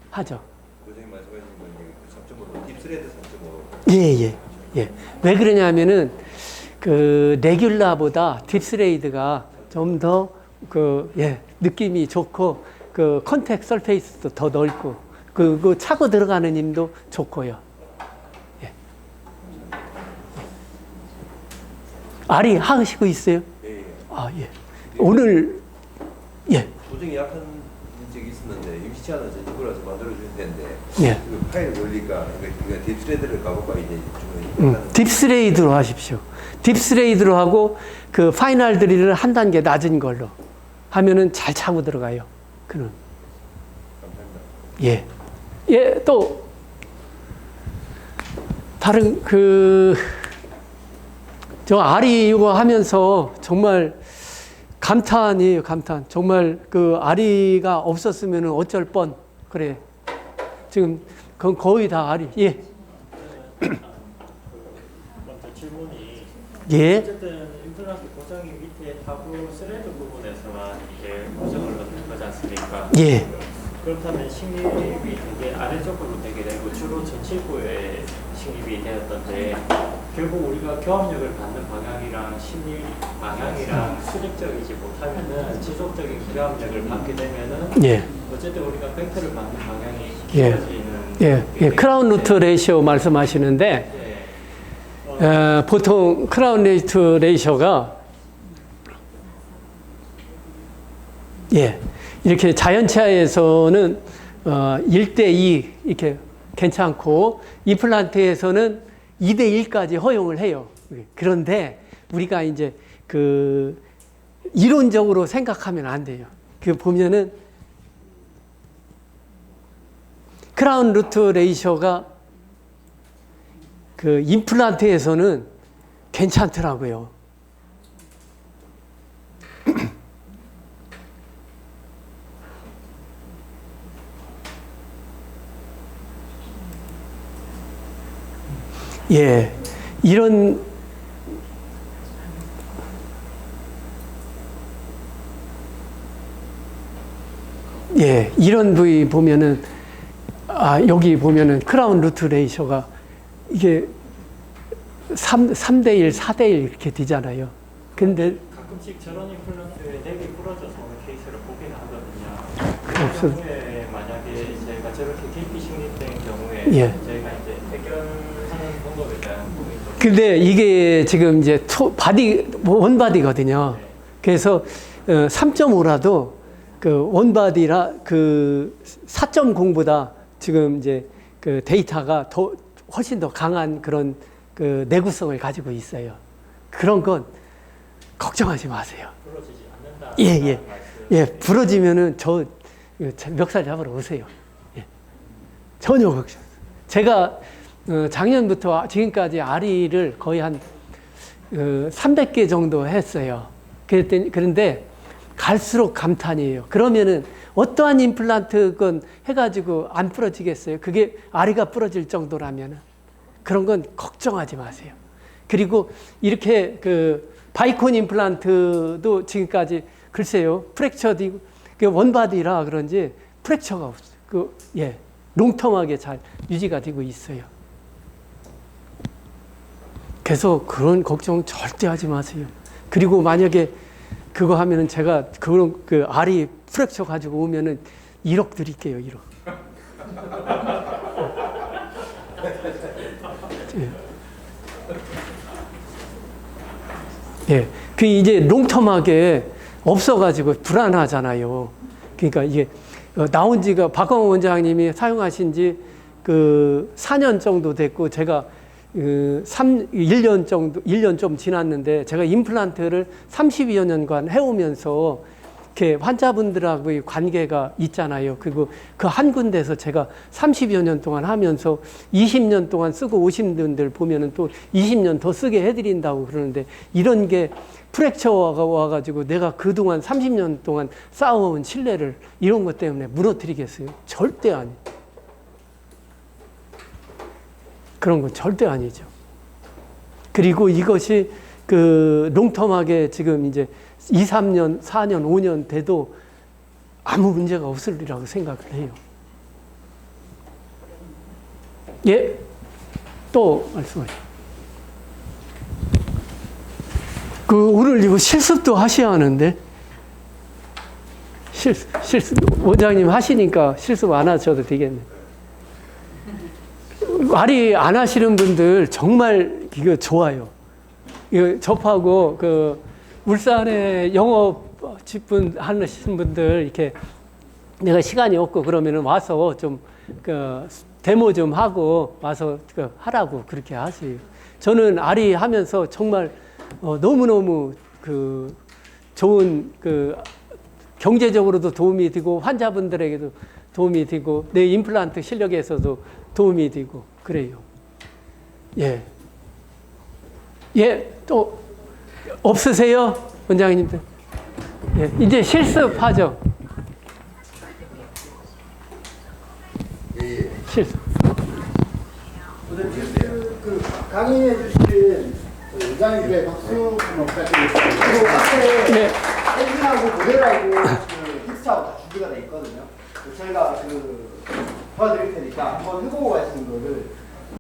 Speaker 2: 하죠.
Speaker 4: 고정이 말씀하신 건 3.5로 딥스레이드 3.5로
Speaker 2: 예, 예, 예. 왜 그러냐면은 레귤라보다 딥스레이드가 좀 더 느낌이 좋고 컨택 서페이스도 더 넓고 그 차고 들어가는 힘도 좋고요. 예. 알이 하시고 있어요?
Speaker 4: 예.
Speaker 2: 아, 예. 오늘 예.
Speaker 4: 고정이 약한 적이 있었는데 임시차는 이거라서 만들어줄 텐데
Speaker 2: 예.
Speaker 4: 그 파일을 올리니까 그러니까 딥스레이드를 가볼까 이제 좀
Speaker 2: 딥스레이드로 하십시오. 딥스레이드로 하고 파이널 드릴을 한 단계 낮은 걸로 하면은 잘 차고 들어가요. 그는.
Speaker 4: 감사합니다.
Speaker 2: 예. 예, 또 다른 저 아리 이거 하면서 정말 감탄이에요, 감탄. 정말 아리가 없었으면 어쩔 뻔. 그래. 지금 그건 거의 다 아리. 예.
Speaker 5: 먼저 질문이
Speaker 2: 예.
Speaker 5: 어쨌든 임플란트 고정이 밑에 하부 스레드 부분에서만 이제 고정을 넣는 거지 않습니까?
Speaker 2: 예.
Speaker 5: 그렇다면 식립이 되게 아래쪽으로 되게 되고 주로 전치부에 확충입이 되었던데 결국 우리가 교합력을 받는 방향이랑 심리 방향이랑 수직적이지 못하면은 지속적인 교합력을 받게 되면은
Speaker 2: 예.
Speaker 5: 어쨌든 우리가 벡터를 받는 방향이
Speaker 2: 예.
Speaker 5: 길어지는
Speaker 2: 크라운 루트 레이시오 말씀하시는데 보통 크라운 루트 레이시오가 이렇게 자연치아에서는 1대2 이렇게 괜찮고 임플란트에서는 2대1까지 허용을 해요. 그런데 우리가 이제 그 이론적으로 생각하면 안 돼요. 그 보면은 크라운 루트 레이시오가 그 임플란트에서는 괜찮더라고요. 이런 이런 부위 보면은 여기 보면은 크라운 루트 레이시오가 이게 3대1, 4대1 이렇게 되잖아요. 근데
Speaker 5: 가끔씩 저런 임플란트에 넥이 부러져서 오는 케이스를 보긴 하거든요. 그 경우에 만약에 제가 저렇게 깊이 식립된 경우에 저희가 이제 해결하는 방법에 대한 고민도.
Speaker 2: 근데 이게 지금 이제 원바디거든요. 그래서 3.5라도 그 원바디라 그 4.0보다 지금 이제 그 데이터가 훨씬 더 강한 그런 그 내구성을 가지고 있어요. 그런 건 걱정하지 마세요.
Speaker 5: 부러지지 않는다.
Speaker 2: 부러지면은 저 멱살 잡으러 오세요. 전혀 걱정. 제가 작년부터 지금까지 아리를 거의 한 300개 정도 했어요. 그런데 갈수록 감탄이에요. 그러면은 어떠한 임플란트건 해가지고 안 부러지겠어요? 그게 아리가 부러질 정도라면은 그런 건 걱정하지 마세요. 그리고 이렇게 그 바이콘 임플란트도 지금까지 글쎄요 프랙처도 원바디라 그런지 프랙처가 없어요. 롱텀하게 잘 유지가 되고 있어요. 그래서 그런 걱정 절대 하지 마세요. 그리고 만약에 그거 하면은 제가 그 알이 프랙처 가지고 오면은 1억 드릴게요. 1억. 그 이제 롱텀하게 없어가지고 불안하잖아요. 그러니까 이게 나온 지가 박광호 원장님이 사용하신 지 그 4년 정도 됐고 제가 1년 정도, 1년 좀 지났는데 제가 임플란트를 30여 년간 해오면서 이렇게 환자분들하고의 관계가 있잖아요. 그리고 그 한 군데서 제가 30여 년 동안 하면서 20년 동안 쓰고 오신 분들 보면은 또 20년 더 쓰게 해드린다고 그러는데 이런 게 프랙처가 와가지고 내가 그동안 30년 동안 쌓아온 신뢰를 이런 것 때문에 무너뜨리겠어요? 절대 아니에요. 그런 건 절대 아니죠. 그리고 이것이 그 롱텀하게 지금 이제 2, 3년, 4년, 5년 돼도 아무 문제가 없으리라고 생각을 해요. 또 말씀하세요. 오늘 이거 실습도 하셔야 하는데, 실습, 원장님 하시니까 실습 안 하셔도 되겠네. 말이 안 하시는 분들 정말 이거 좋아요. 이거 접하고 울산에 영업 직분 하시는 분들 이렇게 내가 시간이 없고 그러면은 와서 좀 데모 좀 하고 와서 하라고 그렇게 하세요. 저는 아리 하면서 정말 너무너무 좋은 경제적으로도 도움이 되고 환자분들에게도 도움이 되고 내 임플란트 실력에서도 도움이 되고 그래요. 또 없으세요? 원장님들. 이제 실습하죠. 실습.
Speaker 6: 강의해 주신 원장님께 박수 부탁드리겠습니다. 그리고 앞에 사진하고 모델하고 픽스하고 다 준비가 돼 있거든요. 저희가 도와드릴 테니까 한번 해보고 가시는 거를